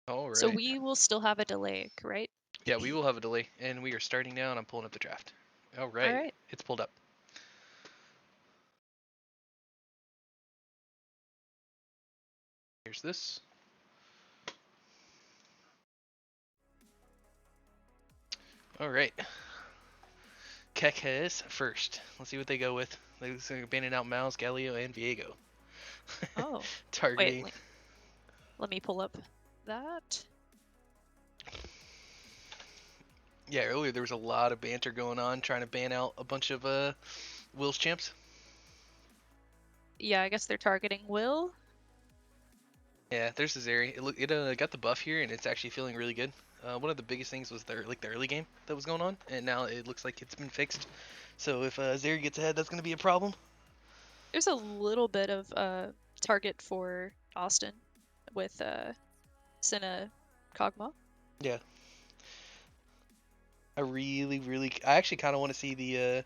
All So right. we will still have a delay, right? Yeah, we will have a delay, and we are starting now, and I'm pulling up the draft. All All right, right. it's pulled up. Here's this. All right. KekW'ed first. Let's see what they go with. They're banning out Miles, Galio, and Viego. Oh, wait. Targeting. Let me pull up that. Yeah, earlier there was a lot of banter going on trying to ban out a bunch of Will's champs. Yeah, I guess they're targeting Will. Yeah, there's the Zeri. It got the buff here, and it's actually feeling really good. One of the biggest things was the early game that was going on, and now it looks like it's been fixed. So if Zeri gets ahead, that's going to be a problem. There's a little bit of target for Austin with Senna Kog'Maw. Yeah, I actually kind of want to see the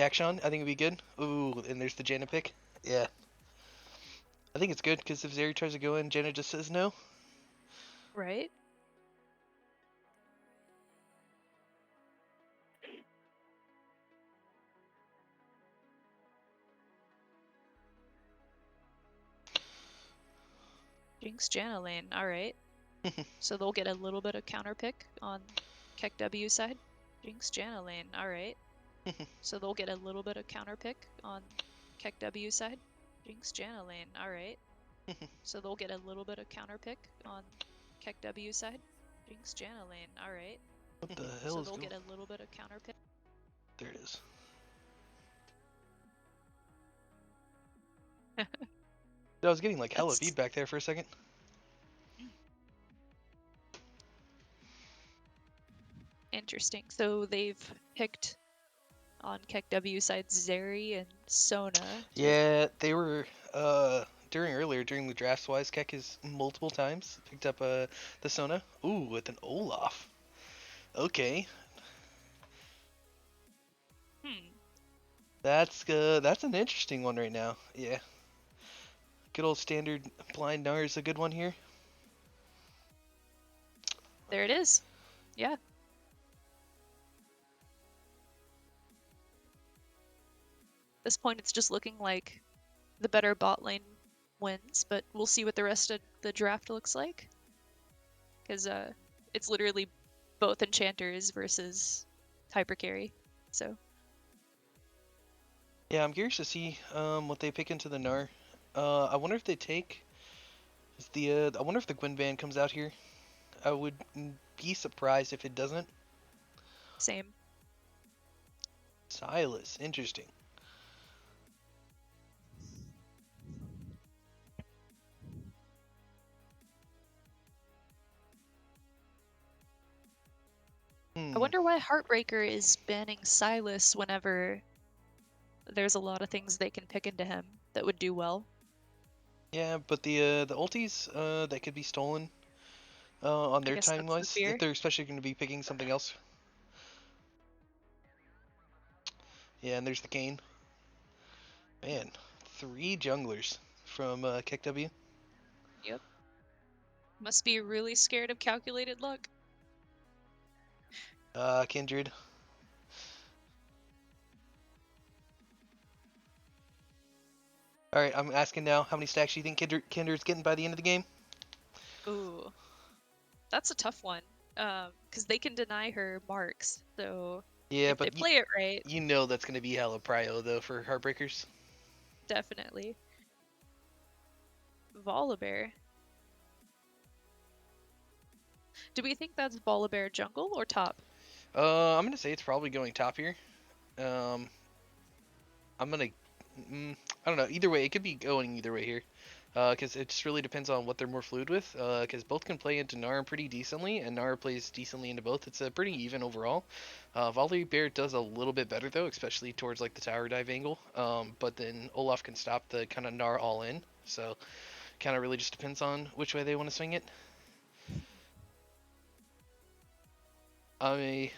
action. I think it'd be good. Ooh, and there's the Janna pick. Yeah, I think it's good because if Zeri tries to go in, Janna just says no. Right? Jinx Janna lane. All right. So they'll get a little bit of counter pick on KekW side. Jinx Janna lane. All right. So they'll get a little bit of counter pick on KekW side. Jinx Janna lane. All right. So they'll get a little bit of counter pick on KekW side. Jinx Janna lane. All right. What the hell So is they'll going? get a little bit of counter pick. There it is. I was getting like hella That's feedback there for a second. interesting. So they've picked on KekW side Zeri and Sona. Yeah, they were during the drafts wise, Keck has multiple times picked up the Sona. Ooh, with an Olaf. Okay, that's an interesting one right now. Yeah, good old standard blind Gnar is a good one here. There it is. Yeah. At this point, it's just looking like the better bot lane wins, but we'll see what the rest of the draft looks like. Because it's literally both enchanters versus hyper carry. So Yeah, I'm curious to see what they pick into the Gnar. I wonder if they take I wonder if the Gwyn ban comes out here. I would be surprised if it doesn't. same. Silas, interesting. I Hmm. wonder why Heartbreaker is banning Silas whenever there's a lot of things they can pick into him that would do well. Yeah, but the ultis that could be stolen on I their guess time that's the wise, if fear. they're especially going to be picking something else. Yeah, and there's the Kane. Man, 3 junglers from KekW. Yep. Must be really scared of calculated luck. Kindred. All right, I'm asking now, how many stacks do you think Kindred's getting by the end of the game? Ooh, that's a tough one. Because they can deny her marks. So Yeah, if they but play it right, you know that's going to be hella prio though for Heartbreakers. definitely. Volibear. Do we think that's Volibear jungle or top? I'm gonna say it's probably going top here. Um, I'm gonna, I don't know. Either way, it could be going either way here. Because it just really depends on what they're more fluid with. Because both can play into Nara pretty decently, and Nara plays decently into both. It's a pretty even overall. Volley Bear does a little bit better though, especially towards like the tower dive angle. But then Olaf can stop the kind of Nara all in. So kind of really just depends on which way they want to swing it. I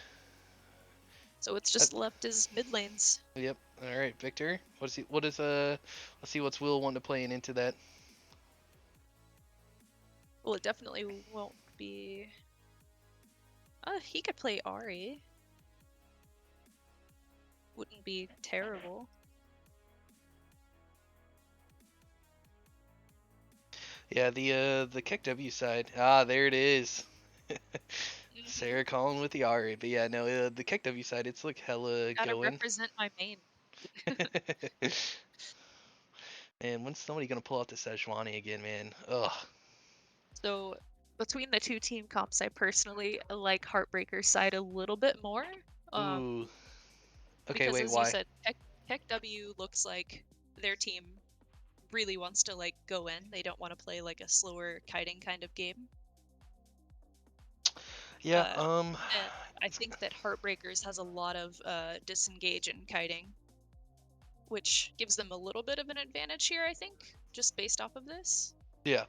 So it's uh, just left as mid lanes. yep. All right, Victor. What is he? What is Let's see what's Will want to play into that. Well, it definitely won't be... he could play Ari. Wouldn't be terrible. Yeah, the KekW side. Ah, there it is. Sarah calling with the Ari, but yeah, no, the KekW side, it's like hella Gotta going. represent my main. And when's somebody gonna pull out the Sejuani again, man? Ugh. So between the two team comps, I personally like Heartbreakers side a little bit more. Ooh. Okay, Because wait, as you why? said, KekW looks like their team really wants to like go in. They don't want to play like a slower kiting kind of game. Yeah, And I think that Heartbreakers has a lot of disengage in kiting, which gives them a little bit of an advantage here, I think, just based off of this. yeah.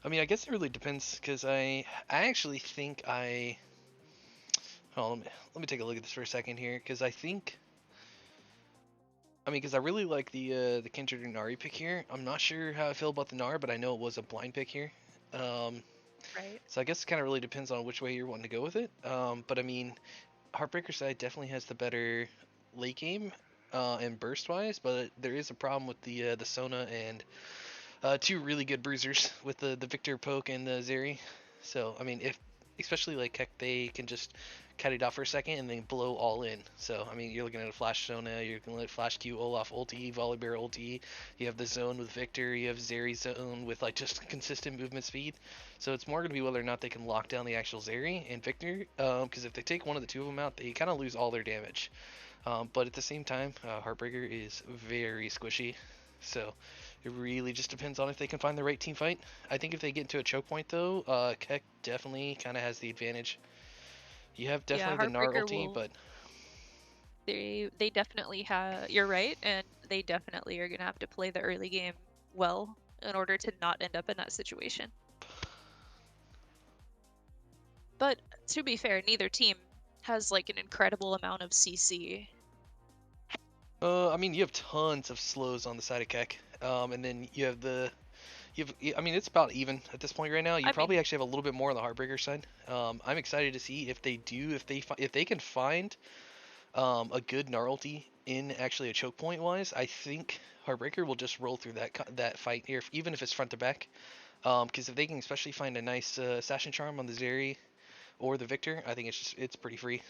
I mean, I guess it really depends, because I actually think oh, let me take a look at this for a second here, because because I really like the Kindred and Nari pick here. I'm not sure how I feel about the Nar, but I know it was a blind pick here. Right. So I guess it kind of really depends on which way you're wanting to go with it. But I mean, Heartbreaker side definitely has the better late game and burst wise, but there is a problem with the Sona and two really good bruisers with the Victor Poke and the Zeri. So I mean, if especially like Heck, they can just cut it off for a second and then blow all in. So I mean, you're looking at a Flash Sona, you're gonna let Flash Q, Olaf ulti, Volibear ulti. You have the zone with Victor, you have Zeri zone with like just consistent movement speed. So it's more gonna be whether or not they can lock down the actual Zeri and Victor. Because if they take one of the two of them out, they kind of lose all their damage. But at the same time, Heartbreaker is very squishy. So it really just depends on if they can find the right team fight. I think if they get into a choke point though, Keck definitely kind of has the advantage. You have Yeah, definitely the Gnar Heartbreaker ulti, will. but They definitely have. You're right, and they definitely are gonna have to play the early game well in order to not end up in that situation. But to be fair, neither team has like an incredible amount of CC. I mean you have tons of slows on the side of Keck, and then I mean it's about even at this point right now. You I mean, probably actually have a little bit more on the Heartbreaker side. I'm excited to see if they do, if they can find a good Gnarlty in actually a choke point wise. I think Heartbreaker will just roll through that fight here, even if it's front to back. Because if they can especially find a nice Assassin Charm on the Zeri or the Victor, I think it's pretty free.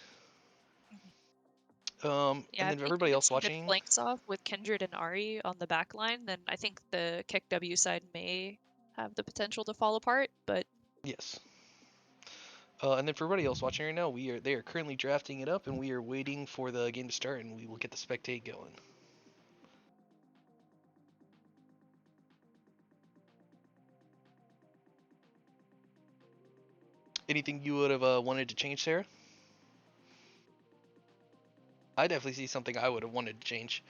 yeah, And if then they can everybody get else some good watching, flanks off with Kindred and Ari on the back line, then I think the KekW side may have the potential to fall apart, but yes. And then for everybody else watching right now, they are currently drafting it up, and we are waiting for the game to start, and we will get the spectate going. Anything you would have wanted to change, Sarah? I definitely see something I would have wanted to change.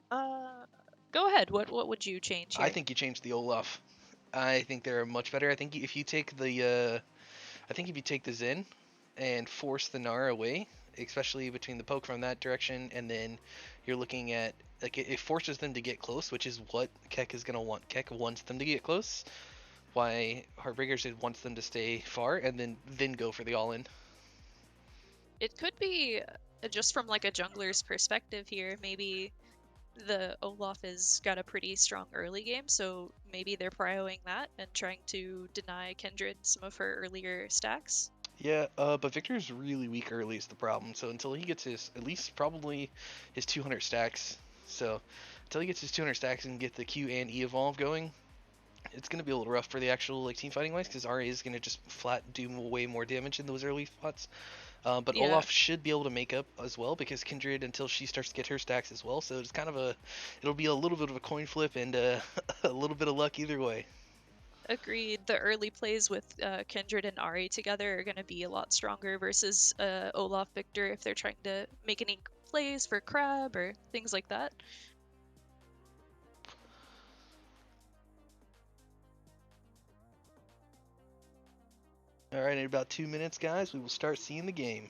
go ahead. What would you change I here? think you changed the Olaf. I think they're much better. I think if you take the Zen and force the Nara away, especially between the poke from that direction, and then you're looking at like it forces them to get close, which is what Keck is gonna want. Keck wants them to get close. Why Heartbreakers wants them to stay far and then go for the all in. It could be just from like a jungler's perspective here. Maybe the Olaf has got a pretty strong early game, so maybe they're prioing that and trying to deny Kindred some of her earlier stacks. Yeah, but Victor's really weak early is the problem. So until he gets his at least probably his 200 stacks, so until he gets his 200 stacks and get the Q and E evolve going, it's gonna be a little rough for the actual like team fighting wise because RA is gonna just flat do way more damage in those early spots. But Yeah, Olaf should be able to make up as well because Kindred until she starts to get her stacks as well. So it's kind of it'll be a little bit of a coin flip and a little bit of luck either way. agreed. The early plays with Kindred and Ari together are going to be a lot stronger versus Olaf Victor if they're trying to make any plays for Crab or things like that. All right, in about 2 minutes, guys, we will start seeing the game.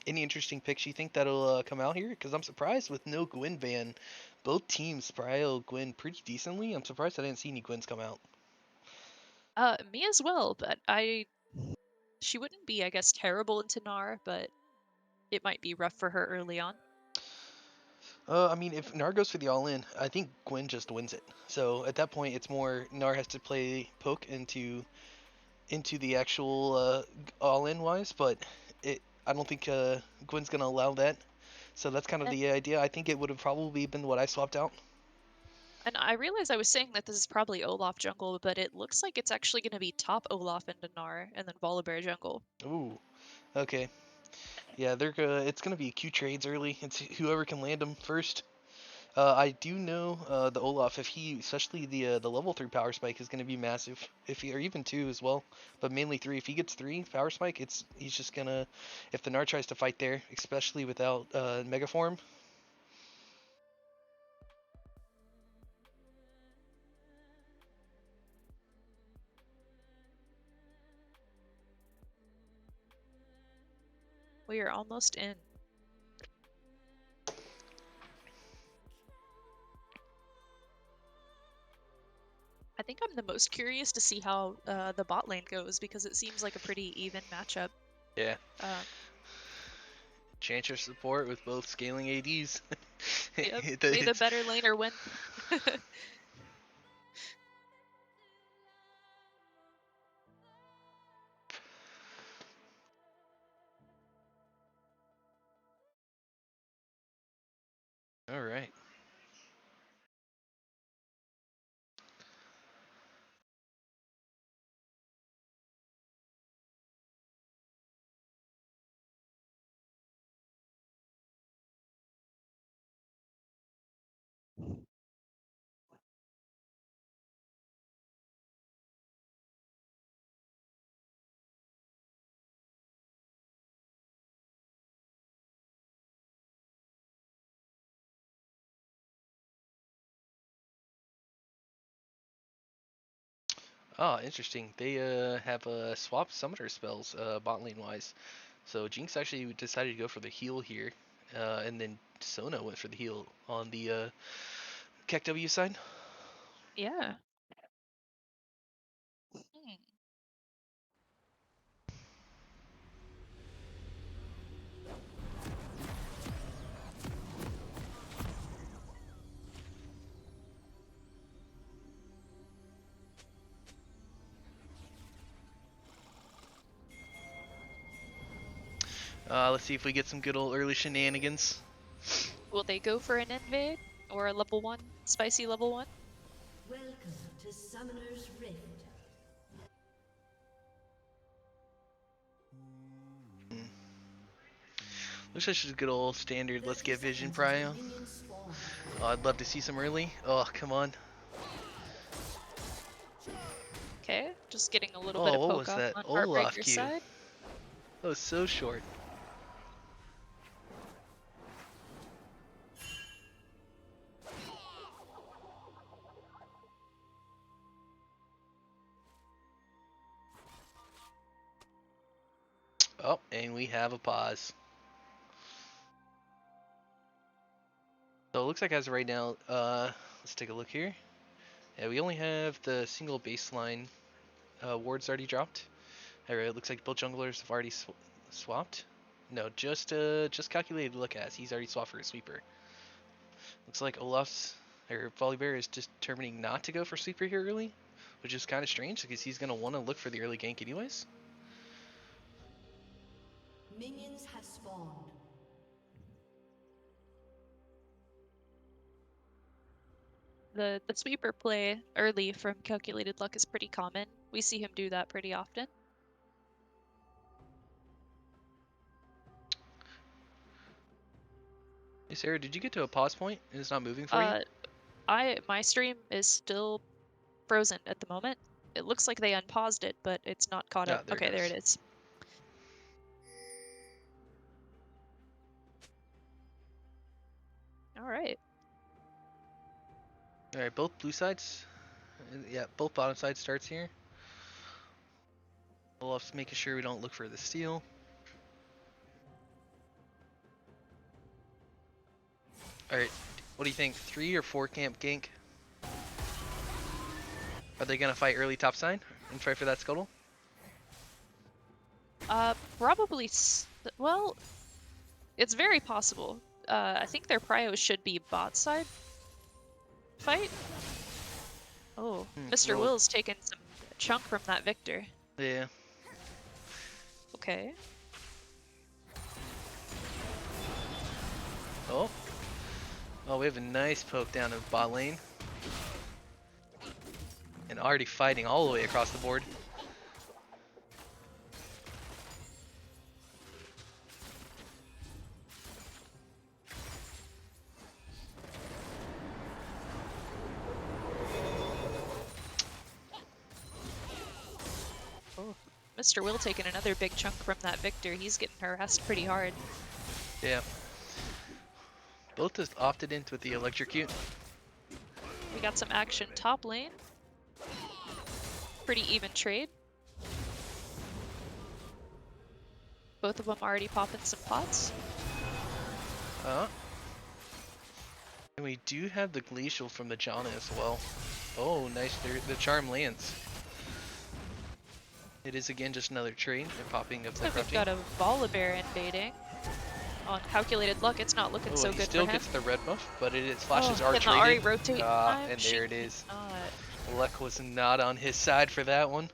Any interesting picks you think that'll come out here? Because I'm surprised with no Gwyn ban. Both teams prio Gwyn pretty decently. I'm surprised I didn't see any Gwyns come out. Me as well, but she wouldn't be, I guess, terrible into Gnar, but it might be rough for her early on. I mean, if Nar goes for the all-in, I think Gwyn just wins it. So at that point, it's more Nar has to play poke into the actual all-in wise, but I don't think Gwyn's gonna allow that. So that's kind of And the idea. I think it would have probably been what I swapped out. and I realize I was saying that this is probably Olaf jungle, but it looks like it's actually going to be top Olaf into Gnar and then Volibear jungle. Ooh, okay. Yeah, it's gonna be Q trades early. It's whoever can land them first. I do know the Olaf, if he, especially the level 3 power spike is going to be massive. If he, or even 2 as well, but mainly 3. If he gets 3 power spike, he's just gonna, if the Gnar tries to fight there, especially without Mega Form. We are almost in. I think I'm the most curious to see how the bot lane goes because it seems like a pretty even matchup. Yeah. Um, Chancer support with both scaling ADs. yep, may the better laner win. All right. Oh, interesting. They have swapped summoner spells bot lane wise. So Jinx actually decided to go for the heal here, and then Sona went for the heal on the KekW side. Yeah. Hmm. Let's see if we get some good old early shenanigans. Will they go for an invade or a level 1, spicy level 1? Welcome to Summoner's Rift. Hmm. Looks like just a good old standard. Let's 30 get vision seconds until prio. minions spawn. Oh, I'd love to see some early. Oh, come on. Okay, just getting a little bit Oh, of what poke was off that? on Olaf Heartbreaker's Q. side. That was so short. Oh, and we have a pause. So it looks like as of right now, let's take a look here. Yeah, we only have the single baseline wards already dropped. Alright, it looks like both junglers have already swapped. No, just calculated look as he's already swapped for a sweeper. Looks like Olaf's or Volibear is just determining not to go for sweeper here early, which is kind of strange because he's gonna want to look for the early gank anyways. Minions have spawned. The sweeper play early from Calculated Luck is pretty common. We see him do that pretty often. Hey Sarah, did you get to a pause point and it's not moving for you? Uh, my stream is still frozen at the moment. It looks like they unpaused it, but it's not caught Ah, up. there it Okay, there it goes. is. All right. Alright, both blue sides. Yeah, both bottom side starts here. Olaf's making sure we don't look for the steal. Alright, what do you think? 3 or 4 camp gank? Are they gonna fight early top side and try for that scuttle? Probably. Well, it's very possible. I think their prio should be bot side fight. Oh, Mr. well- Will's taken some chunk from that Victor. Yeah. Okay. Oh. Oh, we have a nice poke down in bot lane. And already fighting all the way across the board. Oh, Mr. Will taking another big chunk from that Victor. He's getting harassed pretty hard. Yeah. Both just opted into the electrocute. We got some action top lane. Pretty even trade. Both of them already popping some pots. And we do have the glacial from the Janna as well. Oh, nice. The charm lands. It is again just another trade. They're popping of the We've crafting. got a Volibear invading. On calculated luck, it's not looking Oh, so he good still for him. gets the red buff, but it flashes Oh, are can the Ahri traded. rotate in time? And She there it is. cannot. Luck was not on his side for that one.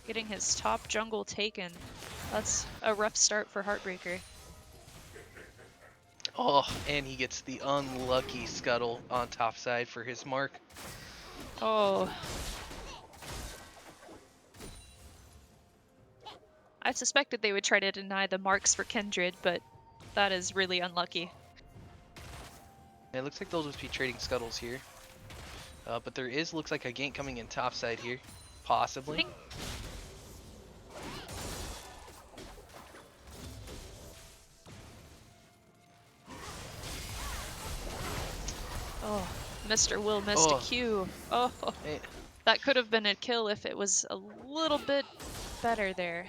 Getting his top jungle taken. That's a rough start for Heartbreaker. Oh, and he gets the unlucky scuttle on top side for his mark. Oh. I suspected they would try to deny the marks for Kindred, but that is really unlucky. It looks like they'll just be trading scuttles here. But there looks like a gank coming in top side here. Possibly. Oh, Mr. Will missed a Q. Oh, Hey, that could have been a kill if it was a little bit better there.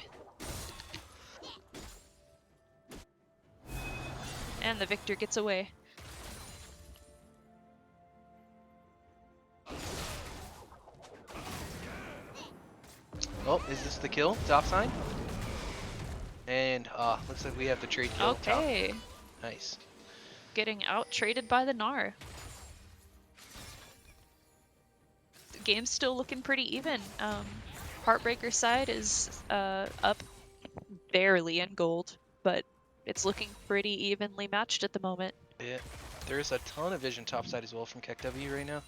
And the Victor gets away. oh, is this the kill? Top side? And looks like we have the trade kill. Okay. Top. Nice. Getting out traded by the Gnar. The game's still looking pretty even. Heartbreaker side is up barely in gold, but it's looking pretty evenly matched at the moment. Yeah. There's a ton of vision top side as well from KekW'ed right now.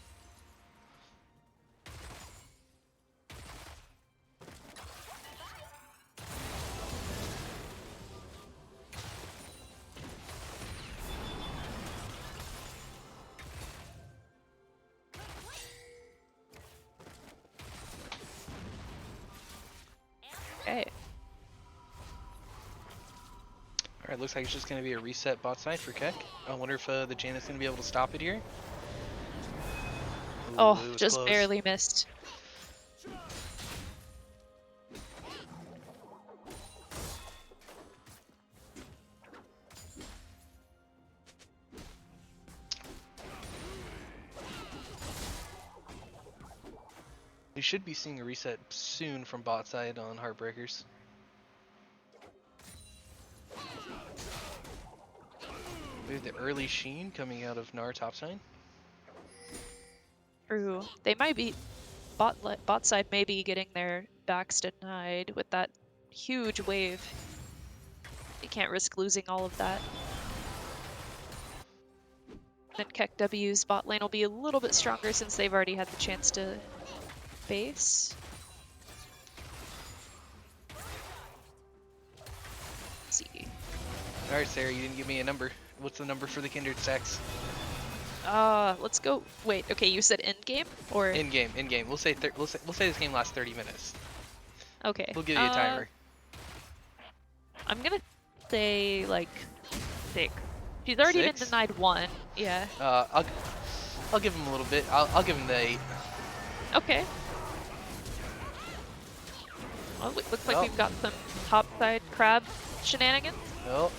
Okay. Alright, looks like it's just going to be a reset bot side for Kek. I wonder if the Janna's going to be able to stop it here. Ooh, Oh, it was just close. barely missed. We should be seeing a reset soon from bot side on Heartbreakers. We have the early Sheen coming out of Gnar topside. True. They might be bot side may be getting their backs denied with that huge wave. They can't risk losing all of that. Then KekW's bot lane will be a little bit stronger since they've already had the chance to base. Let's see. Alright, Sarah, you didn't give me a number. What's the number for the Kindred stacks? Let's go. Wait, okay, you said end game or In game. We'll say we'll say this game lasts 30 minutes. okay. We'll give you a timer. I'm gonna say like 6. She's already 6? been denied 1. Yeah. I'll give him a little bit. I'll give him the 8. Okay. Well, looks like Oh. we've got some topside crab shenanigans. Oh,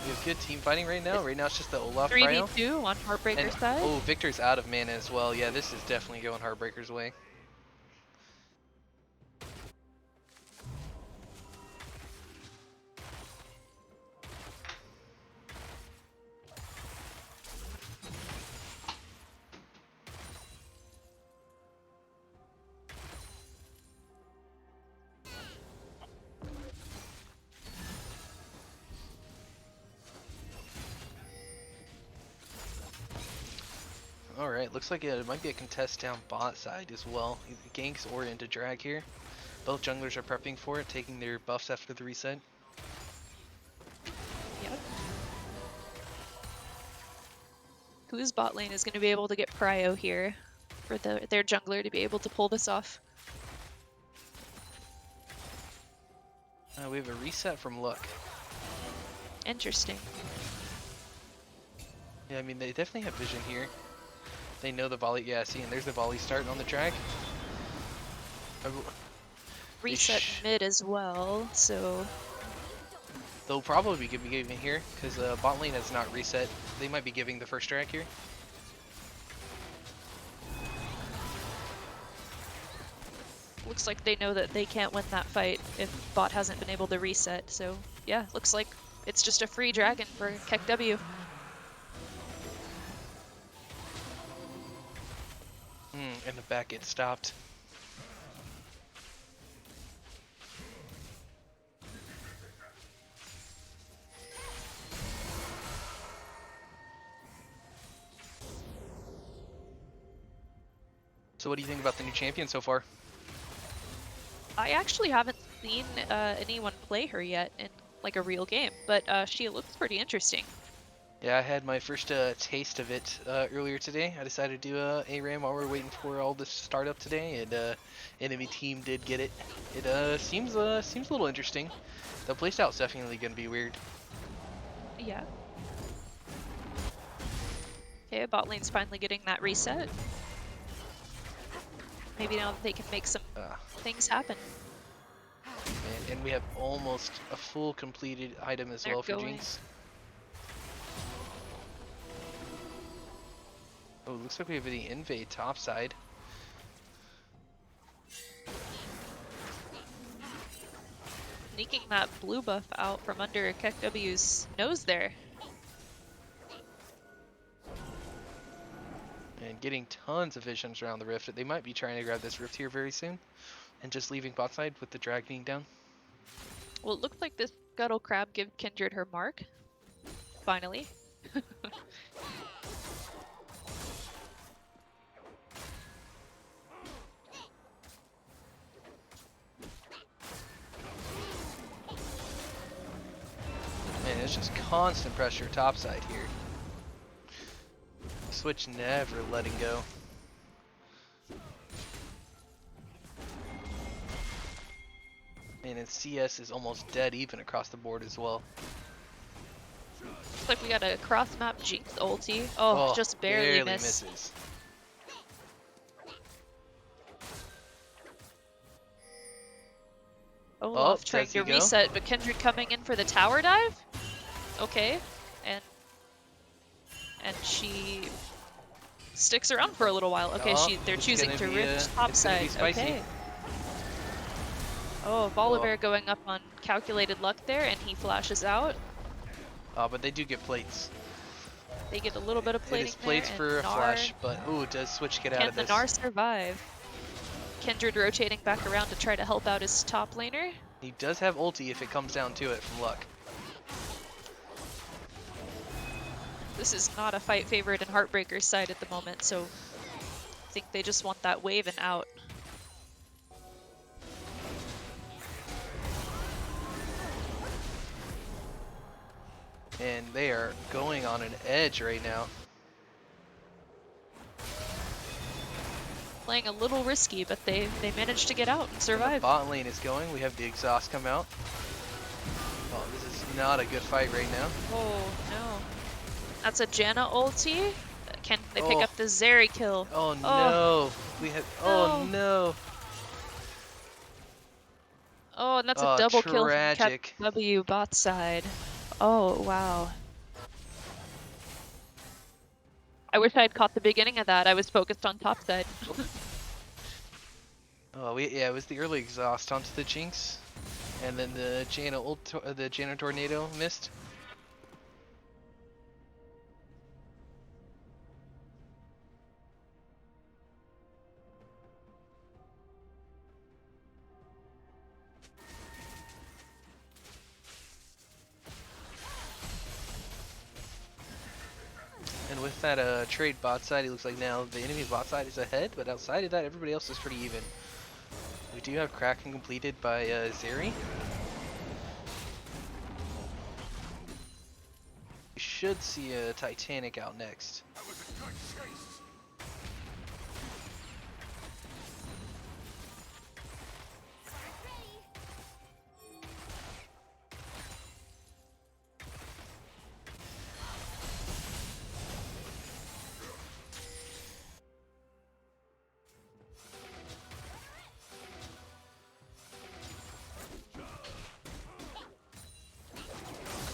we have good team fighting right now. Right now it's just the Olaf Cryo. 3v2 on Heartbreaker And, side. oh, Victor's out of mana as well. Yeah, this is definitely going Heartbreaker's way. Alright, looks like it might be a contest down bot side as well. Either ganks or into drag here. Both junglers are prepping for it, taking their buffs after the reset. Yep. Whose bot lane is going to be able to get prio here for their jungler to be able to pull this off? We have a reset from Luck. Interesting. Yeah, I mean, they definitely have vision here. They know the volley. Yeah, see, and there's the volley starting on the drag. Reset mid as well, so They'll probably be giving here, because bot lane has not reset. They might be giving the first drag here. looks like they know that they can't win that fight if bot hasn't been able to reset. So yeah, looks like it's just a free dragon for KekW. And the back gets stopped. So what do you think about the new champion so far? I actually haven't seen anyone play her yet in like a real game, but she looks pretty interesting. Yeah, I had my first taste of it earlier today. I decided to do a ram while we are waiting for all this to start up today, and enemy team did get it. It seems a little interesting. The playstyle's definitely gonna be weird. Yeah. Okay, bot lane's finally getting that reset. Maybe now they can make some things happen. And we have almost a full completed item as well for Jinx. Oh, looks like we have the invade top side. Sneaking that blue buff out from under KekW's nose there. And getting tons of visions around the rift. They might be trying to grab this rift here very soon. And just leaving bot side with the drag being down. Well, it looks like this Scuttle Crab give Kindred her mark. Finally. Man, it's just constant pressure topside here. Switch never letting go. And its CS is almost dead even across the board as well. Looks like we got a cross-map Jinx ulti. Oh, just barely misses. Olaf trying to reset, but Kindred coming in for the tower dive? Okay. And she sticks around for a little while. Okay, they're choosing to rift topside. Okay. Oh, Volibear going up on calculated luck there, and he flashes out. But they do get plates. They get a little bit of plating. It is plates for a flash, but ooh, does Switch get out of this? Can the Gnar survive? Kindred rotating back around to try to help out his top laner. He does have ulti if it comes down to it from luck. This is not a fight favored in Heartbreakers side at the moment, so I think they just want that wave and out. And they are going on an edge right now. Playing a little risky, but they managed to get out and survive. The bot lane is going. We have the exhaust come out. Oh, this is not a good fight right now. Oh no. That's a Janna ulti. Can they pick up the Zeri kill? Oh, oh. No. We have. Oh no. Oh, and that's a Oh, double kill from tragic. KekW bot side. Oh, wow. I wish I had caught the beginning of that. I was focused on top side. Oh, yeah, it was the early exhaust onto the Jinx, and then the Janna tornado missed. And with that trade bot side, it looks like now the enemy bot side is ahead, but outside of that, everybody else is pretty even. We do have Kraken completed by Zeri. We should see a Titanic out next.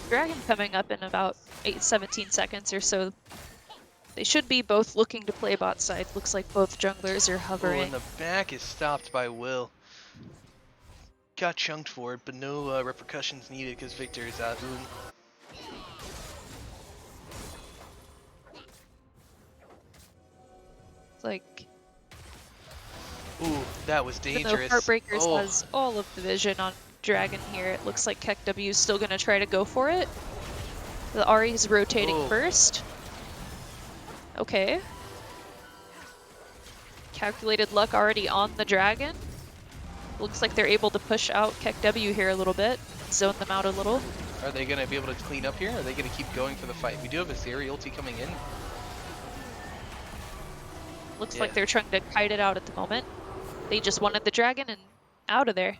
Dragon coming up in about 17 seconds or so. They should be both looking to play bot side. Looks like both junglers are Oh, hovering. and the back is stopped by Will. Got chunked for it, but no repercussions needed because Victor is out. It's like, Ooh, that was even though dangerous. Heartbreakers Oh, has all of the vision on Dragon here, it looks like KekW is still going to try to go for it. The Ahri's rotating Oh. first. Okay. Calculated luck already on the Dragon. Looks like they're able to push out KekW here a little bit, zone them out a little. are they going to be able to clean up here? Or are they going to keep going for the fight? We do have a Zeri ulti coming in. Looks Yeah. like they're trying to kite it out at the moment. They just wanted the Dragon and out of there.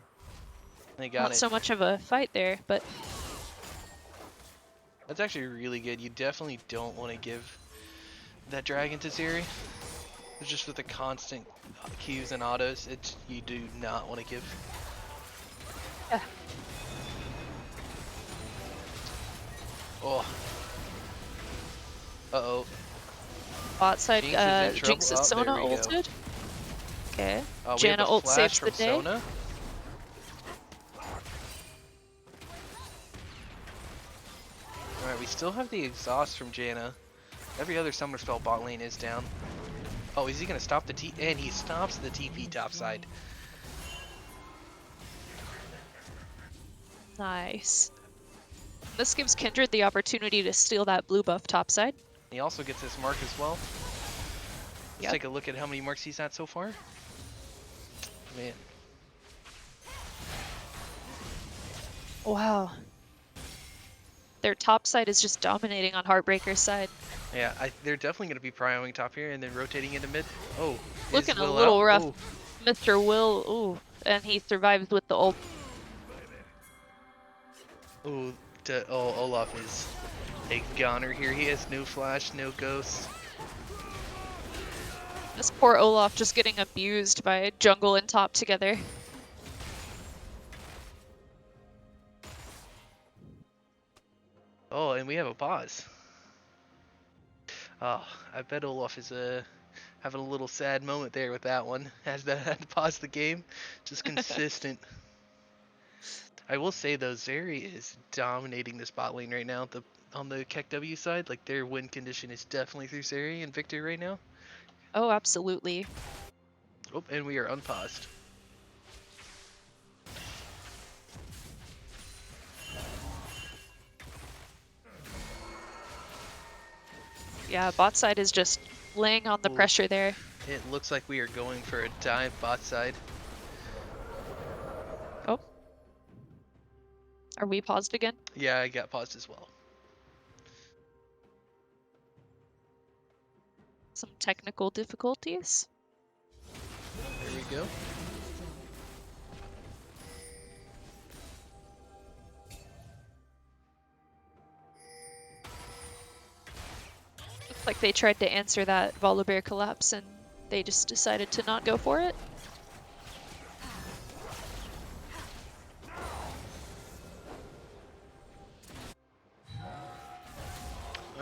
They got Not it. so much of a fight there, but That's actually really good. You definitely don't want to give that dragon to Zeri. It's just with the constant Qs and autos, you do not want to give. yeah. Oh. Uh-oh. Bot side, Jinx is in trouble. Jinx's Oh, there Sona we go. ulted. Okay. We have Janna the ult flash saves the from day. Sona. Alright, we still have the exhaust from Janna. Every other summer spell bot lane is down. Oh, is he gonna stop the T? And he stops the TP top side. Nice. This gives Kindred the opportunity to steal that blue buff topside. He also gets his mark as well. Let's Yep. take a look at how many marks he's at so far. Man. Wow. Their topside is just dominating on Heartbreaker's side. Yeah, they're definitely going to be prioing top here and then rotating into mid. Oh, is Looking a Will little out? rough. Oh. Mr. Will, ooh, and he survives with the ult. Ooh, Olaf is a goner here. He has no flash, no ghost. This poor Olaf just getting abused by jungle and top together. Oh, and we have a pause. Oh, I bet Olaf is having a little sad moment there with that one. Has that had to pause the game. Just consistent. I will say though, Zeri is dominating this bot lane right now. On the KekW side, like their win condition is definitely through Zeri and Victor right now. Oh, absolutely. Oh, and we are unpaused. Yeah, bot side is just laying on the Ooh. pressure there. It looks like we are going for a dive bot side. Oh. Are we paused again? Yeah, I got paused as well. Some technical difficulties. There we go. Looks like they tried to answer that Volibear collapse and they just decided to not go for it.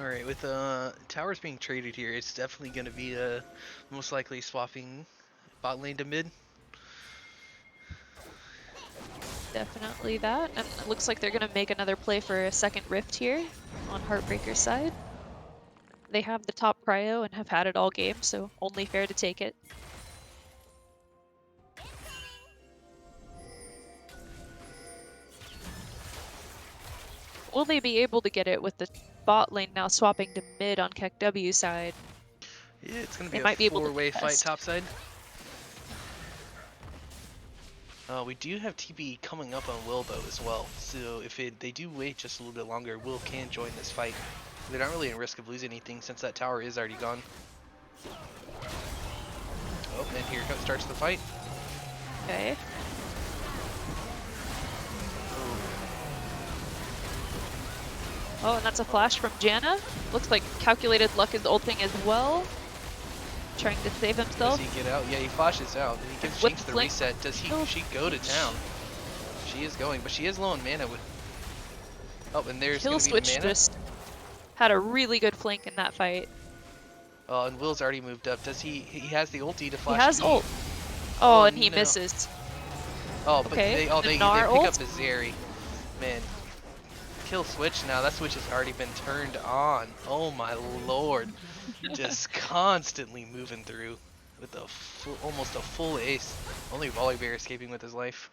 Alright, with towers being traded here, it's definitely going to be most likely swapping bot lane to mid. Definitely that. And it looks like they're going to make another play for a second rift here on Heartbreaker's side. They have the top prio and have had it all game, so only fair to take it. Will they be able to get it with the bot lane now swapping to mid on KekW's side? Yeah, it's going to They be a might be able to four-way fight contest. topside. We do have TP coming up on Wilbo as well, so if they do wait just a little bit longer, Will can join this fight. They're not really in risk of losing anything since that tower is already gone. Oh, and here starts the fight. Okay. Oh, and that's a flash from Janna. Looks like Calculated Luck is ulting as well. Trying to save himself. Does he get out? Yeah, he flashes out. And he gives With Jinx the flank. reset. Does she go to town? She is going, but she is low on mana. Oh, and there's Kill going to be Switch the mana. just had a really good flank in that fight. Oh, and Will's already moved up. Does he has the ulti to He flash has E. ult. Oh, Oh, and he no. misses. Oh, but Okay, they the pick Gnar up ult? a Zeri. Man. Kill switch now. That switch has already been turned on. Oh my lord. Just constantly moving through with almost a full ace. Only Volibear escaping with his life.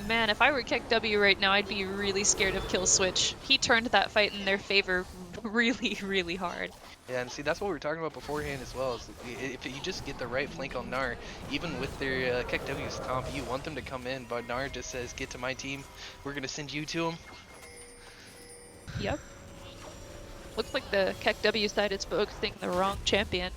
Man, if I were KekW right now, I'd be really scared of Kill Switch. He turned that fight in their favor really, really hard. Yeah, and see, that's what we were talking about beforehand as well. Is if you just get the right flank on Gnar, even with their KekW's comp, you want them to come in, but Gnar just says, get to my team, we're going to send you to him. Yep. Looks like the KekW side is focusing the wrong champion.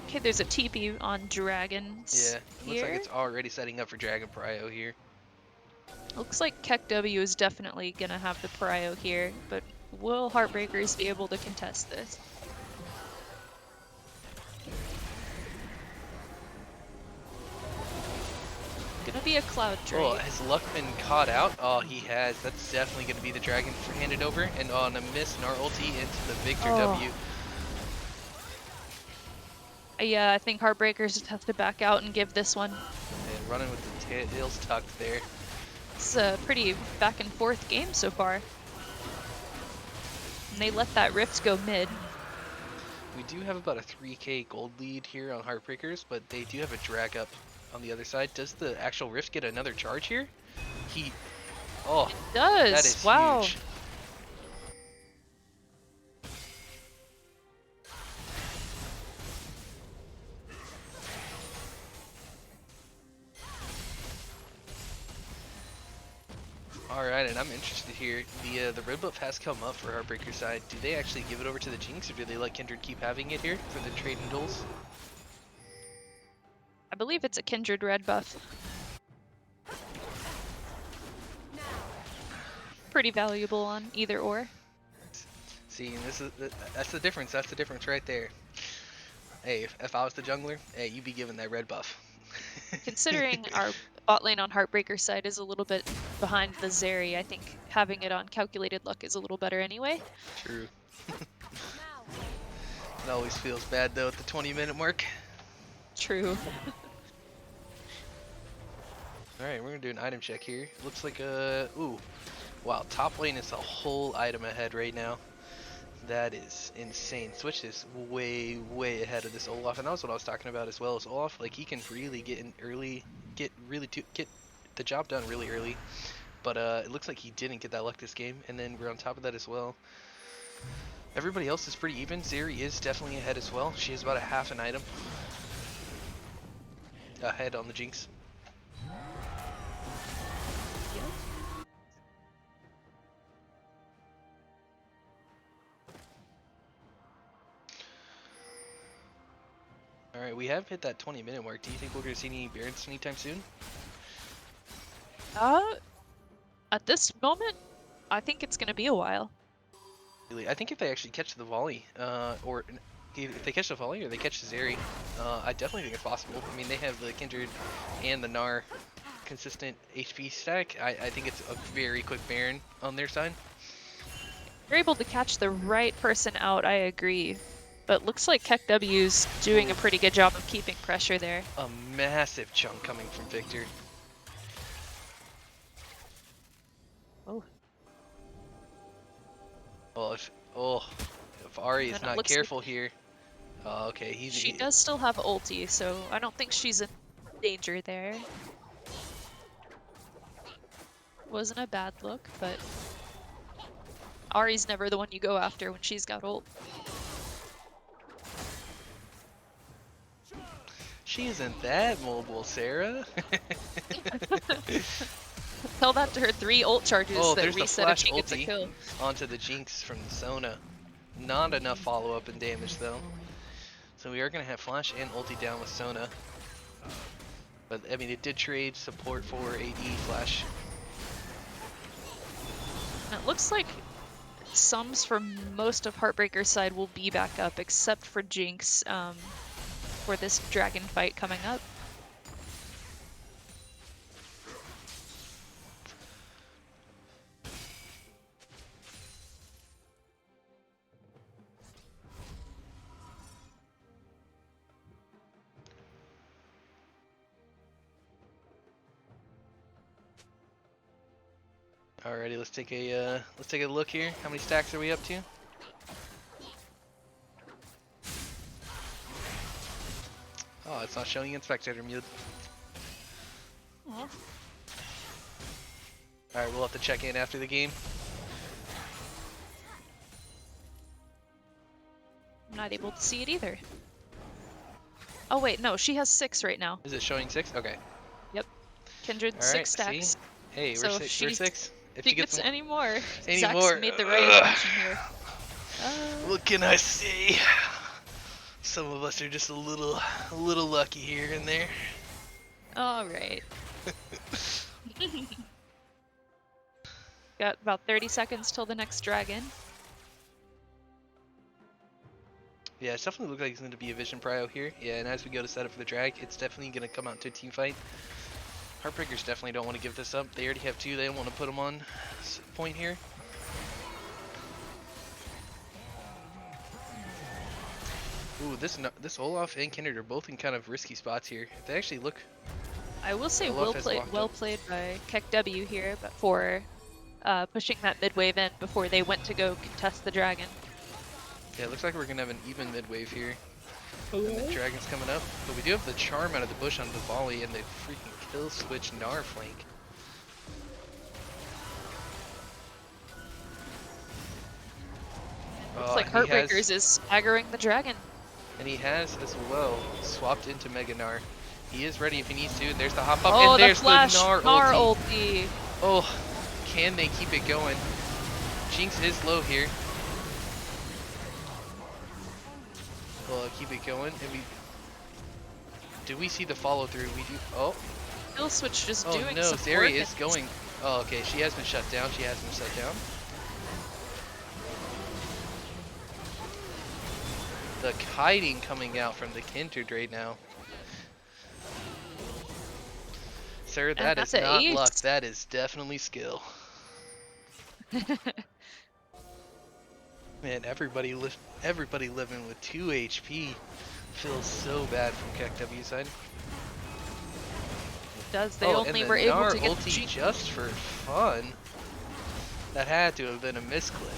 Okay, there's a TP on Dragons. Yeah, it looks like it's already setting up for Dragon Prio here. Looks like KekW is definitely gonna have the prio here, but will Heartbreakers be able to contest this? Gonna be a cloud drain. Oh, has Luck been caught out? Oh, he has. That's definitely going to be the Dragon handed over. And on a miss, Gnar ulti into the Victor W. Yeah, I think Heartbreakers just have to back out and give this one. And running with the tails tucked there. It's a pretty back and forth game so far. And they let that rift go mid. We do have about a 3k gold lead here on Heartbreakers, but they do have a drag up on the other side. Does the actual rift get another charge here? Oh, It does. that is wow. huge. Alright, and I'm interested here. The red buff has come up for Heartbreaker side. Do they actually give it over to the Jinx, or do they let Kindred keep having it here for the trade and duels? I believe it's a Kindred red buff. Pretty valuable on either or. See, and that's the difference. That's the difference right there. Hey, if I was the jungler, hey, you'd be given that red buff. Considering our bot lane on Heartbreaker side is a little bit behind the Zeri, I think having it on Calculated Luck is a little better anyway. True. It always feels bad though at the 20-minute mark. True. Alright, we're gonna do an item check here. Looks like ooh. Wow, top lane is a whole item ahead right now. That is insane. Switch is way, way ahead of this Olaf, and that was what I was talking about as well. Is Olaf, like, he can really get in early, get the job done really early. But it looks like he didn't get that luck this game, and then we're on top of that as well. Everybody else is pretty even. Zeri is definitely ahead as well. She has about a half an item ahead on the Jinx. Alright, we have hit that 20-minute mark. Do you think we're going to see any Barons anytime soon? At this moment, I think it's gonna be a while. Really, I think if they actually catch the volley, or if they catch the volley or they catch the Zeri, I definitely think it's possible. I mean, they have the Kindred and the Gnar consistent HP stack. I think it's a very quick Baron on their side. You're able to catch the right person out, I agree. But looks like KekW's doing a pretty good job of keeping pressure there. A massive chunk coming from Victor. Oh. Well, if Ahri is not careful here. Oh, okay, She does still have ulti, so I don't think she's in danger there. Wasn't a bad look, but Ahri's never the one you go after when she's got ult. She isn't that mobile, Sarah. Tell that to her 3 ult charges that reset if she gets a kill. Onto the Jinx from Sona. Not enough follow-up and damage though. So we are going to have Flash and ulti down with Sona. But I mean, it did trade support for AD Flash. And it looks like sums for most of Heartbreaker's side will be back up, except for Jinx for this dragon fight coming up. Alrighty, let's take a look here. How many stacks are we up to? Oh, it's not showing in spectator mute. Aww. Alright, we'll have to check in after the game. I'm not able to see it either. Oh wait, no, she has 6 right now. Is it showing 6? Okay. Yep. Kindred, All 6 right, stacks. See? Hey, So we're 6. We're 6. If she gets any more, Any Zach's more? made the right assumption here. What can I say? Some of us are just a little lucky here and there. Alright. Got about 30 seconds till the next dragon. Yeah, it's definitely looks like it's going to be a Vision Prio here. Yeah, and as we go to set up for the drag, it's definitely going to come out to a team fight. Heartbreakers definitely don't want to give this up. They already have 2. They don't want to put them on point here. Ooh, this Olaf and Kindred are both in kind of risky spots here. If they actually look, I will say Olaf well played by KekW here, but for pushing that mid wave in before they went to go contest the dragon. yeah, it looks like we're going to have an even mid wave here. And the dragon's coming up, but we do have the charm out of the bush on the volley and the freaking kill switch Gnar flank. Looks like Heartbreakers is aggroing the dragon. And he has as well swapped into Mega Gnar. He is ready if he needs to. There's the hop up, Oh, and there's the Gnar ulti. ulti. Oh, can they keep it going? Jinx is low here. Well, keep it going, and do we see the follow through? We do. Oh. Kill switch just Oh doing no, support. Zeri is going. Oh, okay. She has been shut down. She has been shut down. The kiting coming out from the Kindred right now. Sir, that is not luck. That is definitely skill. Man, everybody living with 2 HP feels so bad from KekW side. It does. They only were able to get ulti just for fun. That had to have been a misclick.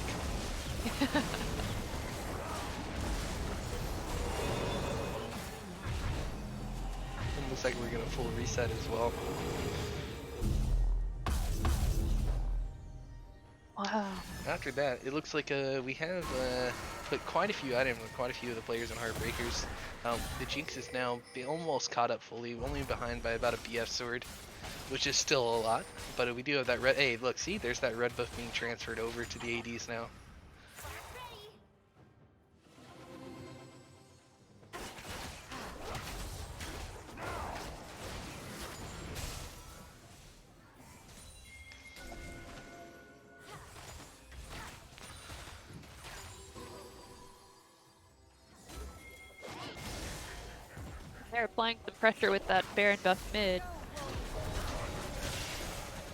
Looks like we're gonna full reset as well. Wow. After that, it looks like we have put quite a few items with quite a few of the players on Heartbreakers. The Jinx is now almost caught up fully, only behind by about a BF sword, which is still a lot. But we do have that red. Hey, look, see, there's that red buff being transferred over to the ADs now. They're applying the pressure with that Baron buff mid.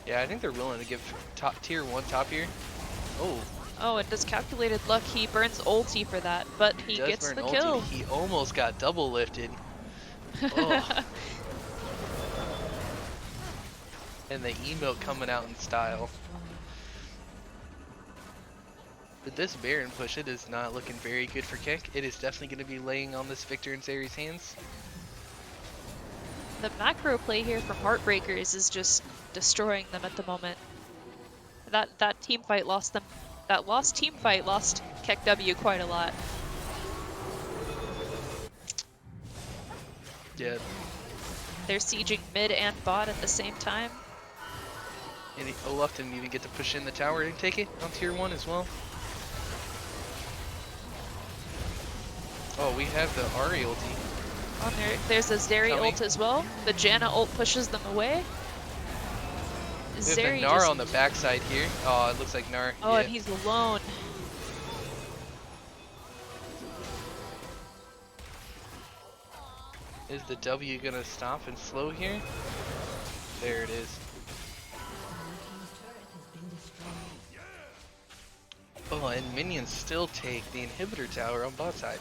Yeah, I think they're willing to give tier 1 top here. Oh. Oh, and does calculated luck. He burns ulti for that, but he Does gets burn the ulti. kill. He almost got double lifted. Oh. And the emote coming out in style. But this Baron push, it is not looking very good for Kek. It is definitely going to be laying on this Victor and Zeri's hands. The macro play here from Heartbreakers is just destroying them at the moment. That team fight lost them. That lost team fight lost KekW quite a lot. Yeah. They're sieging mid and bot at the same time. And Olaf didn't even get to push in the tower and take it on tier 1 as well. Oh, we have the Ahri ulti. On there's a Zeri Coming. ult as well. The Janna ult pushes them away. We have Zeri the Gnar just... on the backside here. Oh, it looks like Gnar. Oh, yeah. and he's alone. Is the W gonna stop and slow here? There it is. Oh, and minions still take the inhibitor tower on bot side.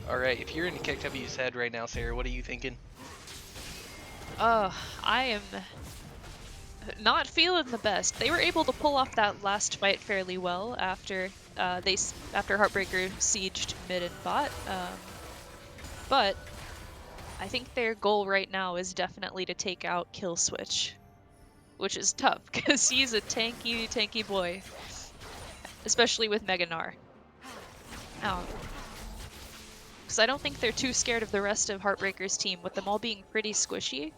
Alright, if you're in KekW's head right now, Sarah, what are you thinking? I am not feeling the best. They were able to pull off that last fight fairly well after after Heartbreaker sieged mid and bot. But I think their goal right now is definitely to take out Kill Switch, which is tough because he's a tanky boy, especially with Mega Gnar. Because I don't think they're too scared of the rest of Heartbreaker's team, with them all being pretty squishy.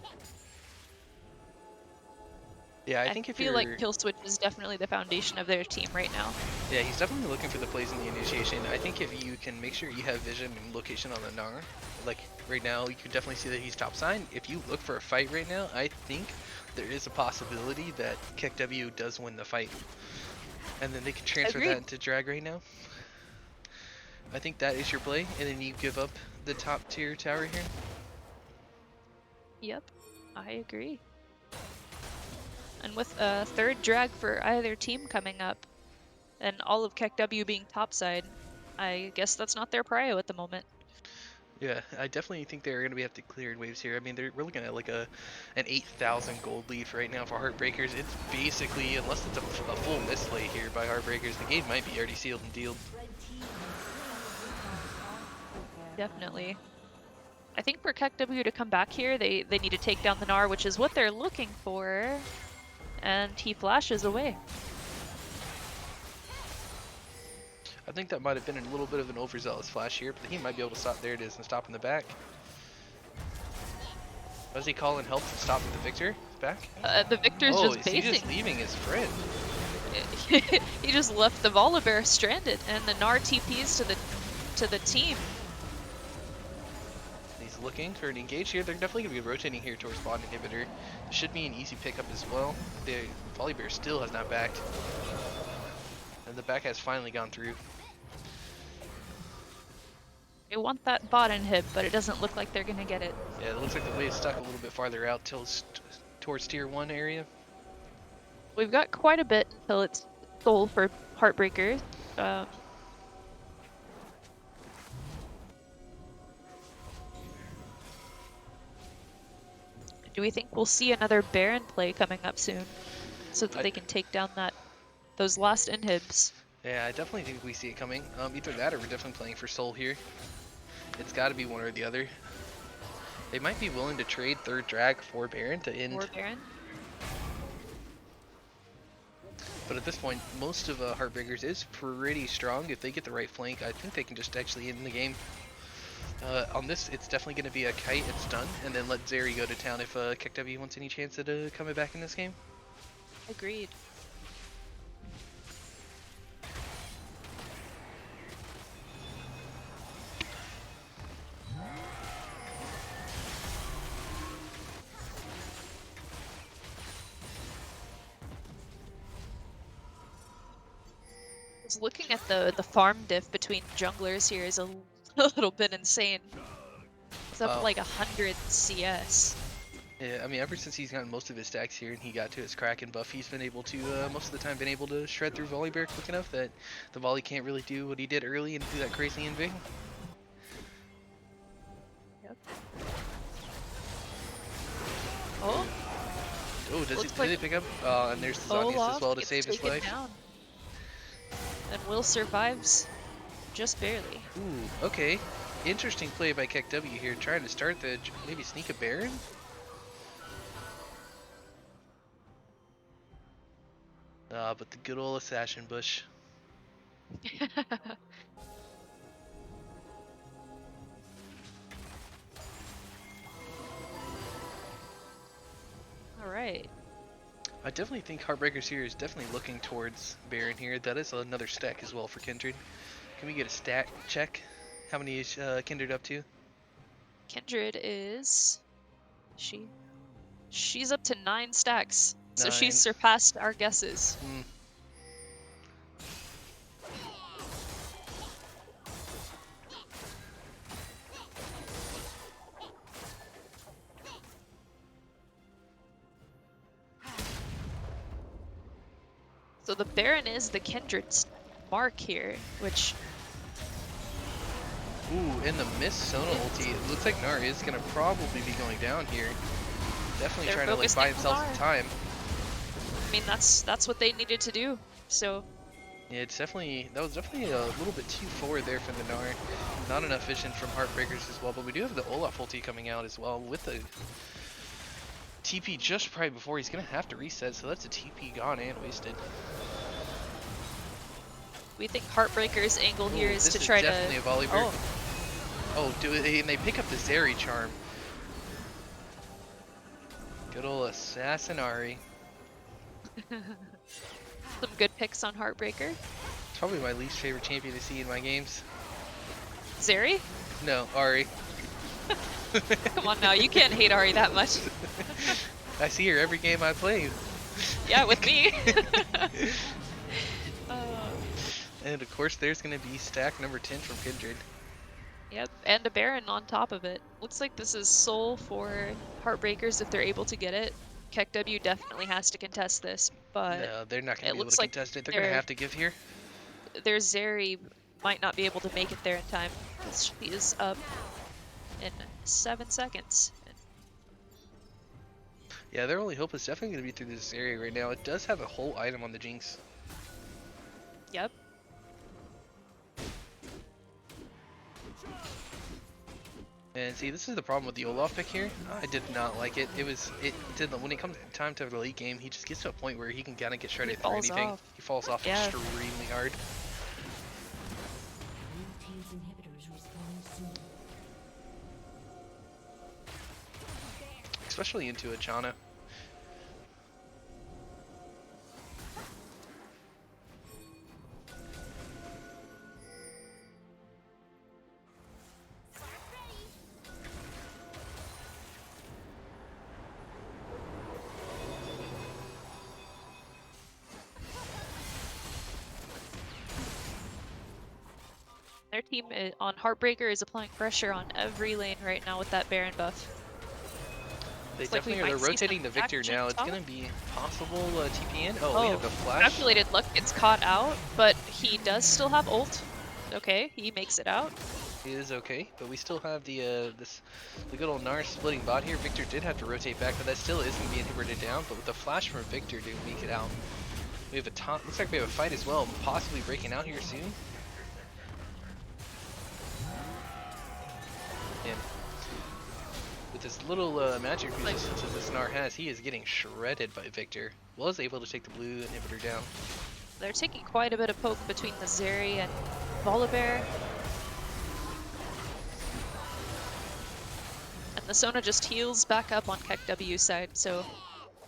Yeah, I think if feel like Kill Switch is definitely the foundation of their team right now. Yeah, he's definitely looking for the plays in the initiation. I think if you can make sure you have vision and location on the Gnar, like right now, you can definitely see that he's top side. If you look for a fight right now, I think there is a possibility that KekW does win the fight. And then they can transfer that into drag right now. I think that is your play, and then you give up the top tier tower here. Yep, I agree. And with a third drag for either team coming up, and all of KekW being topside, I guess that's not their prio at the moment. Yeah, I definitely think they're going to have to clear in waves here. I mean, we're looking at like an 8,000 gold lead for right now for Heartbreakers. It's basically, unless it's a full misplay here by Heartbreakers, the game might be already sealed and dealed. Definitely. I think for KekW to come back here, they need to take down the Gnar, which is what they're looking for. And he flashes away. I think that might have been a little bit of an overzealous flash here, but he might be able to stop. There it is, and stop in the back. Does he call in help to stop the Victor back? The Victor's just basing. He's just leaving his friend. He just left the Volibear stranded, and the Gnar TPs to the team. He's looking for an engage here. They're definitely going to be rotating here towards bot inhibitor. Should be an easy pickup as well. The Volibear still has not backed. And the back has finally gone through. They want that bot inhib, but it doesn't look like they're going to get it. Yeah, it looks like the wave's stuck a little bit farther out towards tier 1 area. We've got quite a bit until it's soul for Heartbreakers. Do we think we'll see another Baron play coming up soon, so that they can take down those last inhibs? Yeah, I definitely think we see it coming. Either that or we're definitely playing for soul here. It's got to be one or the other. They might be willing to trade third drag for Baron to end. For Baron? But at this point, most of Heartbreakers is pretty strong. If they get the right flank, I think they can just actually end the game. On this, it's definitely going to be a kite and stun, and then let Zeri go to town if KekW wants any chance at coming back in this game. Agreed. Looking at the farm diff between junglers here is a little bit insane. It's up like 100 CS. Yeah, I mean, ever since he's gotten most of his stacks here and he got to his Kraken buff, he's been able to, most of the time, been able to shred through volley bear quick enough that the volley can't really do what he did early and do that crazy invig. Yep. Oh. Oh, did it pick up? And there's the Zonius as well to save his life. Down. And Will survives just barely. Ooh, okay. Interesting play by KekW here, trying to start the, maybe sneak a Baron? But the good old assassin bush. Alright. I definitely think Heartbreakers here is definitely looking towards Baron here. That is another stack as well for Kindred. Can we get a stat check? How many is Kindred up to? Kindred is... She's up to 9 stacks. So 9. she's surpassed our guesses. So the Baron is the Kindred's mark here, which... Ooh, and the miss Sona ulti. It looks like Gnar is going to probably be going down here. Definitely trying to like buy himself some time. I mean, that's what they needed to do, so... Yeah, it's definitely, that was definitely a little bit too forward there from the Gnar. Not enough vision from Heartbreakers as well, but we do have the Olaf ulti coming out as well with the TP just probably before he's going to have to reset, so that's a TP gone and wasted. We think Heartbreaker's angle here is to try to... This is definitely a volley bear. Oh, and they pick up the Zeri charm. Good old Assassinari. Some good picks on Heartbreaker. It's probably my least favorite champion to see in my games. Zeri? No, Ari. Come on now, you can't hate Ari that much. I see her every game I play. Yeah, with me. And of course there's going to be stack number 10 from Kindred. Yep, and a Baron on top of it. Looks like this is soul for Heartbreakers if they're able to get it. KekW definitely has to contest this, but... No, they're not going to be able to contest it. They're going to have to give here. Their Zeri might not be able to make it there in time. She is up in 7 seconds. Yeah, their only hope is definitely going to be through this area right now. It does have a whole item on the Jinx. Yep. And see, this is the problem with the Olaf pick here. I did not like it. When it comes time to the late game, he just gets to a point where he can kind of get shredded through anything. He falls off extremely hard. Especially into a Chana. Their team on Heartbreaker is applying pressure on every lane right now with that Baron buff. They definitely are rotating the Victor now. It's going to be possible TP in. Oh, we have the flash. Calculated luck gets caught out, but he does still have ult. Okay, he makes it out. He is okay, but we still have the good old Gnar splitting bot here. Victor did have to rotate back, but that still isn't being inhibited down. But with the flash from Victor to make it out, we have a looks like we have a fight as well, possibly breaking out here soon. And with this little magic resistance that this Gnar has, he is getting shredded by Victor. Was able to take the blue inhibitor down. They're taking quite a bit of poke between the Zeri and Volibear. the Sona just heals back up on KekW's side, so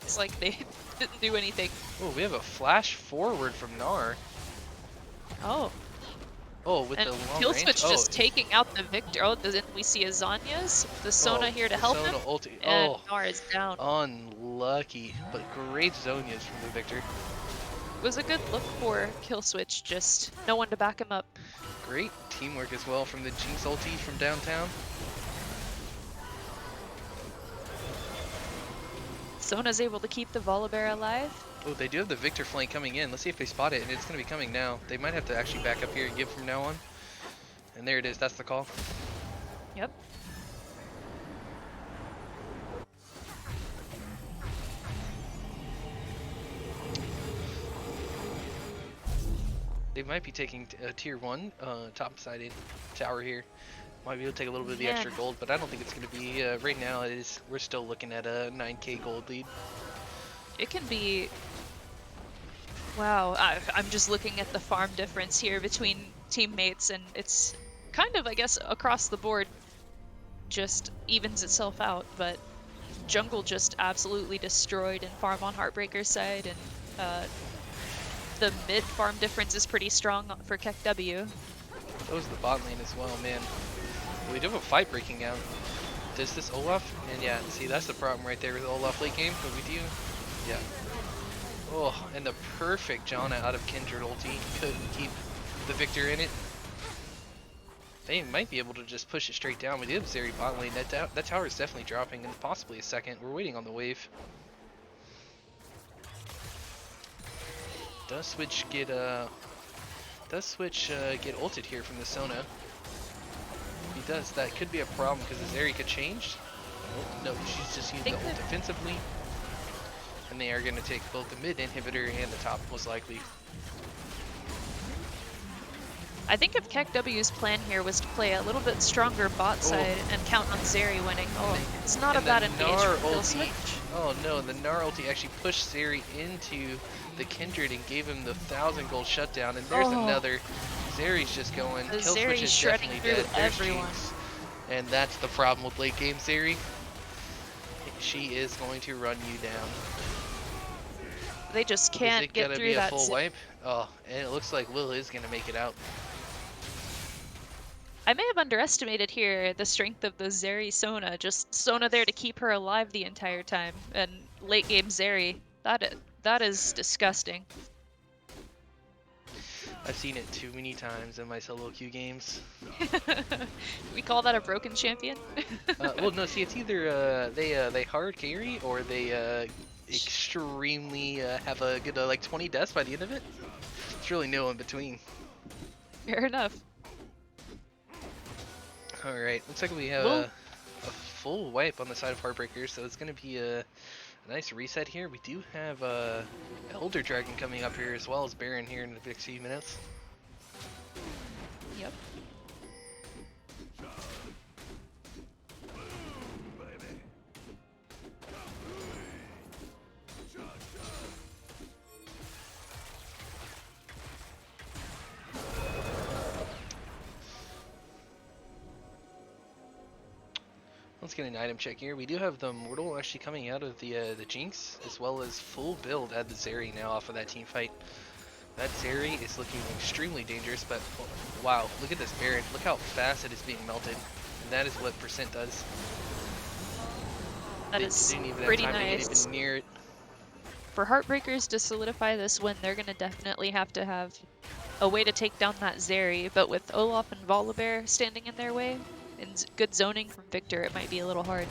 it's like they didn't do anything. Oh, we have a flash forward from Gnar. Oh. Oh, with And the long Kill range. Switch Oh, just taking out the Victor. Oh, then we see a Zanya's. The Sona here to the help Sona him. ulti. And Oh, Gnar is down. unlucky. But great Zonias from the Victor. It was a good look for Kill Switch, just no one to back him up. Great teamwork as well from the Jinx ulti from downtown. Sona's able to keep the Volibear alive. Oh, they do have the Victor flank coming in. Let's see if they spot it, and it's going to be coming now. They might have to actually back up here and give from now on. And there it is. That's the call. Yep. They might be taking a tier 1 top-sided tower here. Might be able to take a little bit of the extra gold, but I don't think it's going to be. Right now, we're still looking at a 9k gold lead. It can be... Wow, I'm just looking at the farm difference here between teammates, and it's kind of, I guess, across the board just evens itself out, but jungle just absolutely destroyed in farm on Heartbreaker's side, and the mid farm difference is pretty strong for KekW. So is the bot lane as well, man. We do have a fight breaking out. Does this Olaf? And yeah, see, that's the problem right there with Olaf late game, but we do, yeah. Oh, and the perfect Janna out of Kindred ulti. Couldn't keep the Victor in it. They might be able to just push it straight down. We do have Zeri bot lane. That tower is definitely dropping in possibly a second. We're waiting on the wave. Does Switch get ulted here from the Sona? If he does, that could be a problem because the Zeri could change. Oh, no, she's just using the ult defensively. And they are going to take both the mid inhibitor and the top, most likely. I think if KekW's plan here was to play a little bit stronger bot side and count on Zeri winning, it's not a bad engagement for Kill Switch. Oh no, the Gnar ulti actually pushed Zeri into the Kindred and gave him the 1,000 gold shutdown, and there's another. Zeri's just going. Kill Switch is definitely dead. There's Jinx. And that's the problem with late game Zeri. She is going to run you down. They just can't get through that. Full wipe? Oh, and it looks like Will is going to make it out. I may have underestimated here the strength of the Zeri Sona. Just Sona there to keep her alive the entire time. And late game Zeri, that is disgusting. I've seen it too many times in my solo queue games. We call that a broken champion? Well, no, see, it's either they hard carry or they extremely have a good like 20 deaths by the end of it. It's really no in between. Fair enough. Alright, looks like we have a full wipe on the side of Heartbreakers, so it's going to be a nice reset here. We do have Elder Dragon coming up here as well as Baron here in the next few minutes. Yep. Let's get an item check here. We do have the Mortal actually coming out of the Jinx, as well as full build at the Zeri now off of that team fight. That Zeri is looking extremely dangerous, but wow, look at this Baron. Look how fast it is being melted. And that is what percent does. That is pretty nice. Even near it. For Heartbreakers to solidify this win, they're going to definitely have to have a way to take down that Zeri, but with Olaf and Volibear standing in their way, and good zoning from Victor, it might be a little hard.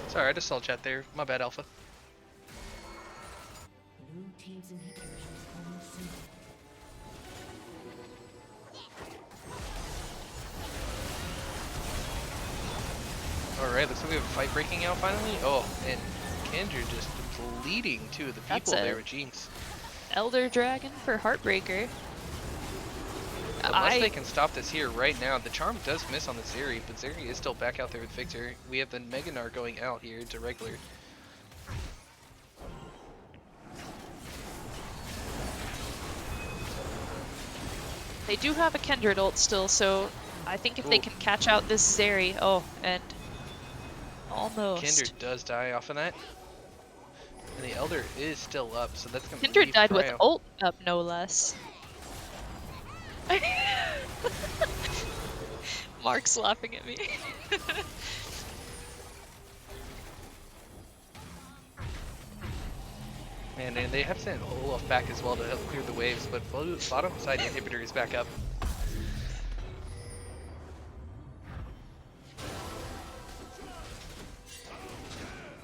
Sorry, I just saw chat there. My bad, Alpha. Blue team's inhibitors respond soon. Alright, looks like we have a fight breaking out finally. Oh, and Kendra just bleeding two of the people there with Jinx. Elder Dragon for Heartbreaker. Unless they can stop this here right now. The charm does miss on the Zeri, but Zeri is still back out there with Victor. We have the Mega Gnar going out here into regular. They do have a Kindred ult still, so I think if they Ooh. can catch out this Zeri, oh, and almost. Kindred does die off of that. And the Elder is still up, so that's going to Kindred leave died with Cryo. ult up, no less. Mark's laughing at me. And they have sent Olaf back as well to help clear the waves, but bottom side inhibitor is back up.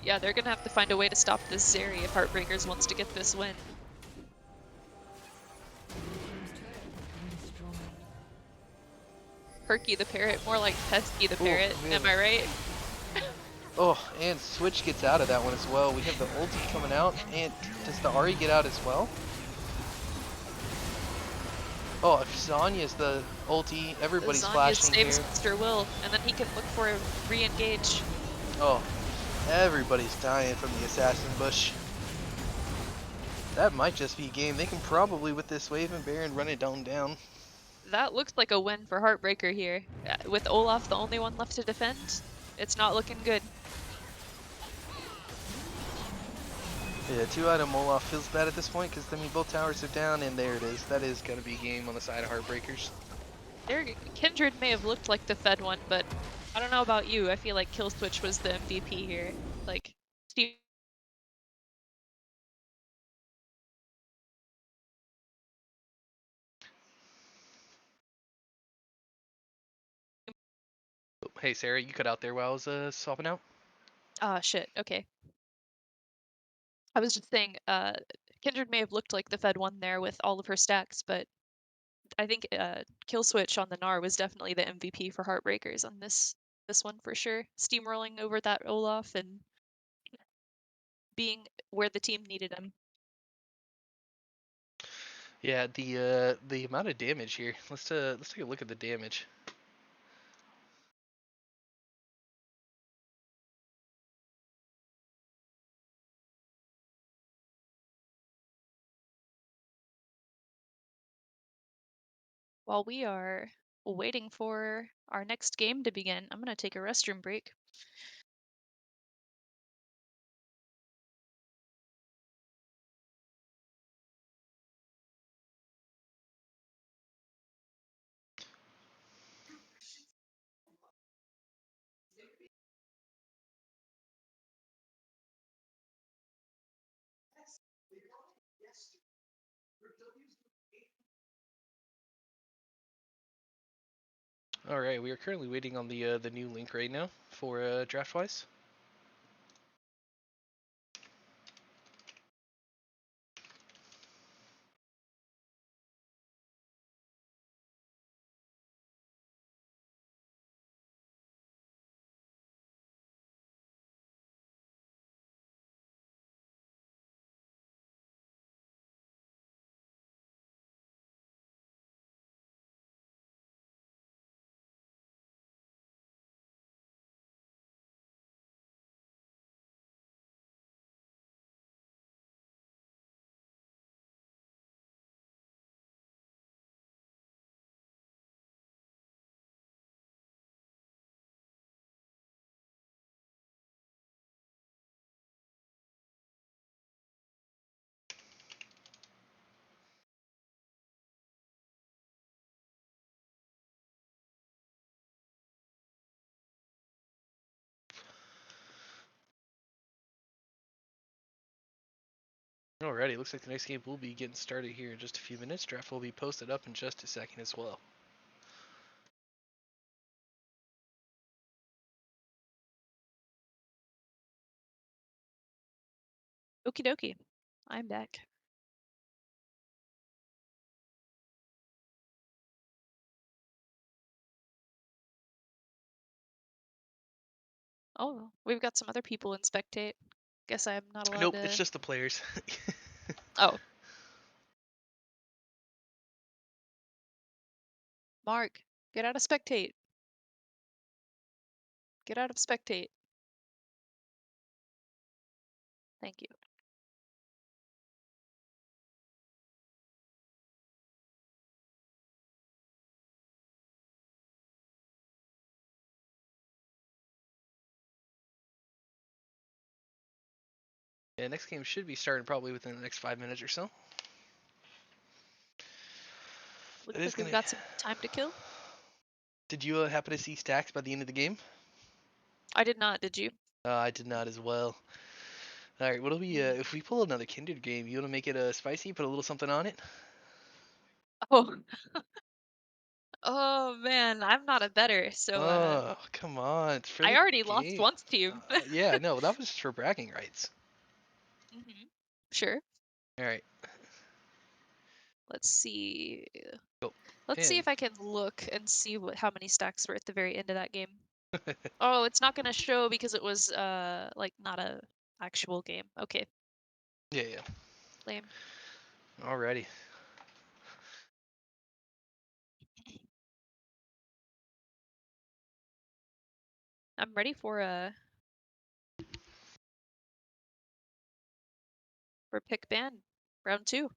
Yeah, they're gonna have to find a way to stop this Zeri if Heartbreakers wants to get this win. Perky the Parrot, more like Pesky the Parrot, am I right? Oh, and Switch gets out of that one as well. We have the ulti coming out, and does the Ahri get out as well? Oh, if Zanya's the ulti, everybody's Zanya flashing saves here. Mr. Will, and then he can look for a re-engage. Oh, everybody's dying from the assassin bush. That might just be a game. They can probably, with this wave and Baron, run it down. That looks like a win for Heartbreaker here. With Olaf the only one left to defend, it's not looking good. Yeah, 2-item Olaf feels bad at this point because, I mean, both towers are down, and there it is. That is going to be a game on the side of Heartbreakers. Their Kindred may have looked like the Fed one, but I don't know about you. I feel like Killswitch was the MVP here. Like, Steve. Hey, Sarah, you cut out there while I was swapping out? Ah, shit. Okay. I was just saying, Kindred may have looked like the Fed one there with all of her stacks, but I think Killswitch on the Gnar was definitely the MVP for Heartbreakers on this one for sure. Steamrolling over that Olaf and being where the team needed him. Yeah, the amount of damage here. Let's take a look at the damage. While we are waiting for our next game to begin, I'm gonna take a restroom break. All right, we are currently waiting on the new link right now for DraftWise. Alrighty, looks like the next game will be getting started here in just a few minutes. Draft will be posted up in just a second as well. Okie dokie. I'm back. Oh, we've got some other people in spectate. Guess I'm not allowed Nope, to. it's just the players. Oh. Mark, get out of spectate. Get out of spectate. Thank you. Yeah, next game should be starting probably within the next 5 minutes or so. Looks It is like we've gonna. got some time to kill. Did you happen to see stacks by the end of the game? I did not, did you? I did not as well. All right, what'll we if we pull another Kindred game? You want to make it spicy? Put a little something on it. Oh. Oh man, I'm not a better, so Oh, come on, it's for I the already lost game. once, team. Yeah, no, that was just for bragging rights. Sure. All right, Let's see. go. Let's see In. if I can look and see how many stacks were at the very end of that game. Oh, it's not gonna show because it was like not a actual game. Okay, Yeah, yeah. lame. Alrighty. I'm ready for pick ban round 2.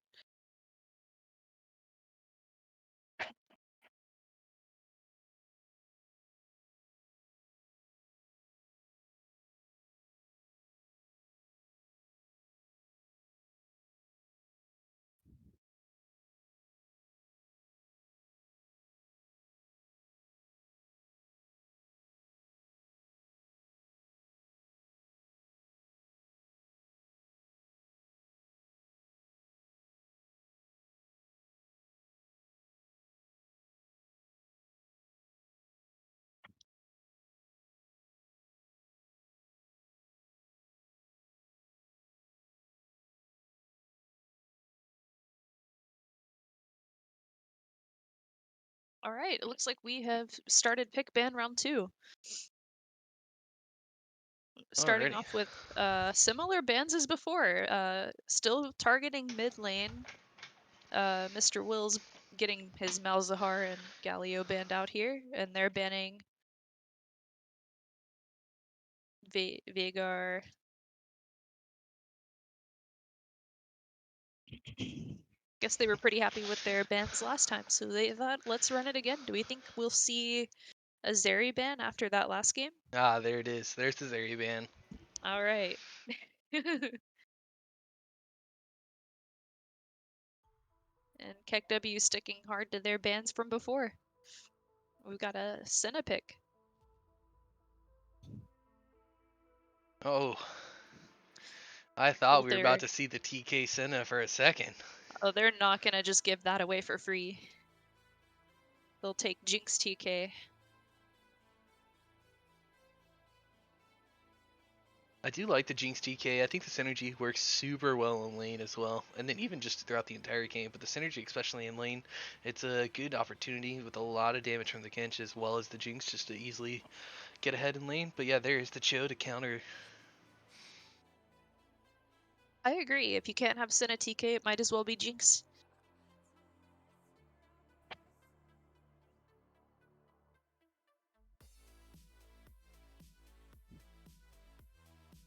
All right, it looks like we have started pick ban round 2. Starting Alrighty. off with similar bans as before. Still targeting mid lane. Mr. Will's getting his Malzahar and Galio banned out here, and they're banning Veigar. Guess they were pretty happy with their bans last time, so they thought, let's run it again. Do we think we'll see a Zeri ban after that last game? Ah, there it is. There's the Zeri ban. All right. And KekW sticking hard to their bans from before. We've got a Senna pick. Oh, I thought Well, we were about to see the TK Senna for a second. oh, they're not gonna just give that away for free. They'll take Jinx TK. I do like the Jinx TK. I think the synergy works super well in lane as well, and then even just throughout the entire game. But the synergy, especially in lane, it's a good opportunity with a lot of damage from the Kench as well as the Jinx just to easily get ahead in lane. But yeah, there's the Cho to counter. I agree. If you can't have Senna TK, it might as well be Jinx.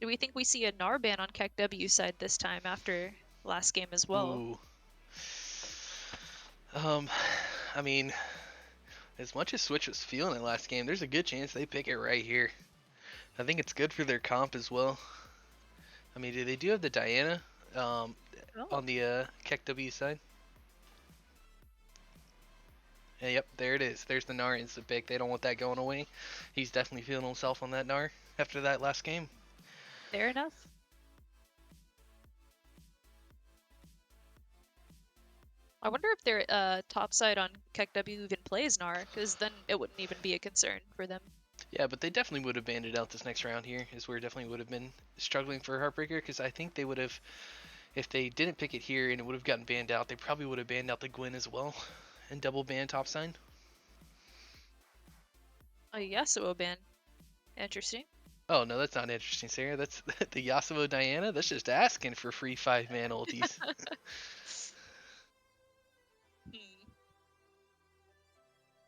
Do we think we see a Gnar ban on KekW side this time after last game as well? Ooh. I mean, as much as Switch was feeling it last game, there's a good chance they pick it right here. I think it's good for their comp as well. I mean, they do have the Diana on the KekW side. Yeah, yep, there it is. There's the Gnar instant pick. They don't want that going away. He's definitely feeling himself on that Gnar after that last game. Fair enough. I wonder if their top side on KekW even plays Gnar, because then it wouldn't even be a concern for them. Yeah, but they definitely would have banned it out this next round here, is where it definitely would have been struggling for Heartbreaker, because I think they would have, if they didn't pick it here and it would have gotten banned out, they probably would have banned out the Gwen as well and double banned top side. Oh, Yasuo ban. Interesting. Oh no, that's not interesting, Sarah. That's the Yasuo Diana. That's just asking for free 5-man ultis.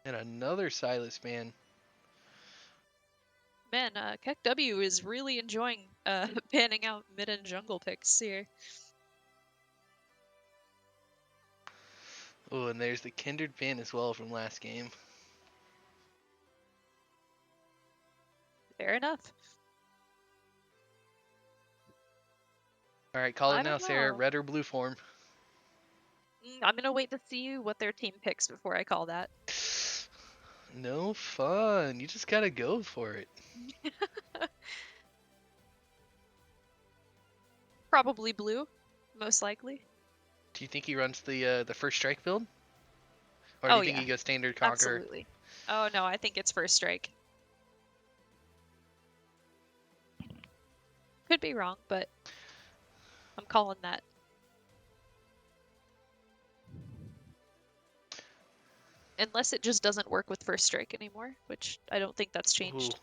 And another Silas ban. Man, KekW is really enjoying banning out mid and jungle picks here. Oh, and there's the Kindred ban as well from last game. Fair enough. All right, call I it now, don't Sarah. know. Red or blue form? I'm gonna wait to see what their team picks before I call that. No fun. You just gotta go for it. Probably blue, most likely. Do you think he runs the first strike build, or do Oh you think yeah, he goes standard conqueror? absolutely. Oh no, I think it's first strike. Could be wrong, but I'm calling that. Unless it just doesn't work with first strike anymore, which I don't think that's Ooh, changed.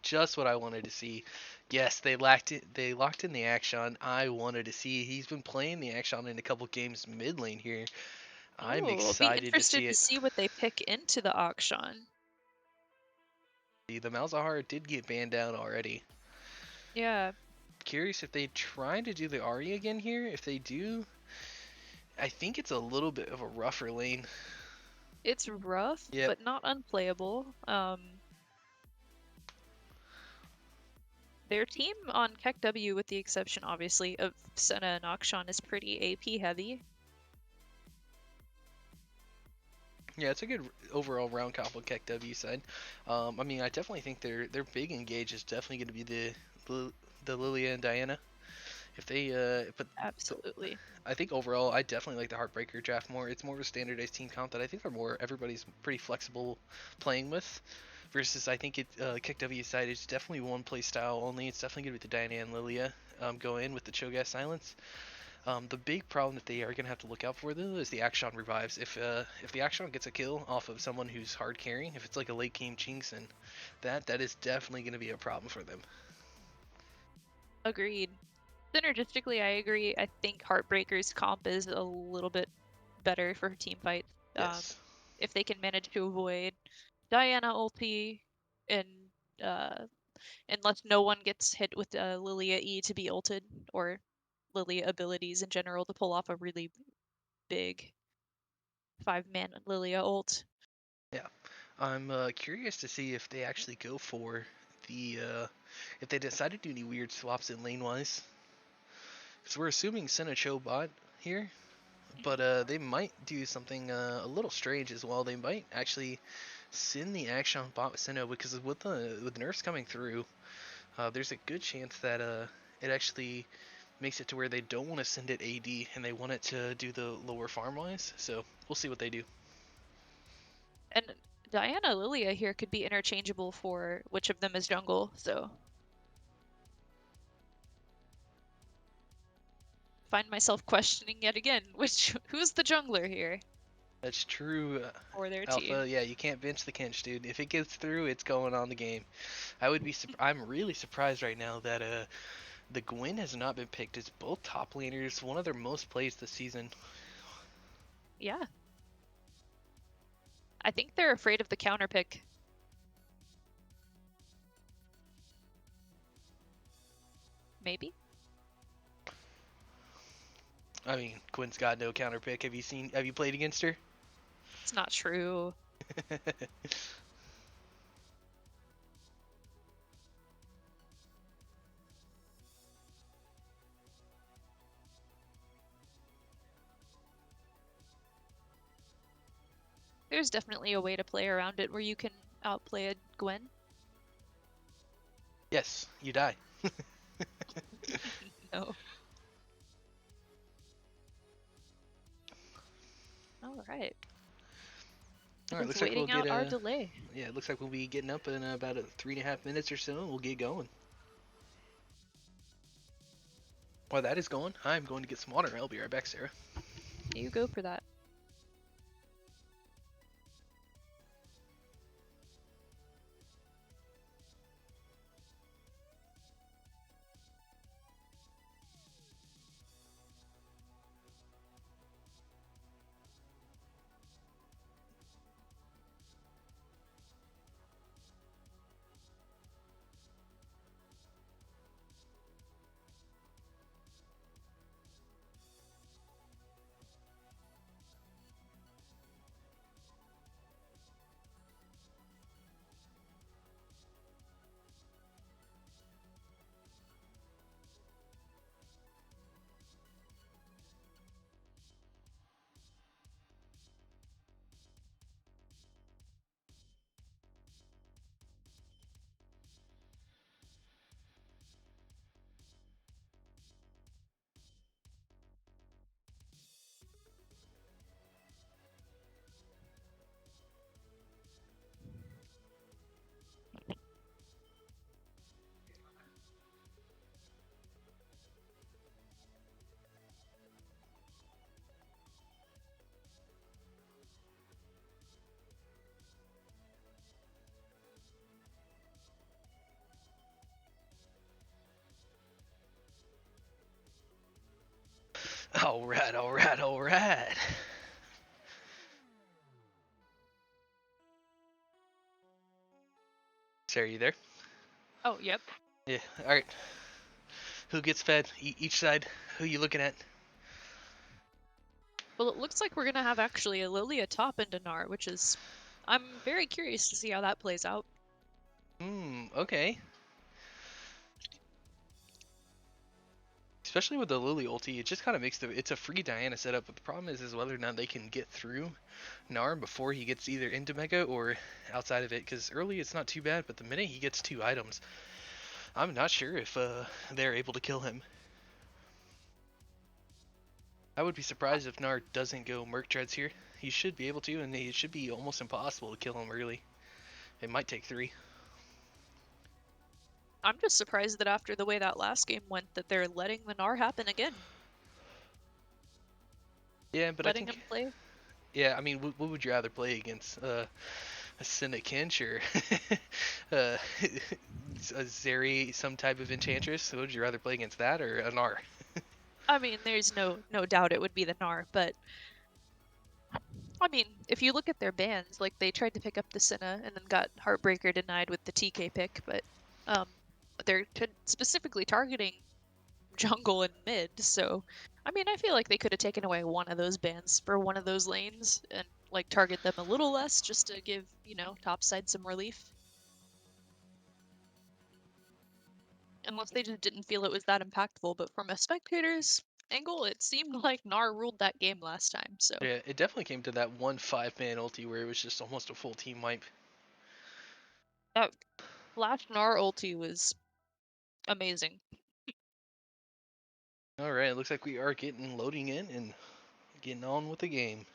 just what I wanted to see. Yes, they locked in the action. I wanted to see. He's been playing the action in a couple games mid lane here. I'm Ooh, I'll be excited to see interested to it. see what they pick into the auction. The Malzahar did get banned out already. Yeah, Curious if they try to do the Ari again here. If they do, I think it's a little bit of a rougher lane. it's rough, Yep. but not unplayable. Their team on KekW, with the exception obviously of Senna and Akshan, is pretty AP heavy. Yeah, it's a good overall round comp on KekW side. I mean, I definitely think their big engage is definitely going to be the Lilia and Diana. If they but Absolutely. I think overall I definitely like the Heartbreaker draft more. It's more of a standardized team comp that I think are more everybody's pretty flexible playing with. Versus I think it KekW side is definitely one play style only. It's definitely going to be the Diana and Lilia go in with the Cho'Gath silence. The big problem that they are going to have to look out for though is the Action revives. If the Action gets a kill off of someone who's hard carrying, if it's like a late game Jinxin, that is definitely going to be a problem for them. Agreed. Synergistically, I agree. I think Heartbreakers comp is a little bit better for team fights. Yes. If they can manage to avoid Diana ulti and unless no one gets hit with Lilia E to be ulted, or Lilia abilities in general to pull off a really big 5-man Lilia ult. Yeah. I'm curious to see if they actually go for the if they decide to do any weird swaps in lane wise. Because we're assuming Senna Cho bot here, but they might do something a little strange as well. They might actually send the action bot with Senna because with nerfs coming through, there's a good chance that it actually makes it to where they don't want to send it AD and they want it to do the lower farm wise. So we'll see what they do. And Diana Lilia here could be interchangeable for which of them is jungle, so find myself questioning yet again who's the jungler here That's true, for their Alpha. team. Yeah, you can't bench the Kench, dude. If it gets through, it's going on the game. I'm really surprised right now that the Gwen has not been picked as both top laners, one of their most plays this season. Yeah. I think they're afraid of the counter pick. Maybe? I mean, Gwen's got no counter pick. Have you played against her? It's not true. There's definitely a way to play around it where you can outplay a Gwen. Yes, you die. No. All right. All right, Just looks like we'll waiting get out our delay. yeah, it looks like we'll be getting up in about 3.5 minutes or so, and we'll get going. While that is going, I'm going to get some water. I'll be right back, Sarah. You go for that. Alright, alright, alright. Sarah, you there? Oh, yep. Yeah, alright. Who gets fed? Each side? Who you looking at? Well, it looks like we're gonna have actually a Lilia top and Dinar, which is... I'm very curious to see how that plays out. Okay. Especially with the Lily ulti, it just kind of makes it's a free Diana setup, but the problem is whether or not they can get through Gnar before he gets either into Mega or outside of it, because early it's not too bad, but the minute he gets 2 items, I'm not sure if they're able to kill him. I would be surprised if Gnar doesn't go Merc Treads here. He should be able to, and it should be almost impossible to kill him early. It might take 3. I'm just surprised that after the way that last game went, that they're letting the Gnar happen again. Yeah, but letting I think... him play. Yeah, I mean, what would you rather play against? A Cynicinch or a Zeri, some type of Enchantress? Would you rather play against that or an R? I mean, there's no doubt it would be the Gnar, but... I mean, if you look at their bans, like, they tried to pick up the Senna and then got Heartbreaker denied with the TK pick, but they're specifically targeting jungle and mid, so... I mean, I feel like they could have taken away one of those bans for one of those lanes and, like, target them a little less just to give, you know, topside some relief. Unless they just didn't feel it was that impactful, but from a spectator's angle, it seemed like Gnar ruled that game last time, so... Yeah, it definitely came to that one 5-man ulti where it was just almost a full team wipe. That last Gnar ulti was amazing. Alright, it looks like we are loading in and getting on with the game.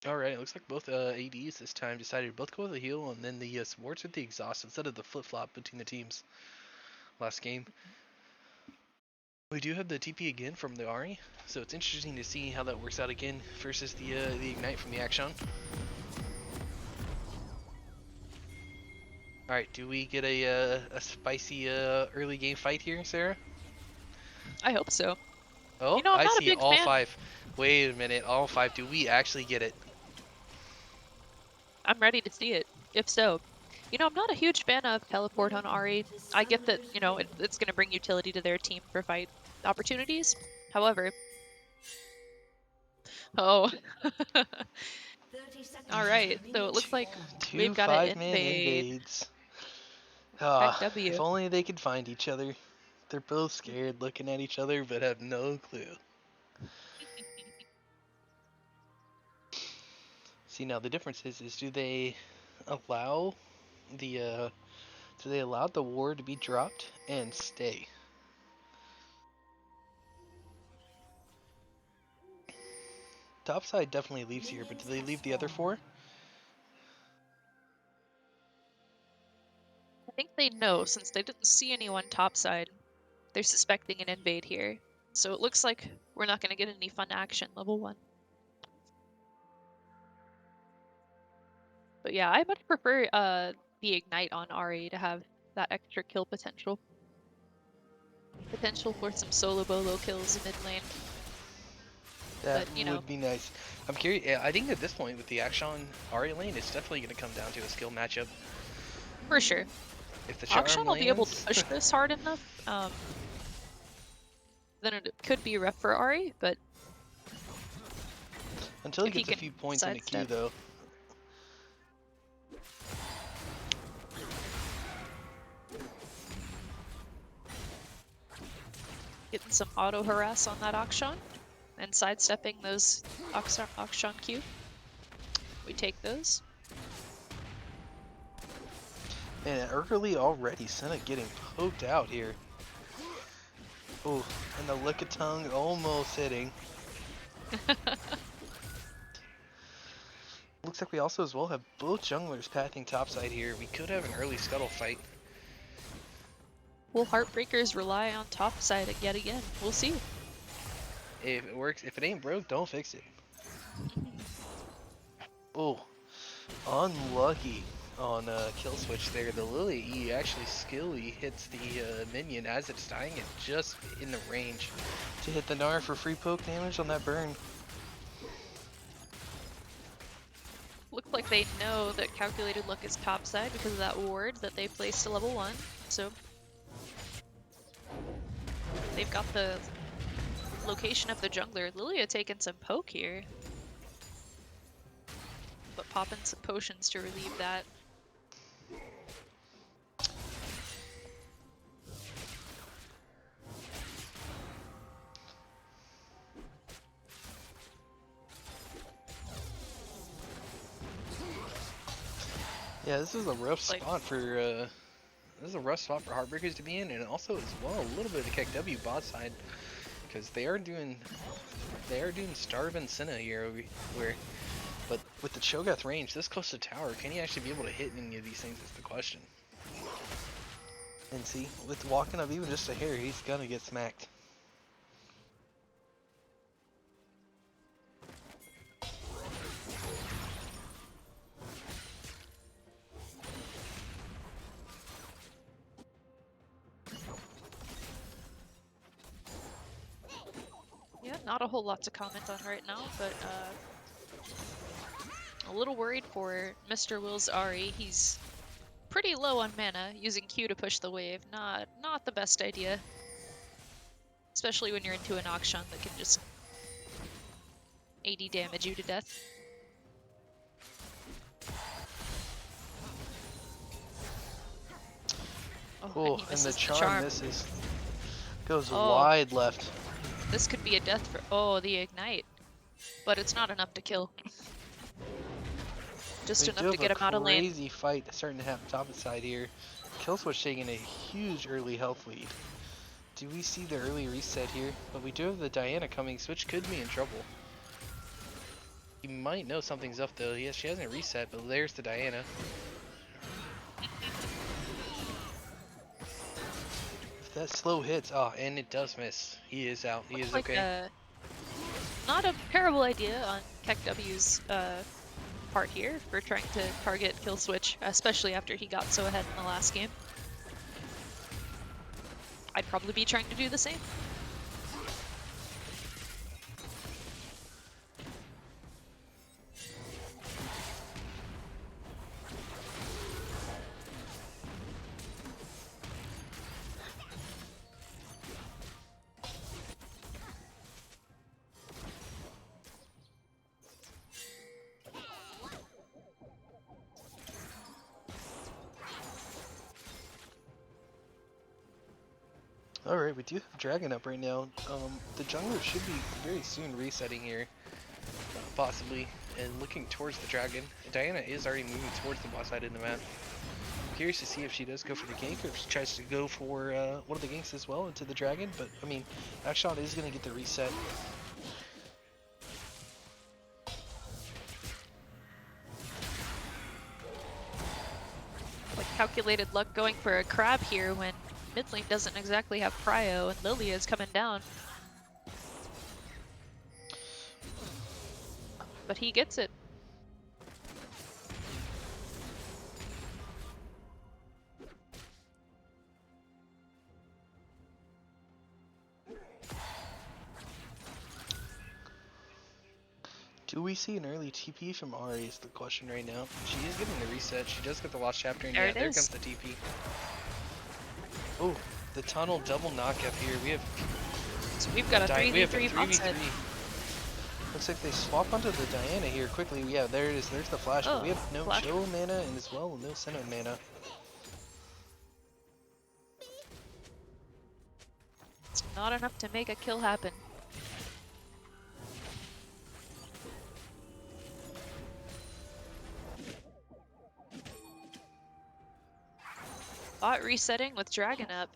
Alright, it looks like both ADs this time decided to both go with the heal and then the supports with the exhaust instead of the flip-flop between the teams last game. We do have the TP again from the Ahri, so it's interesting to see how that works out again versus the Ignite from the Action. Alright, do we get a spicy early game fight here, Sarah? I hope so. Oh, You know, I'm I not a see big all fan. 5. Wait a minute, all 5. Do we actually get it? I'm ready to see it, if so. You know, I'm not a huge fan of teleport on Ahri. I get that, you know, it's going to bring utility to their team for fight opportunities. However... Oh. Alright, so it looks like we've Two got to 5-man invade invades. Ah, KekW. if only they could find each other. They're both scared looking at each other but have no clue. See, now the difference is do they allow the ward to be dropped and stay? Topside definitely leaves here, but do they leave the other 4? I think they know, since they didn't see anyone topside. They're suspecting an invade here. So it looks like we're not going to get any fun action level 1. But yeah, I much prefer the Ignite on Ahri to have that extra kill potential. Potential for some solo bolo kills in mid lane. That But, you know, would be nice. I'm curious. Yeah, I think at this point with the Akshan Ahri lane, it's definitely going to come down to a skill matchup. for sure. If the charm Akshan will be able to lands, push this hard enough. Then it could be rough for Ahri, but until he if he gets a can few points in the queue, sidestep. though. Getting some auto harass on that Akshan and sidestepping those Akshan Q. We take those. And early already, Senna getting poked out here. Oh, and the lick of tongue almost hitting. Looks like we also as well have both junglers pathing topside here. We could have an early scuttle fight. Will Heartbreakers rely on top side yet again? We'll see. If it works, if it ain't broke, don't fix it. Oh, unlucky on kill switch there. The Lily E actually skilly hits the minion as it's dying and just in the range to hit the Gnar for free poke damage on that burn. Looks like they know that Calculated Luck is topside because of that ward that they placed to level 1, so they've got the location of the jungler. Lilia taking some poke here, but popping some potions to relieve that. Yeah, this is a rough spot for Heartbreakers to be in, and also as well a little bit of the KekW bot side, because they are doing Starve and Senna here where, but with the Cho'Gath range this close to tower, can he actually be able to hit any of these things is the question. And see, with walking up even just a hair, he's gonna get smacked. Yeah, not a whole lot to comment on right now, but a little worried for Mr. Will's Ari. He's pretty low on mana, using Q to push the wave. Not the best idea. Especially when you're into an Akshan that can just AD damage you to death. Oh, and, and the the charm misses. Goes wide left. This could be a death for the ignite. But it's not enough to kill. Just enough to get him out of lane. Crazy fight starting to happen top of the side here. Killswitch taking a huge early health lead. Do we see the early reset here? But we do have the Diana coming. Switch could be in trouble. He might know something's up though. Yes, she hasn't reset, but there's the Diana. If that slow hits, and it does miss. He is out. He is okay. Not a terrible idea on KekW's part here for trying to target kill switch, especially after he got so ahead in the last game. I'd probably be trying to do the same. Alright, we do have Dragon up right now. The jungler should be very soon resetting here, possibly, and looking towards the Dragon. Diana is already moving towards the boss side of the map. I'm curious to see if she does go for the gank or if she tries to go for one of the ganks as well into the Dragon, but I mean, Akshan is going to get the reset. Like Calculated Luck going for a crab here when mid lane doesn't exactly have prio and Lilia is coming down. But he gets it. Do we see an early TP from Ahri is the question right now. She is getting the reset. She does get the lost chapter, and there comes the TP. Oh, the tunnel double knock up here. We have. So we've got a 3v3 bot side. Looks like they swap onto the Diana here quickly. Yeah, there it is. There's the flash. But we have no Joe mana and as well no Senna mana. It's not enough to make a kill happen. Bot resetting with Dragon up.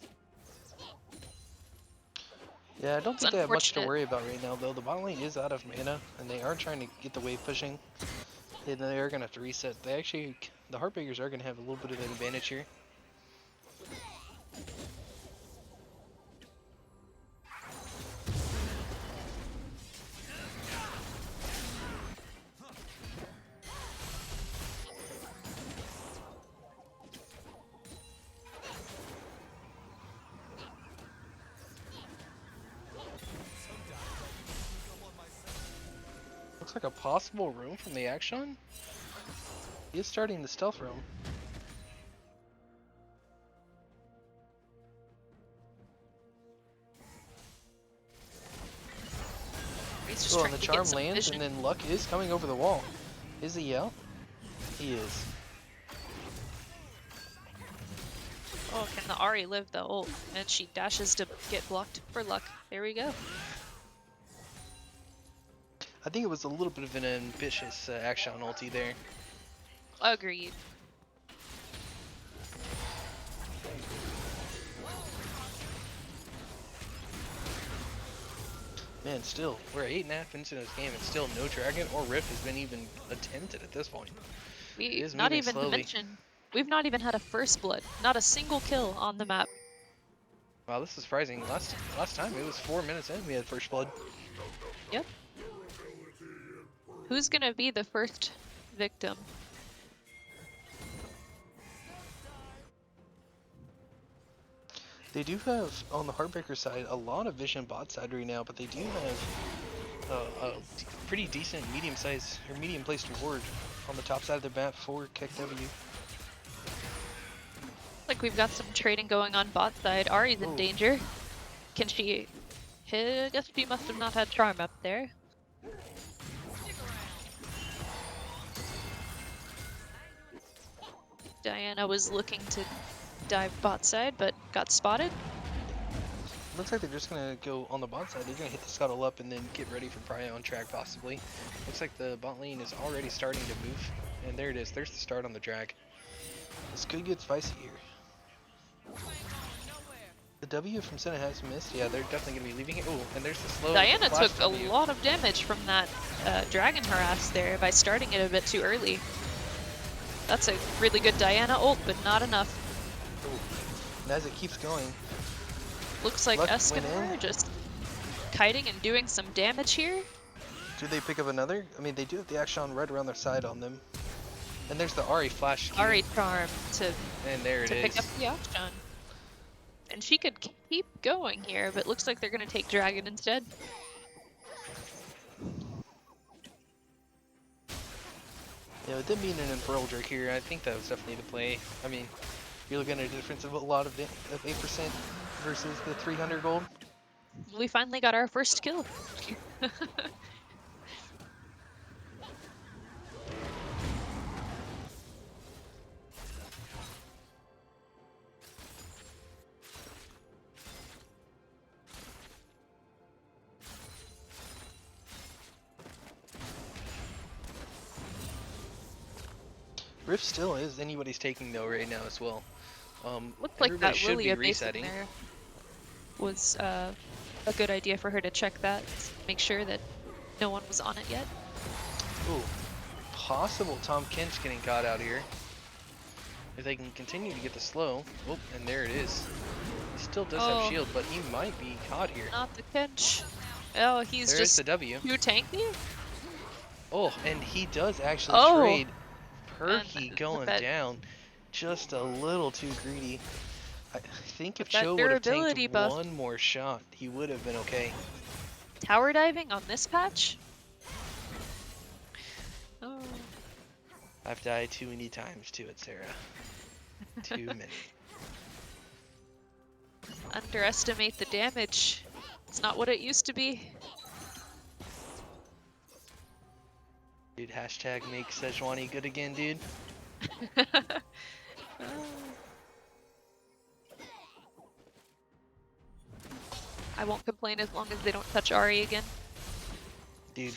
Yeah, I don't think they have much to worry about right now, though. The bot lane is out of mana, and they are trying to get the wave pushing. And they are going to have to reset. The Heartbreakers are going to have a little bit of an advantage here. looks like a possible roam from the Action. He is starting the stealth roam. He's just Oh, trying and the to get charm some lands, vision. and then Luck is coming over the wall. Is he out? He is. Oh, can the Ahri live the ult? And she dashes to get blocked for Luck. There we go. I think it was a little bit of an ambitious Action ulti there. Agreed. Man, still, we're 8.5 into this game, and still no dragon or rift has been even attempted at this point. It We is not moving even to slowly. mention, we've not even had a first blood. Not a single kill on the map. Wow, this is surprising. Last time it was 4 minutes in we had first blood. Yep. Who's gonna be the first victim? They do have, on the Heartbreaker side, a lot of vision bot side right now, but they do have pretty decent medium-sized, or medium-placed ward on the top side of the map for KekW'ed. Like we've got some trading going on bot side. Ahri's in Ooh. danger. Can she hit? I guess she must have not had charm up there. Diana was looking to dive bot side, but got spotted. Looks like they're just gonna go on the bot side. They're gonna hit the scuttle up and then get ready for Prio on track possibly. Looks like the bot lane is already starting to move. And there it is. There's the start on the drag. This could get spicy here. The W from Senna has missed. Yeah, they're definitely gonna be leaving it. Ooh, and there's the slow Diana flash took W. a lot of damage from that dragon harass there by starting it a bit too early. That's a really good Diana ult, but not enough. Ooh. And as it keeps going, Looks like Luck went Escanor in. just kiting and doing some damage here. do they pick up another? I mean, they do have the Action right around their side on them. And there's the Ahri flash. Q. Ahri charm to And there it is. pick up the Action. And she could keep going here, but looks like they're gonna take Dragon instead. Yeah, with them being an Embroil Drake here, I think that was definitely the play. I mean, you're looking at a difference of a lot of 8% versus the 300 gold. We finally got our first kill. Rift still is anybody's taking though right now as well. Looks like Everybody that should be Lilia base in resetting. there was a good idea for her to check that, make sure that no one was on it yet. Ooh, possible Tom Kent's getting caught out here. If they can continue to get the slow. Oh, and there it is. He still does have shield, but he might be caught here. Not the pinch. Oh, he's There's just the W. too tanky? Oh, and he does actually Oh. trade Perky And going that- down. Just a little too greedy. I think if But that Cho would have durability tanked buff- one more shot, he would have been okay. Tower diving on this patch? Oh. I've died too many times to it, Sarah. Too many. Underestimate the damage. It's not what it used to be. Dude, hashtag make Sejuani good again, dude. I won't complain as long as they don't touch Ahri again. Dude,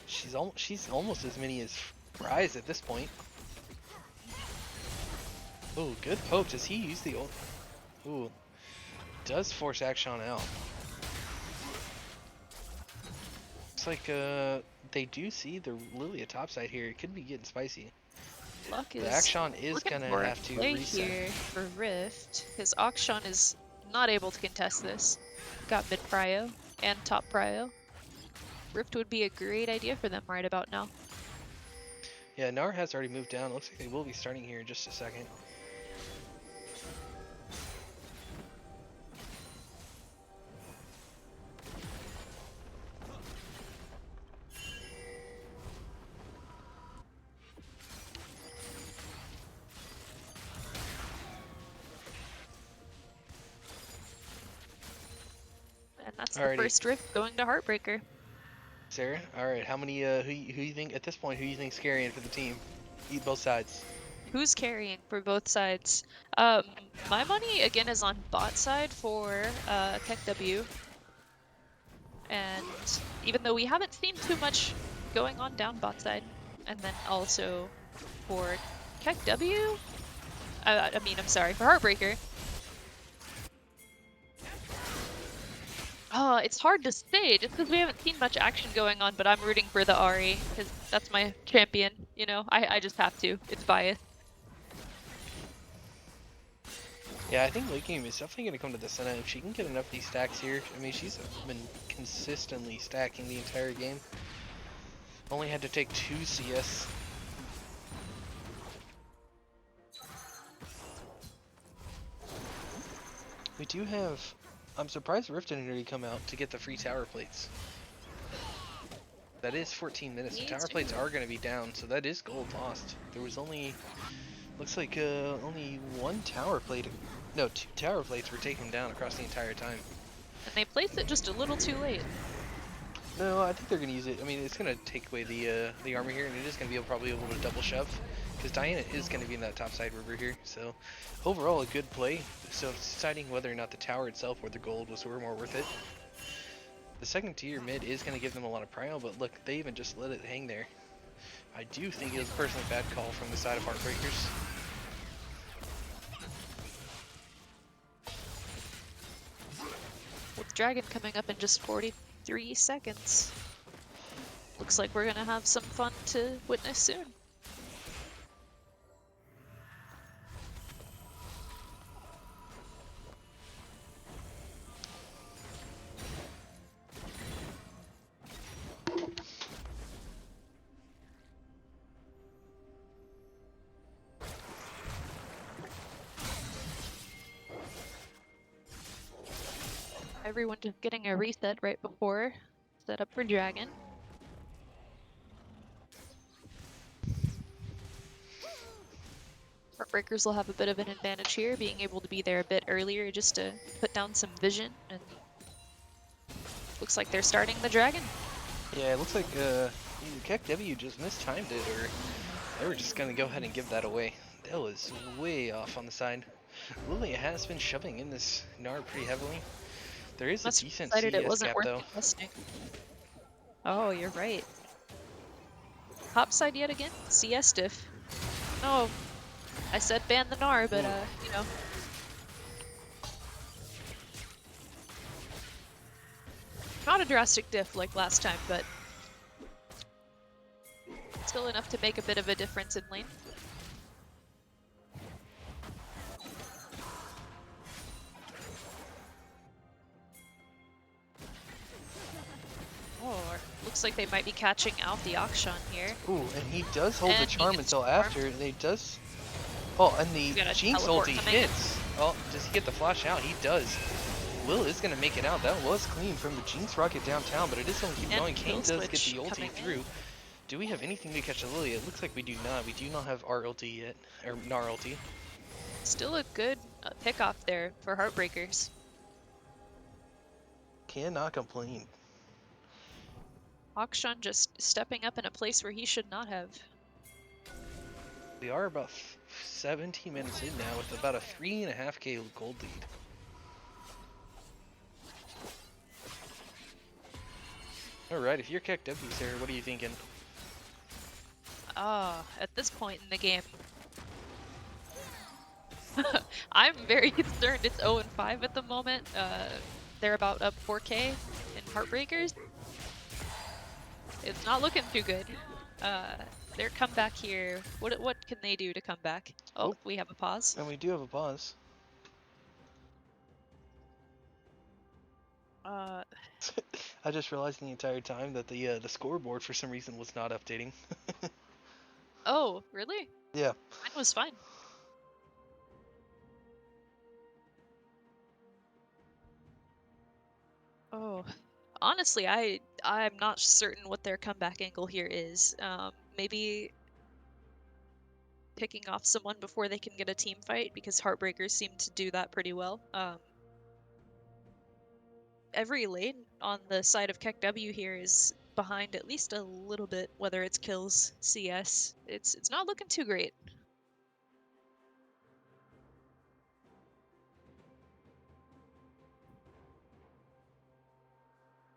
she's almost as many as Rise at this point. Ooh, good poke. Does he use the ult? Ooh, does force Action out. Looks like they do see the Lilia topside here. It could be getting spicy. Luck is The Action is looking gonna for a have to play reset. here for Rift, because Akshan is not able to contest this. Got mid prio and top prio. Rift would be a great idea for them right about now. Yeah, Nar has already moved down. Looks like they will be starting here in just a second. And that's the Alrighty. first rift going to Heartbreaker. Sarah, all right. How many? Who you think at this point? Who you think's carrying for the team? Eat both sides. Who's carrying for both sides? My money again is on bot side for KekW. And even though we haven't seen too much going on down bot side, and then also for KekW, I'm sorry, for Heartbreaker. Oh, it's hard to say just because we haven't seen much action going on, but I'm rooting for the Ari because that's my champion, you know? I just have to. It's biased. Yeah, I think late game is definitely going to come to the Senna. If she can get enough of these stacks here, I mean, she's been consistently stacking the entire game. Only had to take 2 CS. We do have... I'm surprised Rift didn't already come out to get the free tower plates. That is 14 minutes. The tower plates are going to be down, so that is gold lost. There was only... Looks like only 1 tower plate... No, 2 tower plates were taken down across the entire time. And they placed it just a little too late. No, I think they're gonna use it. I mean, it's gonna take away the armor here, and it is gonna be probably able to double shove, because Diana is gonna be in that top side river here. So, overall, a good play. So, deciding whether or not the tower itself or the gold was more worth it. The second tier mid is gonna give them a lot of prio, but look, they even just let it hang there. I do think it was a personally bad call from the side of Heartbreakers. With Dragon coming up in just 43 seconds. Looks like we're gonna have some fun to witness soon. Everyone just getting a reset right before set up for Dragon. Heartbreakers will have a bit of an advantage here, being able to be there a bit earlier just to put down some vision. And looks like they're starting the Dragon. Yeah, it looks like either KekW just mistimed it, or they were just gonna go ahead and give that away. That was way off on the side. Lilia has been shoving in this Gnar pretty heavily. There is a decent decided it CS wasn't gap worth though. investing. Oh, you're right. Top side yet again? CS diff. Oh, I said ban the Gnar, but you know. Not a drastic diff like last time, but still enough to make a bit of a difference in lane. Oh, looks like they might be catching out the Akshan here. Ooh, and he does hold the And charm he gets until charmed. after. They does. Oh, and the Jinx teleport ulti coming. hits. Oh, does he get the flash out? He does. Will is gonna make it out. That was clean from the Jinx rocket downtown, but it is gonna keep And going. Kane kill does get switch the ulti coming in. through. Do we have anything to catch the Lilia? It looks like we do not. We do not have our ulti yet, or Gnar ulti. Still a good pick-off there for Heartbreakers. Cannot complain. Akshan just stepping up in a place where he should not have. We are about 17 minutes in now with about a 3.5k gold lead. Alright, if you're KekW, Sarah, what are you thinking? At this point in the game, I'm very concerned. It's 0-5 at the moment. They're about up 4k in Heartbreakers. It's not looking too good. Their comeback here. What can they do to come back? Oh, we have a pause. And we do have a pause. I just realized the entire time that the scoreboard for some reason was not updating. Oh, really? Yeah. Mine was fine. Oh, honestly, I'm not certain what their comeback angle here is. Maybe picking off someone before they can get a team fight, because Heartbreakers seem to do that pretty well. every lane on the side of KekW here is behind at least a little bit, whether it's kills, CS. It's not looking too great.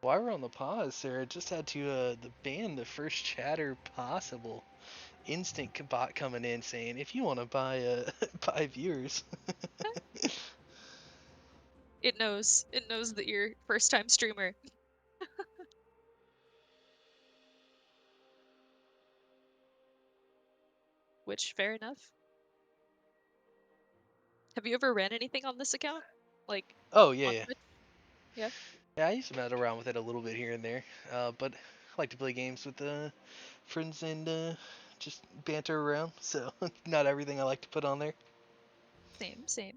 While we're on the pause, Sarah, just had to ban the first chatter possible. Instant bot coming in saying, if you want to buy buy viewers. It knows that you're first time streamer. Which, fair enough. Have you ever ran anything on this account? Like, Oh yeah, on yeah. Twitch? Yeah. Yeah, I used to mess around with it a little bit here and there, but I like to play games with friends and just banter around. So not everything I like to put on there. Same.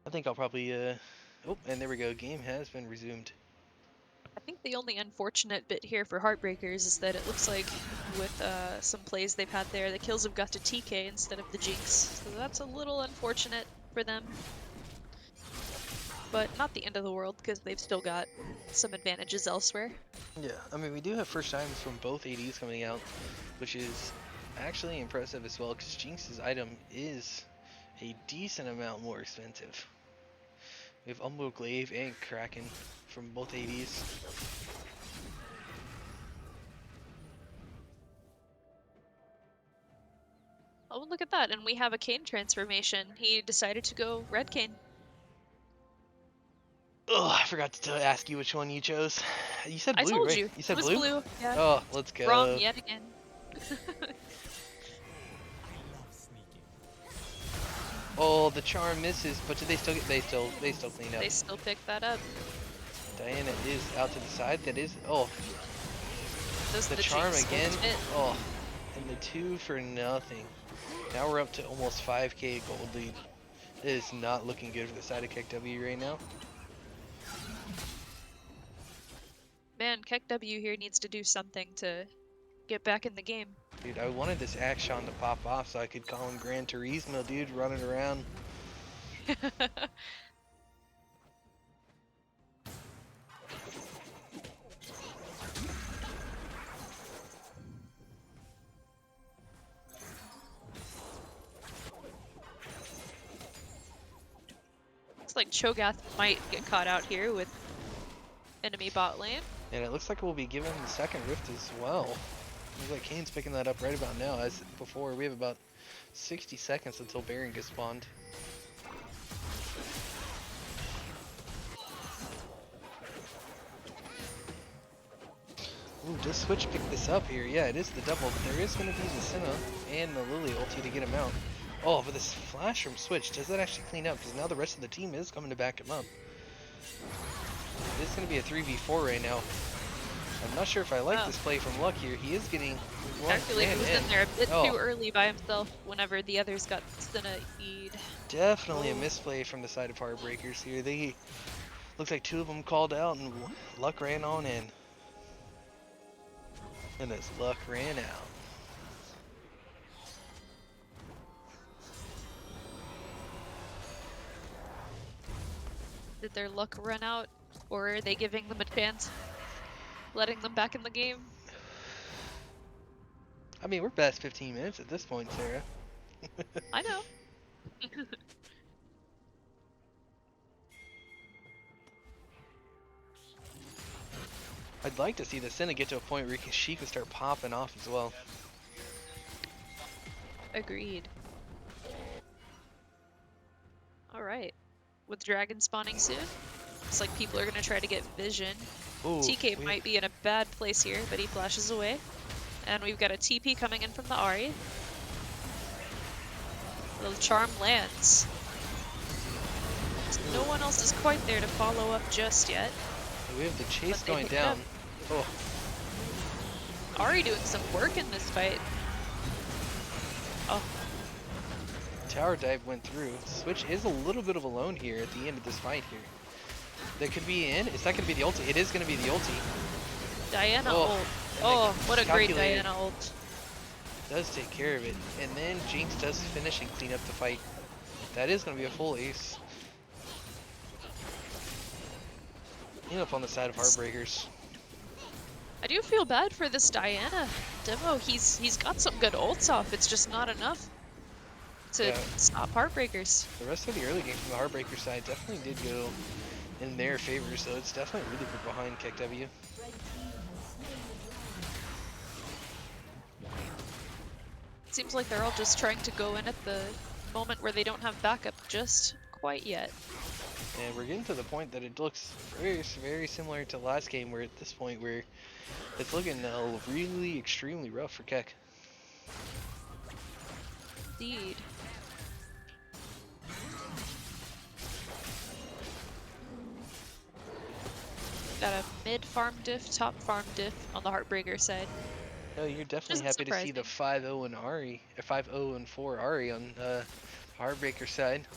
I think I'll probably oh, and there we go. Game has been resumed. I think the only unfortunate bit here for Heartbreakers is that it looks like with some plays they've had there, the kills have got to TK instead of the Jinx. So that's a little unfortunate for them. But not the end of the world, because they've still got some advantages elsewhere. Yeah, I mean, we do have first times from both ADs coming out, which is actually impressive as well, because Jinx's item is a decent amount more expensive. We have Umbo Glaive and Kraken from both ADs. Oh, look at that, and we have a Kayn transformation. He decided to go Red Kayn. Oh, I forgot to ask you which one you chose. You said I blue, told right? you. You said It was blue? blue, yeah. Oh, let's go. Wrong yet again. Oh, the charm misses, but did they still get? They still clean up. They still pick that up. Diana is out to the side. That is. Oh, Does the the charm Jinx again. ult it? Oh, and the 2 for nothing. Now we're up to almost 5k gold lead. It is not looking good for the side of KekW right now. Man, KekW here needs to do something to get back in the game. Dude, I wanted this Action to pop off so I could call him Gran Turismo, dude, running around. Looks like Cho'Gath might get caught out here with enemy bot lane. And it looks like we'll be given the second rift as well. Looks like Kane's picking that up right about now. As before, we have about 60 seconds until Baron gets spawned. Ooh, does Switch pick this up here? Yeah, it is the double, but there is going to be the Senna and the Lily ulti to get him out. Oh, but this flash from Switch, does that actually clean up? Because now the rest of the team is coming to back him up. It's going to be a 3v4 right now. I'm not sure if I like this play from Luck here. He is getting Actually, he was in there a bit Oh. too early by himself whenever the others got Senna-E'd. Definitely a misplay from the side of Heartbreakers here. They looks like 2 of them called out and Luck ran on in. And as Luck ran out. Did their luck run out, or are they giving them a chance? Letting them back in the game? I mean, we're past 15 minutes at this point, Sarah. I know. I'd like to see the Senna get to a point where she can start popping off as well. Agreed. Alright. With Dragon spawning soon, looks like people are going to try to get Vision. Ooh, TK might be in a bad place here, but he flashes away. And we've got a TP coming in from the Ahri. The charm lands. No one else is quite there to follow up just yet. We have the chase But they going picked it up. down. Oh, Ahri doing some work in this fight. Oh, tower dive went through. Switch is a little bit of alone here at the end of this fight here. That could be in. It's not going to be the ulti. It is going to be the ulti. Diana Oh, ult. and Oh, they what a great calculated. Diana ult. Does take care of it. And then Jinx does finish and clean up the fight. That is going to be a full ace. Clean up on the side of Heartbreakers. I do feel bad for this Diana demo. He's got some good ults off. It's just not enough to stop Heartbreakers. The rest of the early game from the Heartbreaker side definitely did go in their favor, so it's definitely really good behind KekW'ed. Seems like they're all just trying to go in at the moment where they don't have backup just quite yet. And we're getting to the point that it looks very, very similar to last game, where at this point where it's looking really extremely rough for Kek. Indeed. Got a mid farm diff, top farm diff on the Heartbreaker side. No, you're definitely happy to see the 5-0 and Ari, or 5-0 and 4 Ari on Heartbreaker side.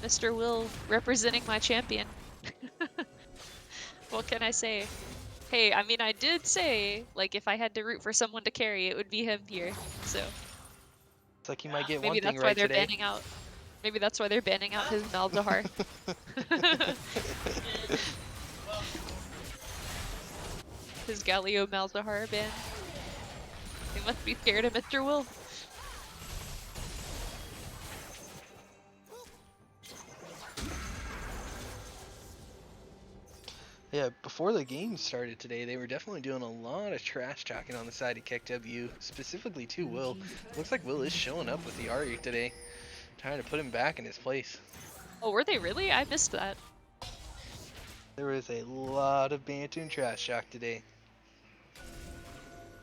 Mr. Will representing my champion. What can I say? Hey, I mean, I did say, like, if I had to root for someone to carry, it would be him here. So It's like you might get maybe one thing that's why right they're today. banning out. Maybe that's why they're banning out his Malzahar. His Galio Malzahar ban. He must be scared of Mr. Will. Yeah, before the game started today, they were definitely doing a lot of trash talking on the side of KekW'ed, specifically to Will. Looks like Will is showing up with the Ari today, trying to put him back in his place. Oh, were they really? I missed that. There was a lot of banter and trash talk today.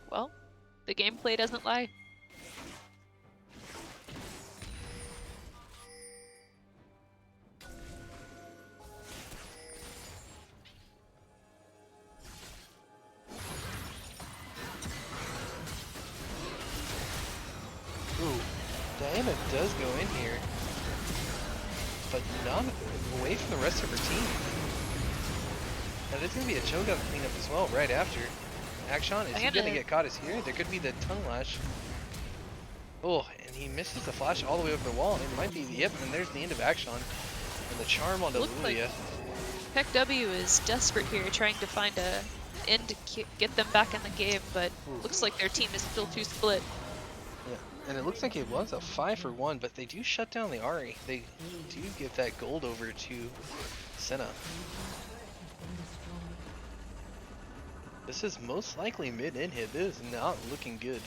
Well, the gameplay doesn't lie. Ooh, Diana does go in here, but not away from the rest of her team. Now there's going to be a choke up cleanup as well right after. Action, is he going to get caught as here? There could be the tongue lash. Oh, and he misses the flash all the way over the wall. It might be the yep, and there's the end of Action. And the charm on the Lulia. KekW is desperate here, trying to find a end to get them back in the game, but looks like their team is still too split. Yeah, and it looks like it was a 5-for-1, but they do shut down the Ari. They do give that gold over to Senna. This is most likely mid-inhib. This is not looking good.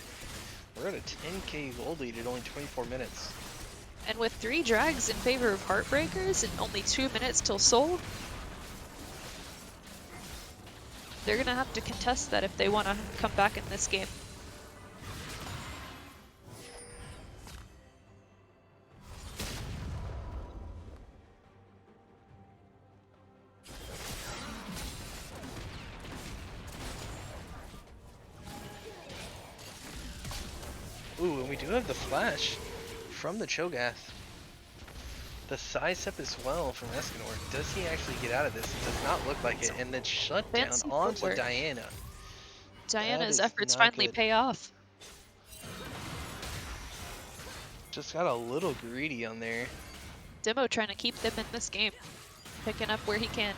We're at a 10k gold lead at only 24 minutes. And with 3 drags in favor of Heartbreakers and only 2 minutes till sold, they're gonna have to contest that if they want to come back in this game. Ooh, and we do have the flash from the Cho'Gath. The side step as well from Escanor. Does he actually get out of this? It does not look like it. And then shut down onto Diana. Diana's efforts finally pay off. Just got a little greedy on there. Demo trying to keep them in this game, picking up where he can.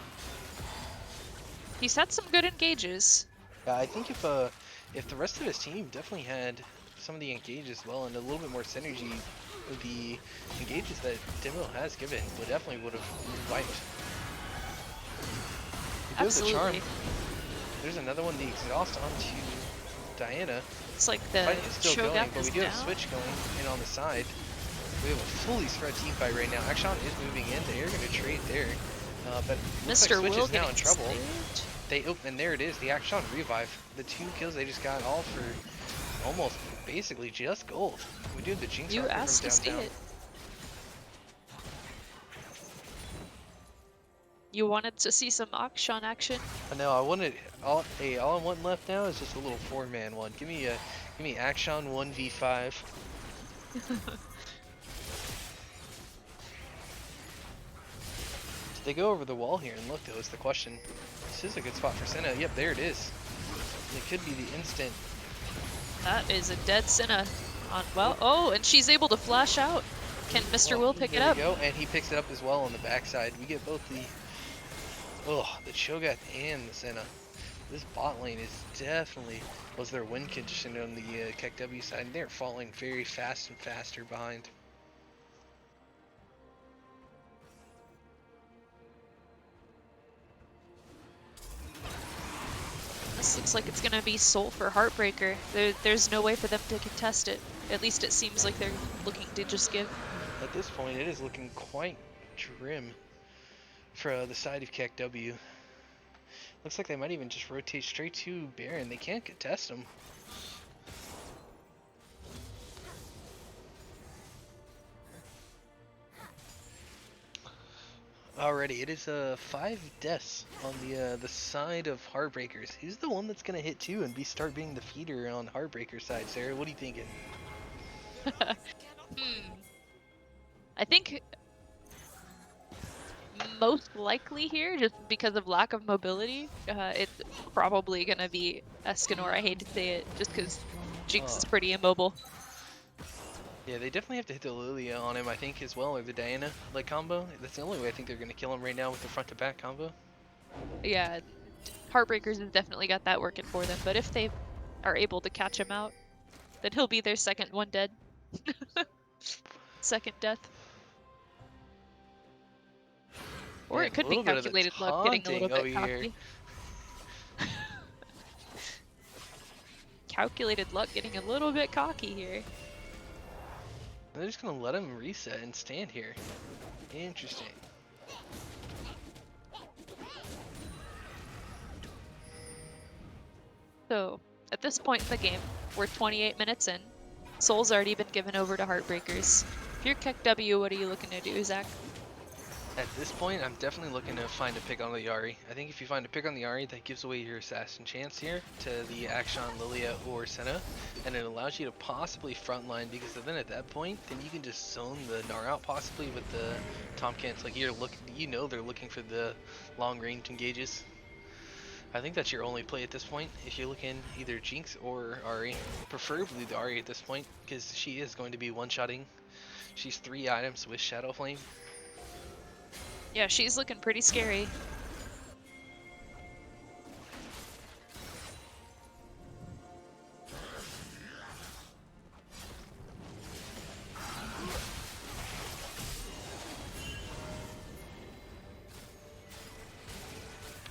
He's had some good engages. Yeah, I think if the rest of his team definitely had some of the engages well and a little bit more synergy, the engages that Demo has given would have wiped. Absolutely. The charm. There's another one, the exhaust onto Diana. It's like the fight is still going, but we do have down. switch going in on the side. We have a fully spread team fight right now. Action is moving in. They are going to trade there, but Mr. Like Switch Will is now in trouble. Saved. And there it is, the Action revive. The 2 kills they just got all for almost basically just gold. We do have the Jinx You Rocker asked from to see downtown. it. You wanted to see some Akshan action? I know. I wanted all I want left now is just a little 4-man one. Give me Action 1v5. Did they go over the wall here and look though is the question. This is a good spot for Senna. Yep, there it is. It could be the instant. That is a dead Senna on well. Oh, and she's able to flash out. Can Mr. Oh, Will pick it there up? we go, and he picks it up as well on the backside. We get both the Cho'Gath and the Senna. This bot lane is definitely was their win condition on the KekW side. They're falling very fast and faster behind. This looks like it's gonna be Soul for Heartbreaker. There's no way for them to contest it. At least it seems like they're looking to just give. At this point, it is looking quite grim for the side of KekW. Looks like they might even just rotate straight to Baron. They can't contest him. Alrighty, it is 5 deaths on the side of Heartbreakers. Who's the one that's gonna hit 2 and start being the feeder on Heartbreaker's side, Sarah? What are you thinking? I think most likely here, just because of lack of mobility, it's probably gonna be Escanor. I hate to say it, just because Jinx is pretty immobile. Yeah, they definitely have to hit the Lilia on him, I think, as well, or the Diana like combo. That's the only way I think they're gonna kill him right now with the front to back combo. Yeah, Heartbreakers has definitely got that working for them, but if they are able to catch him out, then he'll be their second one dead. Second death. Or Yeah, it could a be little bit of the calculated luck getting a little taunting bit over here. cocky. Calculated luck getting a little bit cocky here. They're just gonna let him reset and stand here. Interesting. So, at this point in the game, we're 28 minutes in. Soul's already been given over to Heartbreakers. If you're KekW, what are you looking to do, Zach? At this point, I'm definitely looking to find a pick on the Yari. I think if you find a pick on the Yari, that gives away your assassin chance here to the Akshan, Lilia, or Senna, and it allows you to possibly frontline, because then at that point, then you can just zone the Gnar out possibly with the Tomcats. Like they're looking for the long range engages. I think that's your only play at this point if you're looking either Jinx or Ahri, preferably the Ahri at this point, because she is going to be one-shotting. She's 3 items with Shadow Flame. Yeah, she's looking pretty scary.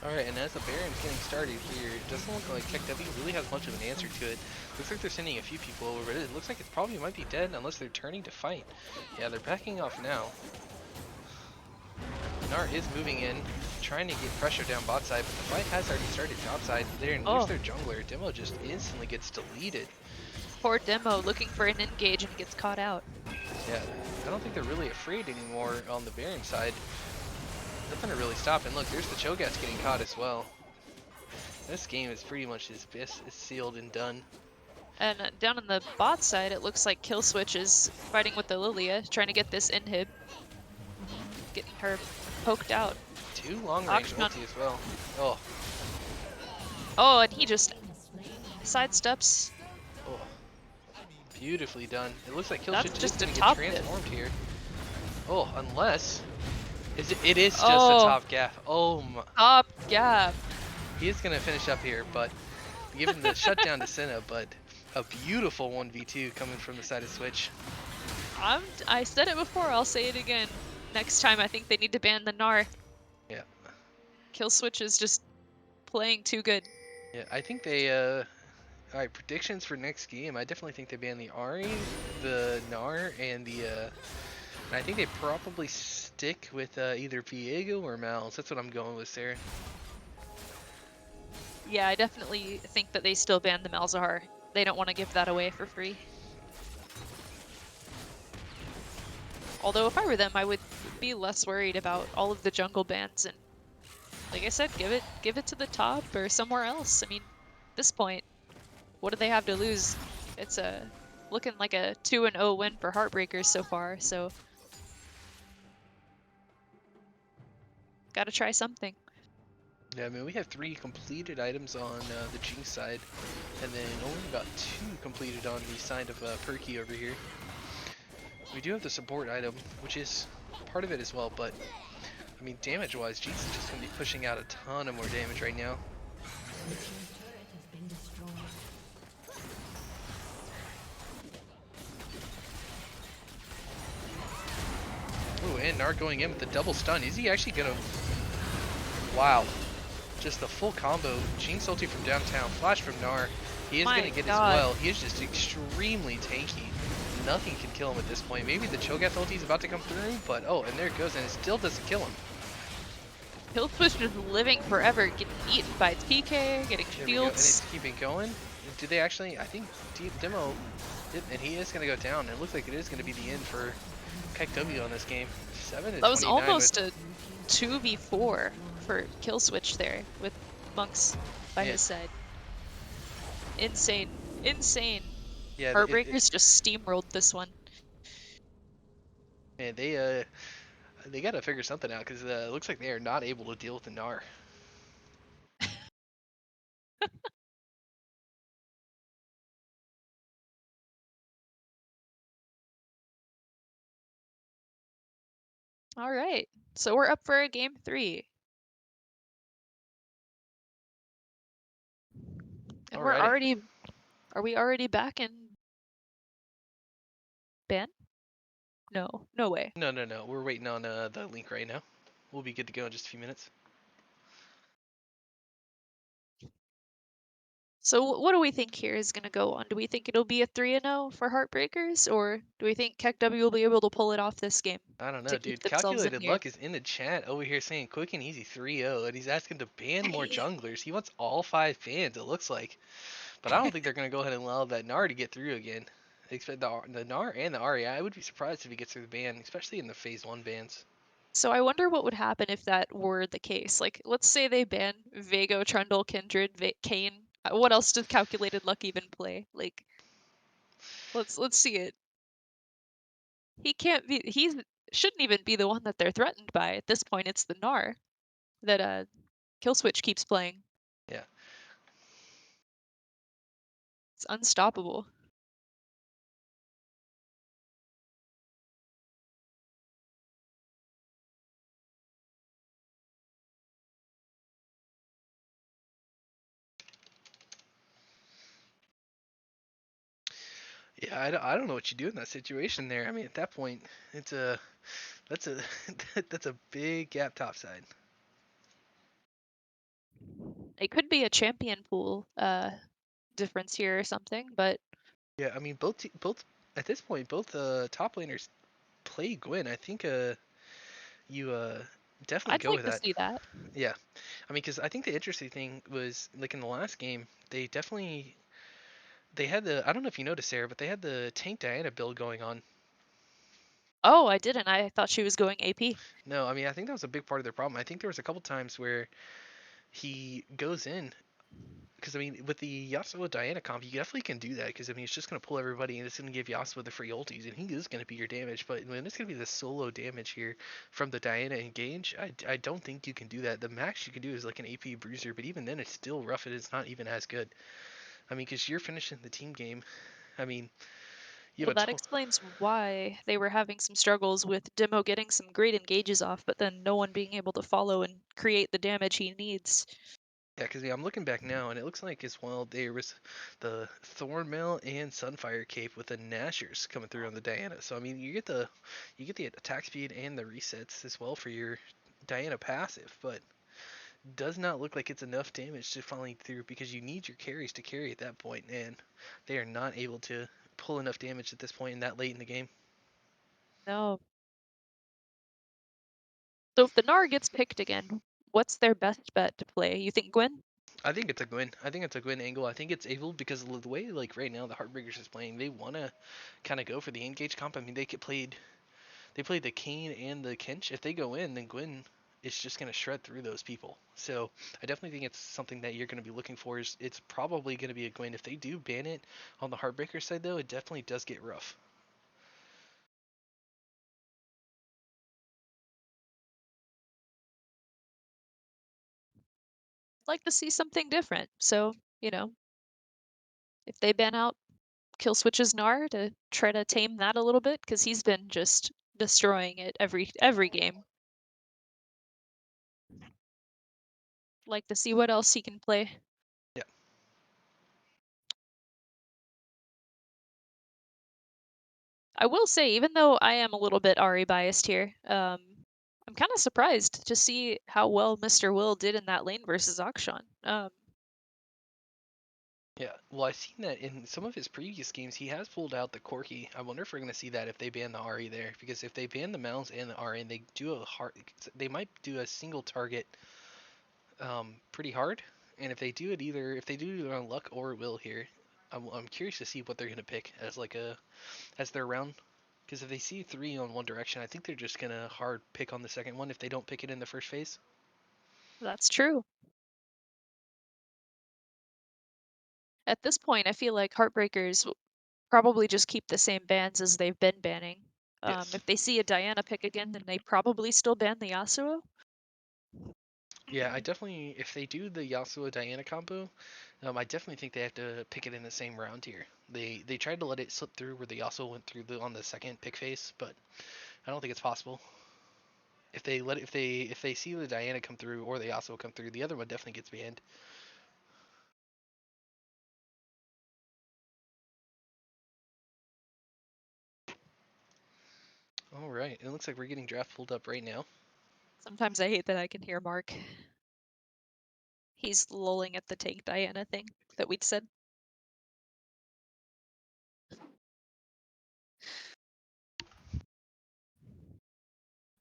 Alright, and as the Baron's getting started here, it doesn't look like KekW really has much of an answer to it. Looks like they're sending a few people over, but it looks like it probably might be dead unless they're turning to fight. Yeah, they're backing off now. Gnar is moving in, trying to get pressure down bot side, but the fight has already started top side. There's their jungler. Demo just instantly gets deleted. Poor Demo looking for an engage and gets caught out. Yeah, I don't think they're really afraid anymore on the Baron side. Nothing to really stop. And look, there's the Cho'Gath getting caught as well. This game is pretty much is sealed and done. And down on the bot side, it looks like Killswitch is fighting with the Lilia, trying to get this inhib. Getting her poked out. 2 long range ulti as well. Oh. Oh, and he just sidesteps. Oh. Beautifully done. It looks like That's Killswitch just is a going to top get dip. transformed here. Oh, unless... It is just a Oh. top gap. Oh my... Top gap. He is going to finish up here, but... Given the shutdown to Senna, but... A beautiful 1v2 coming from the side of Switch. I said it before, I'll say it again. Next time I think they need to ban the Gnar. Yeah. Killswitch is just playing too good. Yeah, I think they, alright, predictions for next game. I definitely think they ban the Ahri, the Gnar, and the, and I think they probably stick with, either Viego or Mal's. That's what I'm going with, Sarah. Yeah, I definitely think that they still ban the Malzahar. They don't want to give that away for free. Although if I were them, I would be less worried about all of the jungle bans and, like I said, give it to the top or somewhere else. I mean, at this point, what do they have to lose? It's looking like a 2-0 win for Heartbreakers so far, so gotta try something. Yeah, I mean, we have 3 completed items on the Jinx side, and then only about 2 completed on the side of Perky over here. We do have the support item, which is part of it as well, but I mean, damage-wise, Jinx is just going to be pushing out a ton of more damage right now. Blue team's turret has been destroyed. Ooh, and Nard going in with the double stun. Is he actually going to... Wow. Just the full combo. Jinx ulti from downtown, flash from Gnar. He is My going to get God. as well. He is just extremely tanky. Nothing can kill him at this point. Maybe the Cho'Gath ulti is about to come through, but oh, and there it goes, and it still doesn't kill him. Killswitch just living forever, getting eaten by TK, getting There we go, and shields. it's keeping going. Do they actually? I think Demo, and he is going to go down. It looks like it is going to be the end for KekW'd on this game. 7 to That was 29. almost a 2v4 for Killswitch there with Monks by Yeah. his side. Insane. Insane. Yeah, Heartbreakers just steamrolled this one. man, they got to figure something out because it looks like they are not able to deal with the Gnar. All right. So we're up for a game 3. And we're Alrighty. already... Are we already back in ban? No. No way. No, no, no. We're waiting on the link right now. We'll be good to go in just a few minutes. So what do we think here is going to go on? Do we think it'll be a 3-0 for Heartbreakers, or do we think KekW will be able to pull it off this game I don't to know, keep dude. themselves in Calculated here? Luck is in the chat over here saying quick and easy 3-0, and he's asking to ban more junglers. He wants all 5 bans, it looks like. But I don't think they're going to go ahead and allow that Gnar to get through again. Expect the Gnar and the Ahri. I would be surprised if he gets through the ban, especially in the phase 1 bans. So I wonder what would happen if that were the case. Like, let's say they ban Vago, Trundle, Kindred, Kane. What else does Calculated Luck even play? Like, let's see it. He can't be. He shouldn't even be the one that they're threatened by. At this point, it's the Gnar that Killswitch keeps playing. Yeah. It's unstoppable. Yeah, I don't know what you do in that situation there. I mean, at that point, it's a that's a that's a big gap topside. It could be a champion pool difference here or something, but Yeah, I mean both at this point both top laners play Gwen. I think you definitely I'd go like with to that. see that. Yeah, I mean because I think the interesting thing was like in the last game they had the I don't know if you noticed Sarah, but they had the tank Diana build going on. Oh, I didn't. I thought she was going AP. No, I mean I think that was a big part of their problem. I think there was a couple times where he goes in because I mean, with the Yasuo Diana comp, you definitely can do that because I mean, it's just gonna pull everybody and it's gonna give Yasuo the free ultis, and he is gonna be your damage. But when it's gonna be the solo damage here from the Diana engage, I don't think you can do that. The max you can do is like an AP bruiser, but even then, it's still rough. It's not even as good. I mean, because you're finishing the team game. I mean, you Well, have a that explains why they were having some struggles with Demo getting some great engages off, but then no one being able to follow and create the damage he needs. yeah, because I'm looking back now, and it looks like as well there was the Thornmail and Sunfire Cape with the Nashers coming through on the Diana. So I mean, you get the attack speed and the resets as well for your Diana passive, but does not look like it's enough damage to follow through because you need your carries to carry at that point, and they are not able to pull enough damage at this point and that late in the game. No. So if the Gnar gets picked again, what's their best bet to play? You think Gwen? I think it's a Gwyn. I think it's a Gwyn angle. I think it's able because of the way like right now the Heartbreakers is playing, they want to kind of go for the engage comp. I mean, they played the Kane and the Kench. If they go in, then Gwyn is just going to shred through those people. So I definitely think it's something that you're going to be looking for. Is it's probably going to be a Gwyn. If they do ban it on the Heartbreaker side, though, it definitely does get rough. I'd like to see something different. So, you know, if they ban out kill switches Gnar to try to tame that a little bit, because he's been just destroying it every game. Like to see what else he can play. Yeah. I will say, even though I am a little bit Ari biased here, I'm kind of surprised to see how well Mr. Will did in that lane versus Akshan. Yeah, well, I've seen that in some of his previous games. He has pulled out the Corki. I wonder if we're going to see that if they ban the Ari there, because if they ban the Mounds and the Ari, and they do a hard, they might do a single target, pretty hard. And if they do it if they do it on luck or will here, I'm curious to see what they're going to pick as like as their round. Because if they see three on one direction, I think they're just gonna hard pick on the second one if they don't pick it in the first phase. That's true. At this point, I feel like Heartbreakers will probably just keep the same bans as they've been banning. Yes. If they see a Diana pick again, then they probably still ban the Yasuo. Yeah, I definitely, if they do the Yasuo Diana combo, I definitely think they have to pick it in the same round here. They tried to let it slip through where the Yasuo went through on the second pick phase, but I don't think it's possible. If they see the Diana come through or the Yasuo come through, the other one definitely gets banned. All right, it looks like we're getting draft pulled up right now. Sometimes I hate that I can hear Mark. He's lolling at the tank Diana thing that we'd said.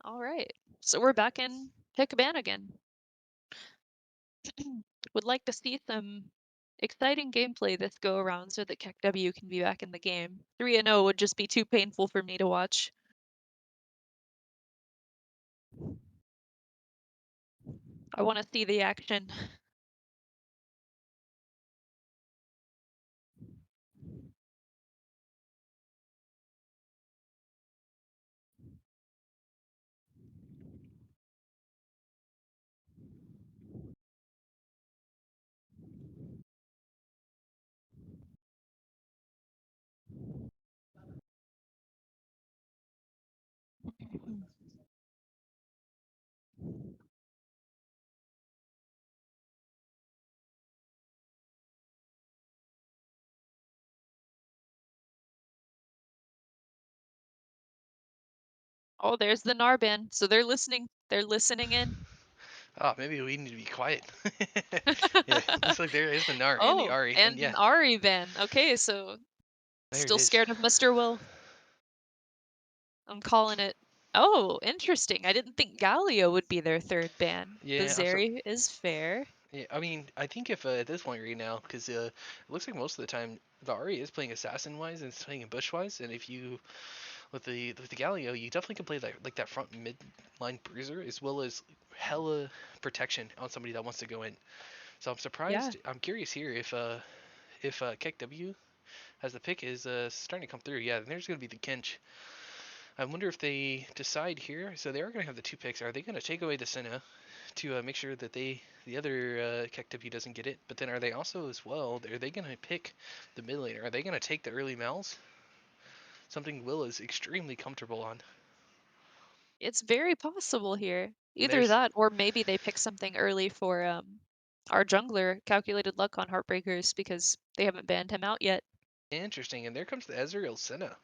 All right, so we're back in pick a ban again. Would like to see some exciting gameplay this go around so that KekW can be back in the game. 3-0 would just be too painful for me to watch. I want to see the action. Oh, there's the Narban. So they're listening. They're listening in. Ah, maybe we need to be quiet. Yeah, looks like there is the Nar and the Oh, Ari, and and yeah, an Ari ban. Okay, so there it still is. scared of Mr. Will. I'm calling it. Oh, interesting. I didn't think Galio would be their third ban. The Yeah, Zeri is fair. yeah, I mean, I think if at this point right now, because it looks like most of the time the Ari is playing assassin wise and it's playing in bush wise, and if you with the Galio, you definitely can play like that front mid line bruiser as well as hella protection on somebody that wants to go in. So I'm Yeah, surprised. I'm curious here if KekW as the pick is starting to come through. Yeah, then there's gonna be the Kench. I wonder if they decide here. So they are gonna have the two picks. Are they gonna take away the Senna to make sure that the other KekW doesn't get it? But then are they also as well? Are they gonna pick the mid laner? Are they gonna take the early Mals? Something Will is extremely comfortable on. it's very possible here. And Either there's that, or maybe they pick something early for our jungler, Calculated Luck on Heartbreakers, because they haven't banned him out yet. interesting. And there comes the Ezreal Senna.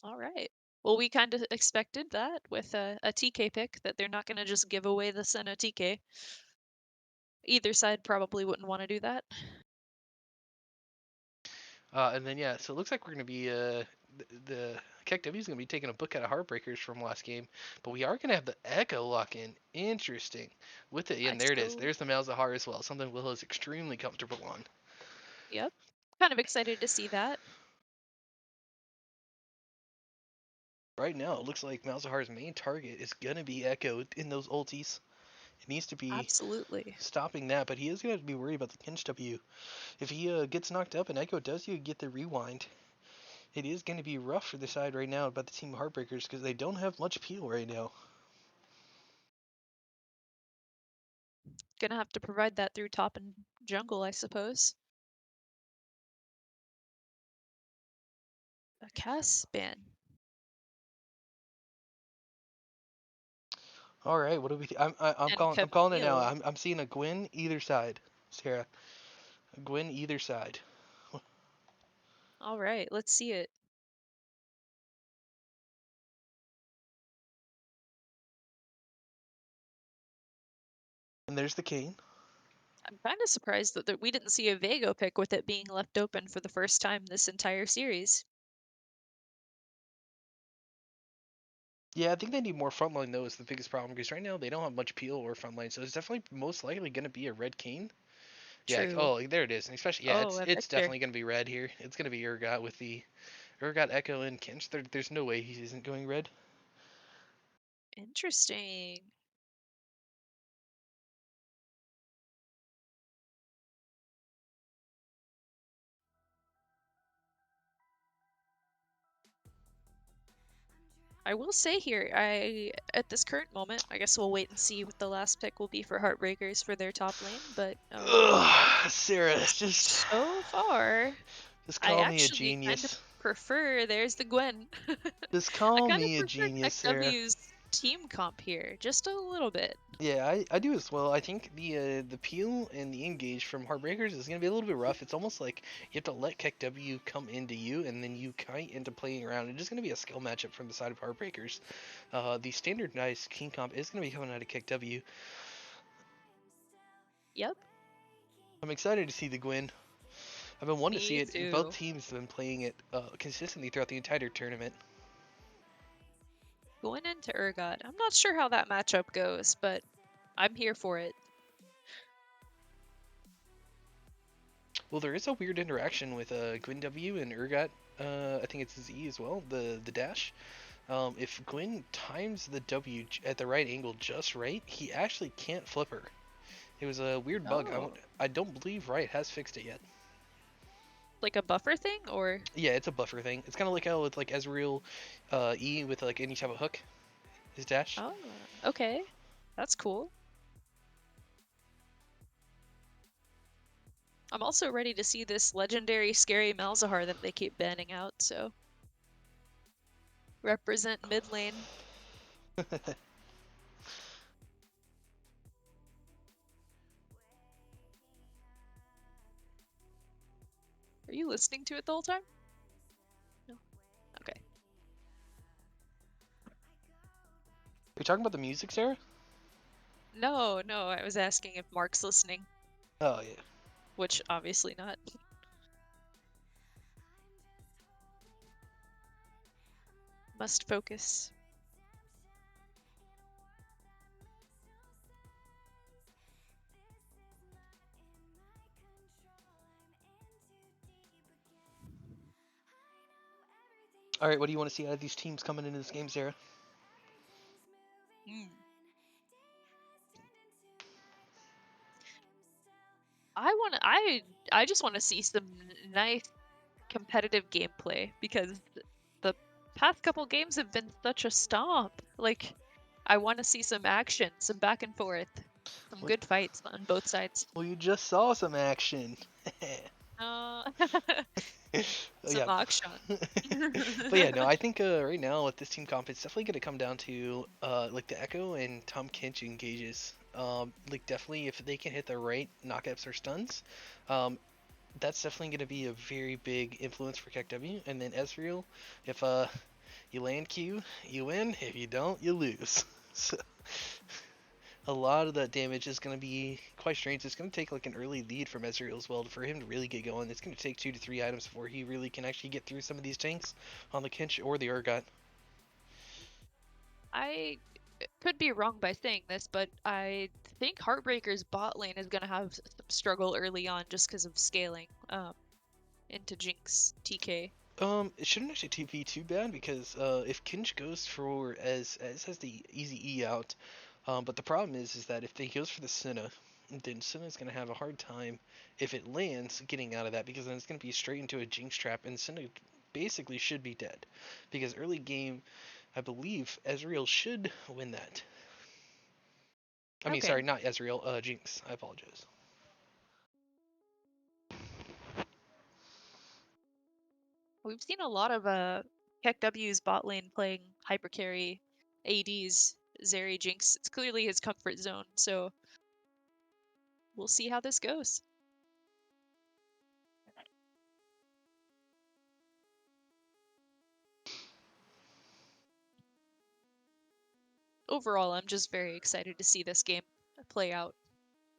All right. Well, we kind of expected that with a TK pick, that they're not going to just give away the Senna TK. Either side probably wouldn't want to do that. And then yeah, so it looks like we're gonna be the KekW is gonna be taking a book out of Heartbreakers from last game, but we are gonna have the Echo lock in. Interesting. With it, I and there it is. still, There's the Malzahar as well. Something Will is extremely comfortable on. yep, kind of excited to see that. Right now, it looks like Malzahar's main target is gonna be Echo in those ultis. It needs to be Absolutely. stopping that, but he is gonna be worried about the Kinch W. If he gets knocked up and Echo does you get the rewind, it is going to be rough for the side right now about the team Heartbreakers because they don't have much peel right now. Gonna have to provide that through top and jungle, I suppose. A Cass ban. All right, what do we? I'm And calling it now. Camille. I'm seeing a Gwen either side, Sarah. A Gwen either side. All right, let's see it. And there's the Kane. I'm kind of surprised that we didn't see a Vago pick with it being left open for the first time this entire series. Yeah, I think they need more frontline though is the biggest problem because right now they don't have much peel or frontline, so it's definitely most likely going to be a red Kane. Yeah. True. Oh, there it is. And especially yeah, Oh, a it's Victor. definitely going to be red here. It's going to be Urgot with the Urgot Echo and Kinch. There's no way he isn't going red. Interesting. I will say here, at this current moment, I guess we'll wait and see what the last pick will be for Heartbreakers for their top lane, but Ugh, Sarah, just so far, I call me a actually kind of genius. prefer, there's the Gwen. Just I call kind of me a prefer genius, Sarah. KekW'd's team comp here, just a little bit. Yeah, I do as well. I think the peel and the engage from Heartbreakers is gonna be a little bit rough. It's almost like you have to let KekW come into you, and then you kite into playing around. It's just gonna be a skill matchup from the side of Heartbreakers. The standardized King comp is gonna be coming out of KekW. Yep, I'm excited to see the Gwen. I've been wanting to see me it. Both too. teams have been playing it consistently throughout the entire tournament. Going into Urgot, I'm not sure how that matchup goes, but I'm here for it. Well, there is a weird interaction with Gwen W and Urgot. I think it's Z as well. The dash. If Gwen times the W at the right angle just right, he actually can't flip her. It was a weird bug. Oh, I don't believe Riot has fixed it yet. like a buffer thing, or? Yeah, it's a buffer thing. It's kind of like how with like Ezreal E with like any type of hook, his dash. Oh, okay. That's cool. I'm also ready to see this legendary scary Malzahar that they keep banning out, so. Represent mid lane. Are you listening to it the whole time? No. Okay. Are you talking about the music, Sarah? No, no, I was asking if Mark's listening, Oh yeah. which obviously not. Must focus. All right, what do you want to see out of these teams coming into this game, Sarah? Mm. I just want to see some nice competitive gameplay because the past couple games have been such a stomp. Like, I want to see some action, some back and forth, some Well, good fights on both sides. well, you just saw some action. Uh, Oh, some yeah. action. But yeah, no, I think right now with this team comp, it's definitely gonna come down to like the Echo and Tom Kinch engages. Like definitely if they can hit the right knockups or stuns, um, that's definitely gonna be a very big influence for KekW. And then Ezreal, if you land Q, you win. If you don't, you lose. So a lot of that damage is going to be quite strange. It's going to take like an early lead from Ezreal as well for him to really get going. It's going to take 2 to 3 items before he really can actually get through some of these tanks on the Kinch or the Urgot. I could be wrong by saying this, but I think Heartbreaker's bot lane is going to have some struggle early on just because of scaling into Jinx TK. It shouldn't actually be too bad because if Kinch goes for as has the easy E out, but the problem is that if he goes for the Senna, then Senna's gonna have a hard time if it lands getting out of that because then it's gonna be straight into a Jinx trap and Senna basically should be dead because early game, I believe Ezreal should win that. I mean, Okay. sorry, not Ezreal, Jinx. I apologize. We've seen a lot of KekW's bot lane playing hyper carry ADs, Zeri, Jinx. It's clearly his comfort zone, so we'll see how this goes. Overall, I'm just very excited to see this game play out.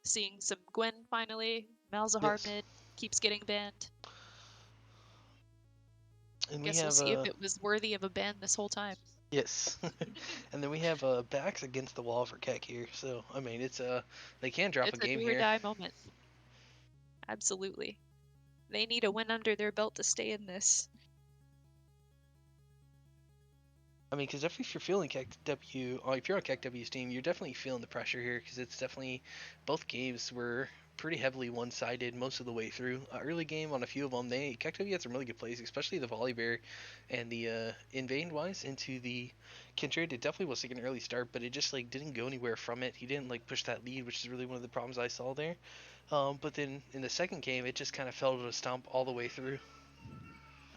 Seeing some Gwen finally, Malzahar Yes. mid, keeps getting banned. And we Guess we'll have see if it was worthy of a ban this whole time. yes. And then we have backs against the wall for Keck here. So I mean, it's they can drop a It's a game do or here. die moment. Absolutely. They need a win under their belt to stay in this. I mean, because if you're feeling KekW, or if you're on KekW's team, you're definitely feeling the pressure here because it's definitely both games were pretty heavily one-sided most of the way through. Early game on a few of them, KekW had some really good plays, especially the volley bear and the invade wise into the Kindred. It definitely was like an early start, but it just like didn't go anywhere from it. He didn't like push that lead, which is really one of the problems I saw there. But then in the second game, it just kind of fell to a stomp all the way through.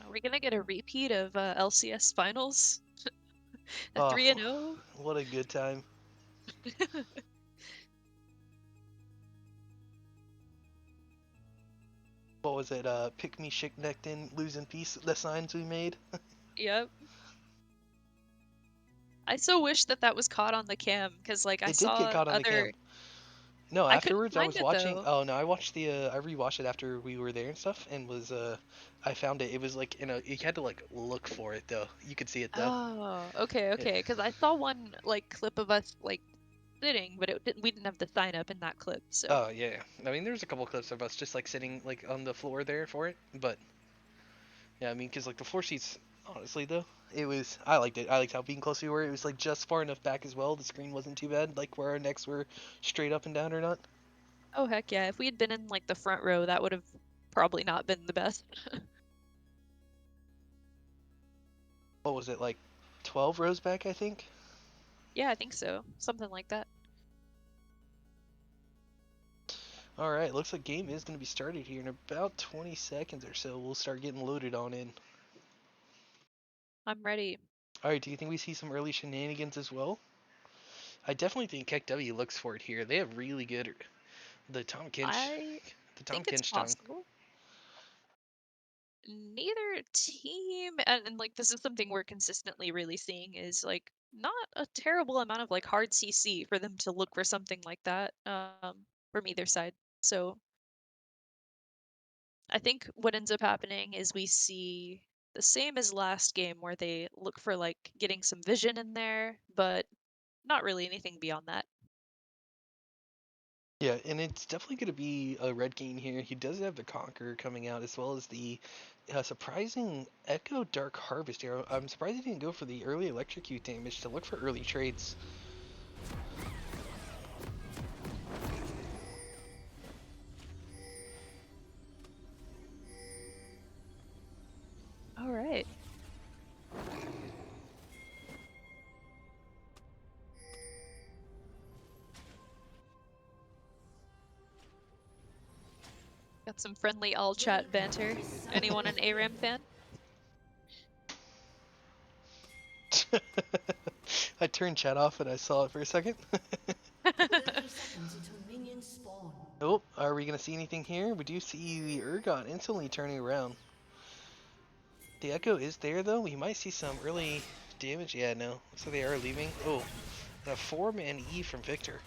Are we gonna get a repeat of LCS finals? A Oh, 3-0? what a good time. What was it? Pick me, shake necked in, losing peace. The signs we made. Yep. I so wish that that was caught on the cam, because like I It did get saw caught on the cam. other. No, I couldn't afterwards I find was it watching. though. Oh no, I watched I rewatched it after we were there and stuff, and was I found it. It was like you had to like look for it though. You could see it though. Oh, okay, It, okay. Because I saw one like clip of us like sitting, but we didn't have the sign up in that clip. So. oh yeah, I mean there's a couple clips of us just like sitting like on the floor there for it, but yeah, I mean because like the floor seats, honestly though, it was I liked it. I liked how being close we were. It was like just far enough back as well. The screen wasn't too bad, like where our necks were straight up and down or not. Oh heck yeah! If we had been in like the front row, that would have probably not been the best. What was it like 12 rows back, I think? Yeah, I think so. Something like that. Alright, looks like game is going to be started here in about 20 seconds or so. We'll start getting loaded on in. I'm ready. Alright, do you think we see some early shenanigans as well? I definitely think KekW looks for it here. They have really good the Tom Kinch I the Tom think it's Kinch tongue. possible. Neither team, and like this is something we're consistently really seeing, is like not a terrible amount of like hard CC for them to look for something like that from either side. So I think what ends up happening is we see the same as last game where they look for like getting some vision in there, but not really anything beyond that. Yeah, and it's definitely going to be a red game here. He does have the Conqueror coming out as well as the surprising Echo Dark Harvest here. I'm surprised he didn't go for the early electrocute damage to look for early trades. All right. Got some friendly all chat banter. Anyone an ARAM fan? I turned chat off and I saw it for a second. 30 seconds until minions spawn. Oh, are we going to see anything here? We do see the Urgot instantly turning around. The Echo is there though. We might see some early damage. Yeah, no. Looks like they are leaving. Oh, a 4-man E from Victor.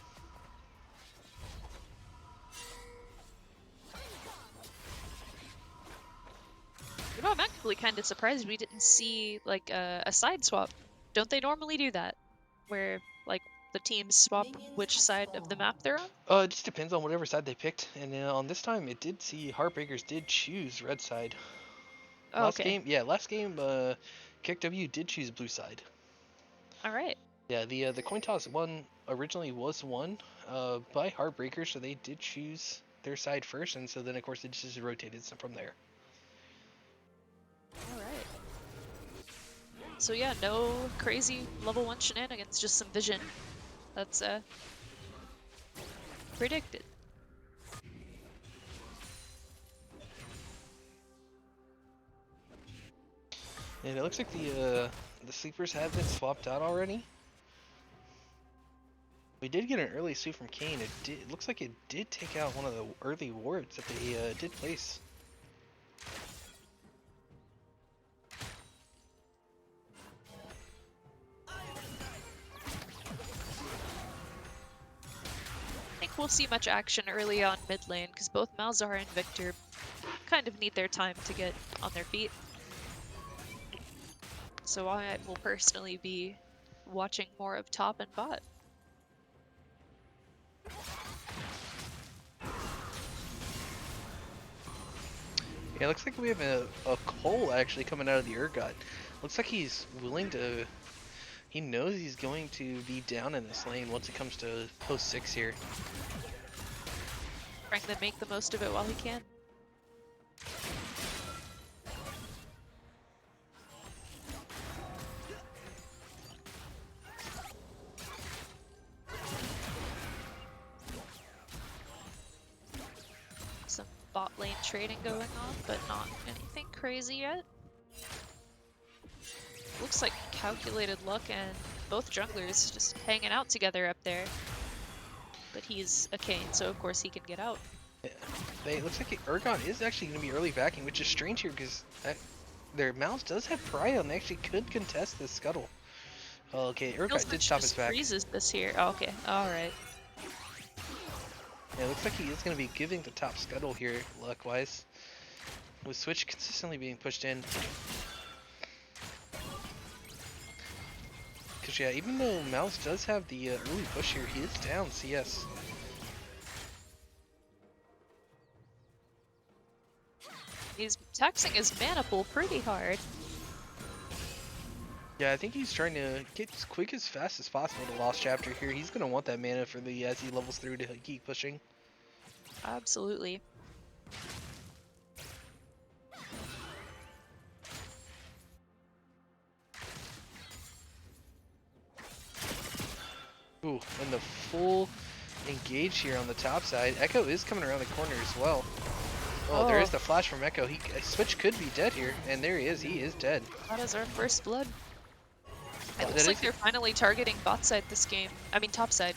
You know, I'm actually kind of surprised we didn't see like a side swap. Don't they normally do that? Where like the teams swap which side of the map they're on? It just depends on whatever side they picked. And on this time, it did see Heartbreakers did choose red side. Oh, okay. Last game, KekW did choose blue side. All right. Yeah, the coin toss one originally was won by Heartbreakers, so they did choose their side first, and so then of course it just rotated from there. All right. So yeah, no crazy level 1 shenanigans, just some vision. That's predicted. And it looks like the sleepers have been swapped out already. We did get an early suit from Kane. It looks like it did take out one of the early wards that they did place. I think we'll see much action early on mid lane because both Malzahar and Victor kind of need their time to get on their feet. So I will personally be watching more of top and bot. Yeah, it looks like we have a Cole actually coming out of the Urgot. Looks like he's willing to... He knows he's going to be down in this lane once it comes to post 6 here. Trying to make the most of it while he can. Some bot lane trading going on, but not anything crazy yet. Looks like calculated luck and both junglers just hanging out together up there. But he's a Kane, so of course he can get out. Yeah. It looks like Urgot is actually going to be early backing, which is strange here because their mouse does have Prio and they actually could contest this scuttle. Oh, okay, Urgot did stop his back. Freezes this here. Oh, okay, alright. Yeah, it looks like he is going to be giving the top scuttle here, luck-wise. With Switch consistently being pushed in. Because, yeah, even though Mouse does have the early push here, he is down CS. He's taxing his mana pool pretty hard. Yeah, I think he's trying to get as quick as fast as possible to Lost Chapter here. He's going to want that mana for the as he levels through to keep pushing. Absolutely. Ooh, and the full engage here on the top side. Echo is coming around the corner as well. Oh, there is the flash from Echo. Switch could be dead here, and there he is dead. That is our first blood. It looks like they're finally targeting bot side this game. I mean top side.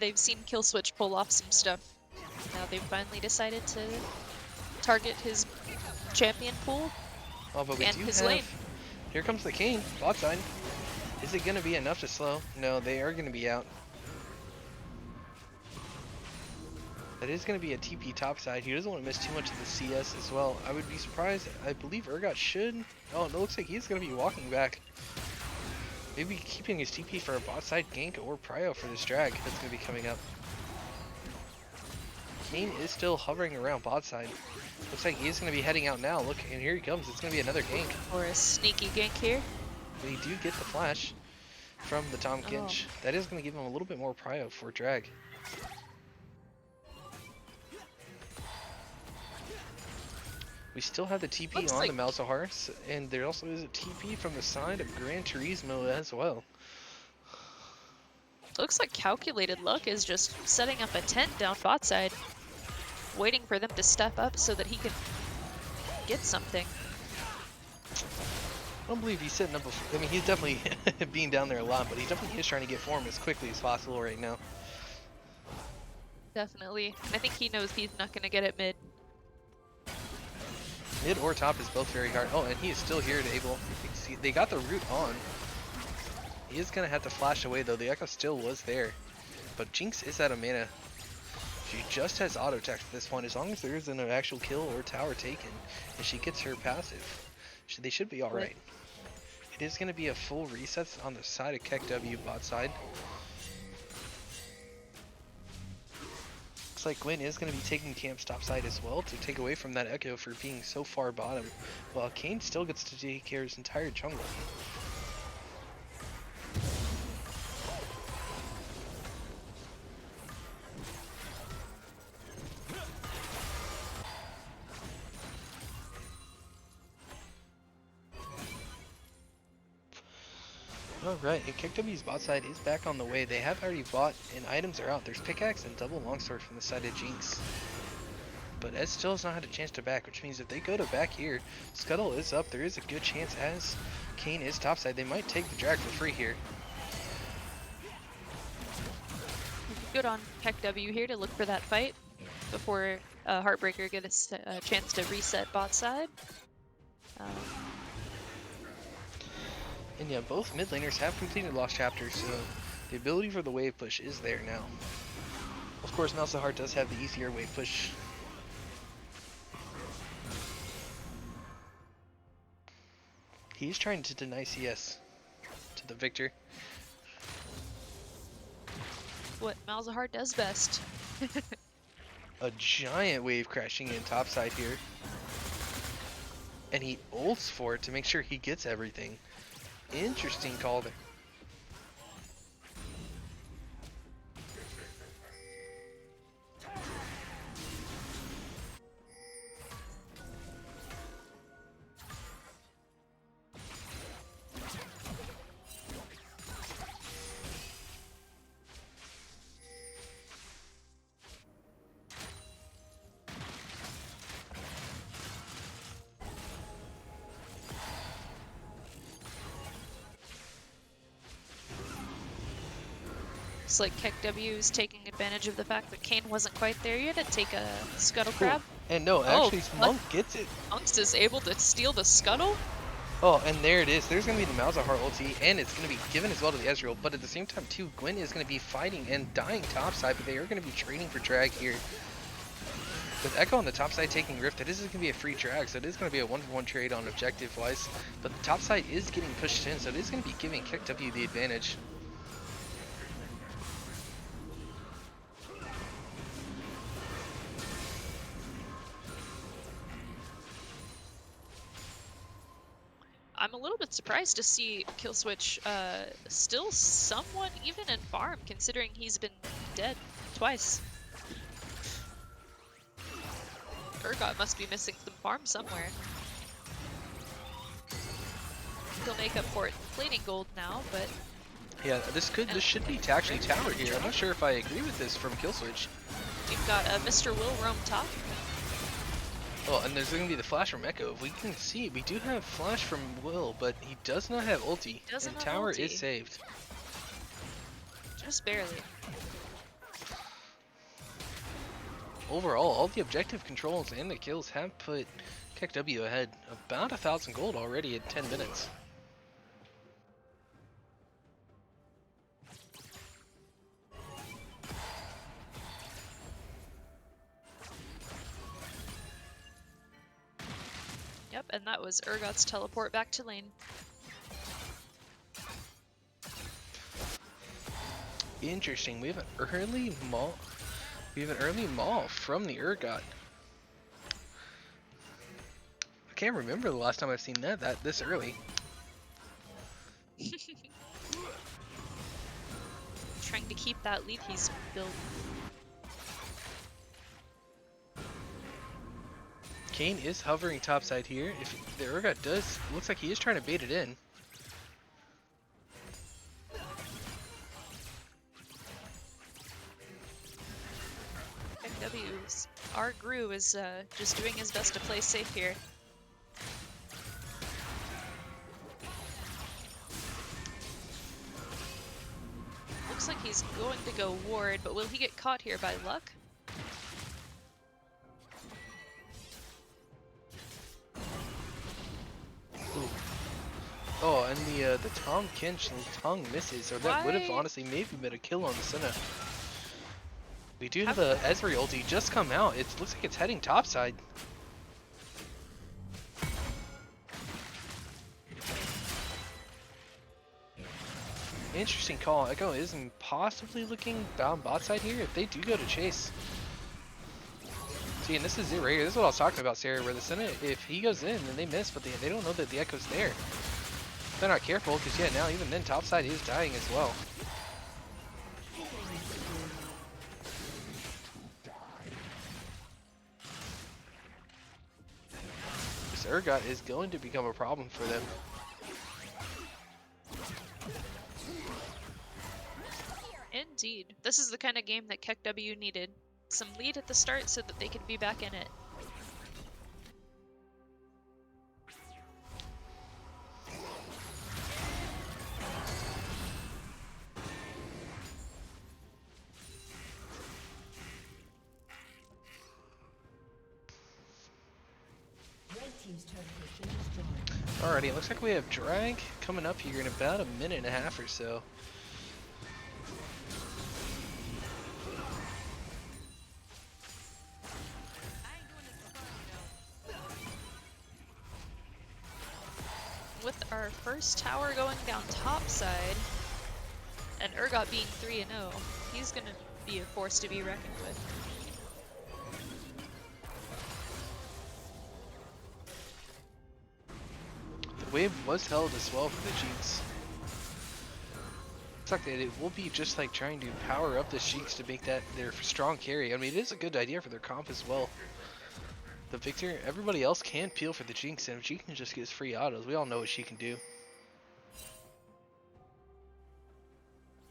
They've seen Kill Switch pull off some stuff. Now they've finally decided to target his champion pool Oh, but we and do his have... lane. Here comes the King, bot side. Is it going to be enough to slow? No, they are going to be out. That is going to be a TP top side. He doesn't want to miss too much of the CS as well. I would be surprised. I believe Urgot should... Oh, it looks like he's going to be walking back. Maybe keeping his TP for a bot side gank or prio for this drag that's going to be coming up. Kane is still hovering around bot side. Looks like he's going to be heading out now. Look, and here he comes. It's going to be another gank. Or a sneaky gank here. We do get the flash from the Tom Kinch. That is going to give him a little bit more prio for drag. We still have the TP Looks on like... the Malzahar, and there also is a TP from the side of Gran Turismo as well. Looks like calculated luck is just setting up a tent down bot side, waiting for them to step up so that he can get something. I don't believe he's setting up I mean, he's definitely being down there a lot, but he definitely is trying to get form as quickly as possible right now. Definitely. I think he knows he's not going to get it mid. Mid or top is both very hard. Oh, and he is still here to able... See, they got the root on. He is going to have to flash away, though. The Echo still was there. But Jinx is out of mana. She just has auto attack at this point. As long as there isn't an actual kill or tower taken, and she gets her passive, they should be alright. It is going to be a full reset on the side of KekW bot side. Looks like Gwen is going to be taking camp top side as well to take away from that Echo for being so far bottom, while Kane still gets to take care of his entire jungle. Alright, and KekW's bot side is back on the way. They have already bought, and items are out. There's pickaxe and double longsword from the side of Jinx. but Ez still has not had a chance to back, which means if they go to back here, Scuttle is up. There is a good chance as Kane is topside. They might take the drag for free here. Good on KekW here to look for that fight before Heartbreaker gets a chance to reset bot side. And yeah, both mid laners have completed Lost Chapters, so the ability for the wave push is there now. Of course, Malzahar does have the easier wave push. He's trying to deny CS to the victor. What Malzahar does best. A giant wave crashing in topside here. And he ults for it to make sure he gets everything. Interesting call there. Looks like KekW is taking advantage of the fact that Kane wasn't quite there yet to take a scuttle crab. And no, actually, Monk gets it. Monks is able to steal the scuttle. Oh, and there it is. There's going to be the Malzahar ulti, and it's going to be given as well to the Ezreal. But at the same time, too, Gwen is going to be fighting and dying topside, but they are going to be trading for drag here. With Echo on the top side taking Rift, this is going to be a free drag, so it is going to be a 1-for-1 trade on objective-wise. But the top side is getting pushed in, so it is going to be giving KekW the advantage. I'm a little bit surprised to see Killswitch still somewhat even in farm, considering he's been dead twice. Urgot must be missing some farm somewhere. He'll make up for it in plating gold now, but Yeah, this should be actually tower here. I'm not sure if I agree with this from Killswitch. we've got Mr. Will roam top. Oh, and there's going to be the flash from Echo. If we can see, we do have flash from Will, but he does not have ulti. And tower is saved. Just barely. Overall, all the objective controls and the kills have put KekW ahead about 1,000 gold already in 10 minutes. Yep, and that was Urgot's teleport back to lane. Interesting. We have an early maul. We have an early maul from the Urgot. I can't remember the last time I've seen that this early. Trying to keep that lead he's built. Kane is hovering topside here. If the Urgot does, looks like he is trying to bait it in. KekW's Pogaroo'd is just doing his best to play safe here. Looks like he's going to go ward, but will he get caught here by luck? Oh, and the Tom Kinch tongue misses, or that would have honestly maybe been a kill on the Senna. We do have the Ezreal ulti just come out. It looks like it's heading topside. Interesting call. Echo is possibly looking down bot side here if they do go to chase. See, and this is it right here. This is what I was talking about, Sarah, where the Senna, if he goes in, then they miss, but they don't know that the Echo's there. They're not careful, because yeah, now even then topside is dying as well. This Urgot is going to become a problem for them. Indeed. This is the kind of game that KekW needed. some lead at the start so that they can be back in it. Team's turret has been destroyed. Alrighty, it looks like we have drag coming up here in about a minute and a half or so. With our first tower going down top side, and Urgot being 3-0, he's gonna be a force to be reckoned with. The wave was held as well for the Jinx. Looks like that it will be just like trying to power up the Jinx to make that their strong carry. I mean, it is a good idea for their comp as well. The Victor, everybody else can peel for the Jinx, and if she can just get free autos, we all know what she can do.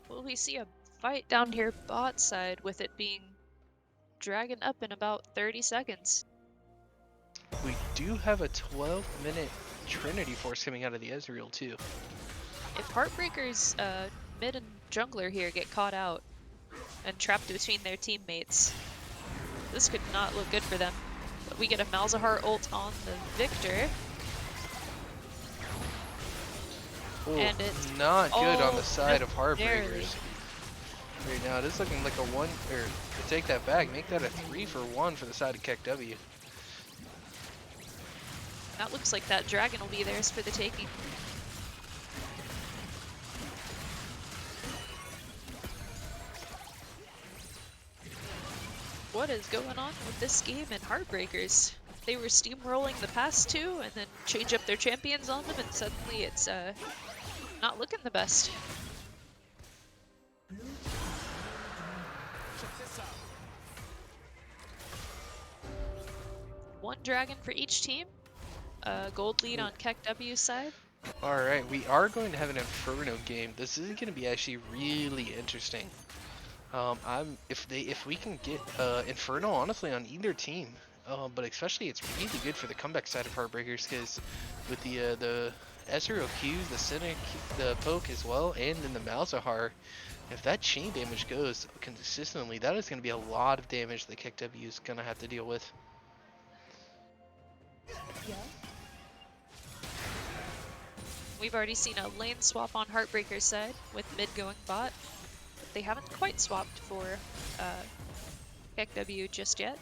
Will we see a fight down here bot side with it being dragging up in about 30 seconds? We do have a 12-minute Trinity Force coming out of the Ezreal too. If Heartbreakers mid and jungler here get caught out and trapped between their teammates, this could not look good for them. But we get a Malzahar ult on the Victor. Ooh, And it's not good on the oh, side no, of barely. Heartbreakers. Right now, it is looking like a one, or to take that back, make that a 3-for-1 for the side of KekW'ed. That looks like that dragon will be theirs for the taking. What is going on with this game and Heartbreakers? They were steamrolling the past two and then change up their champions on them, and suddenly it's not looking the best. One dragon for each team. Gold lead on KekW's side. Alright, we are going to have an Inferno game. This is going to be actually really interesting. If we can get Inferno honestly on either team, but especially it's really good for the comeback side of Heartbreakers, because with the Ezreal Q, the Cynic, the poke as well, and then the Malzahar, if that chain damage goes consistently, that is going to be a lot of damage that KekW is going to have to deal with. Yeah. We've already seen a lane swap on Heartbreaker's side with mid going bot. But they haven't quite swapped for KekW just yet.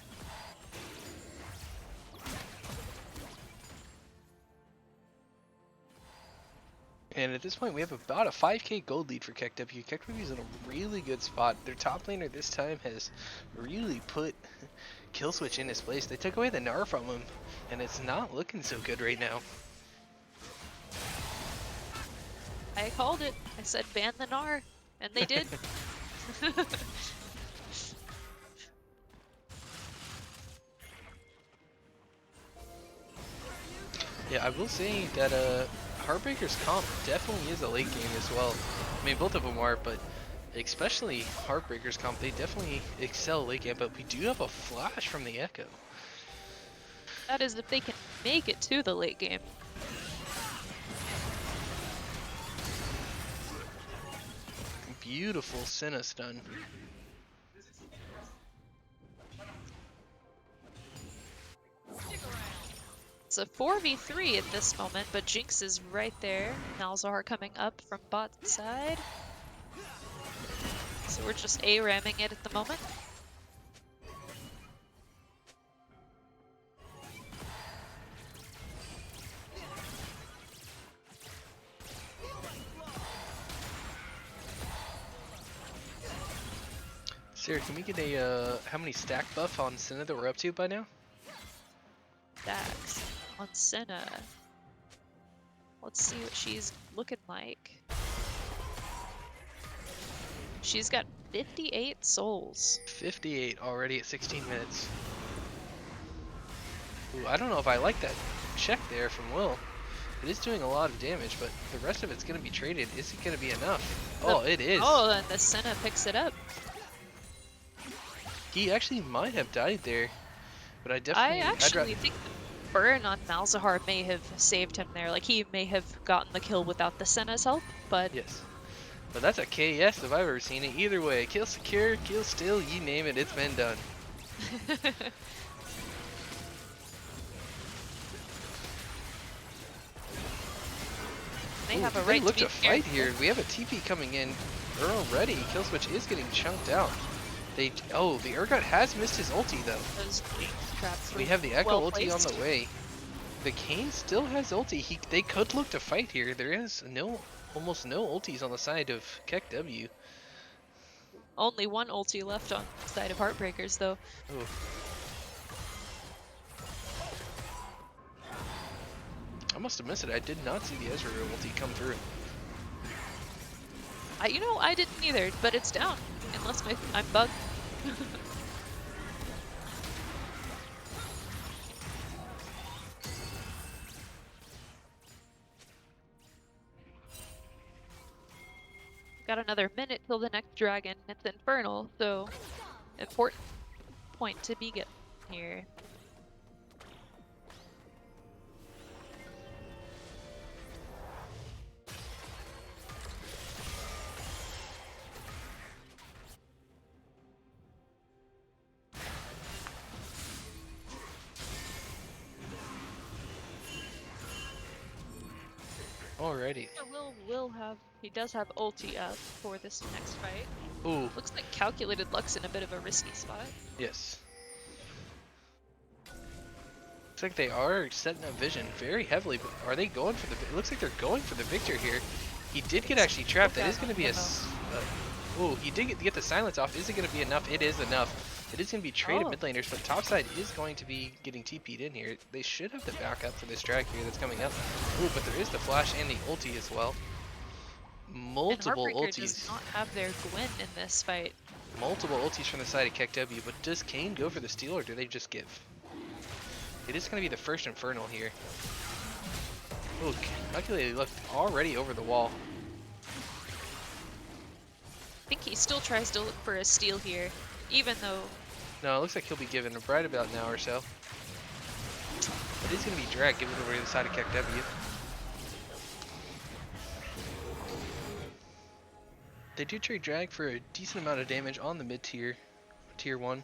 And at this point, we have about a 5k gold lead for KekW. KekW is in a really good spot. Their top laner this time has really put kill switch in his place. They took away the Gnar from him, and it's not looking so good right now. I called it. I said ban the Gnar, and they did. Yeah, I will say that Heartbreakers comp definitely is a late game as well. I mean, both of them are, but especially Heartbreakers comp, they definitely excel late game. But we do have a flash from the Echo. That is if they can make it to the late game. Beautiful Senna stun. It's a 4v3 at this moment, but Jinx is right there. Malzahar coming up from bot side. So we're just A-ramming it at the moment. Sarah, can we get a how many stack buff on Senna that we're up to by now? Stacks on Senna. Let's see what she's looking like. She's got 58 souls. 58 already at 16 minutes. Ooh, I don't know if I like that check there from Will. It is doing a lot of damage, but the rest of it's going to be traded. Is it going to be enough? Oh, it is. Oh, and the Senna picks it up. He actually might have died there, but I I'd actually think the burn on Malzahar may have saved him there. Like, he may have gotten the kill without the Senna's help, but yes. But that's a KS if I've ever seen it. Either way, kill secure, kill still, you name it, it's been done. they Ooh, have a do right look to to be fight careful. here. We have a TP coming in already. Kill switch is getting chunked out. The Urgot has missed his ulti though. Those traps We were have the Echo well ulti on placed. the way. The Kane still has ulti. They could look to fight here. There is almost no ultis on the side of KekW. Only one ulti left on the side of Heartbreakers, though. Oh. I must have missed it. I did not see the Ezreal ulti come through. I didn't either, but it's down. Unless I'm bugged. Got another minute till the next dragon. It's Infernal, so important point to be getting here. Alrighty. He does have ulti up for this next fight. Ooh. Looks like Calculated Luck's in a bit of a risky spot. Yes. Looks like they are setting up vision very heavily, but are they going for the? It looks like they're going for the victor here. He did get actually trapped. That is going to be a. Oh, he did get the silence off. Is it going to be enough? It is enough. It is going to be traded mid laners, but topside is going to be getting TP'd in here. They should have the backup for this drag here that's coming up. Ooh, but there is the flash and the ulti as well. Multiple and Heartbreaker ultis. does not have their Gwyn in this fight. Multiple ultis from the side of KekW, but does Kane go for the steal or do they just give? It is going to be the first Infernal here. Ooh, Calculated Luck already over the wall. I think he still tries to look for a steal here, even though... No, it looks like he'll be given right about now or so. It is going to be Drag given over to the side of KekW. They do trade Drag for a decent amount of damage on the mid-tier, tier 1.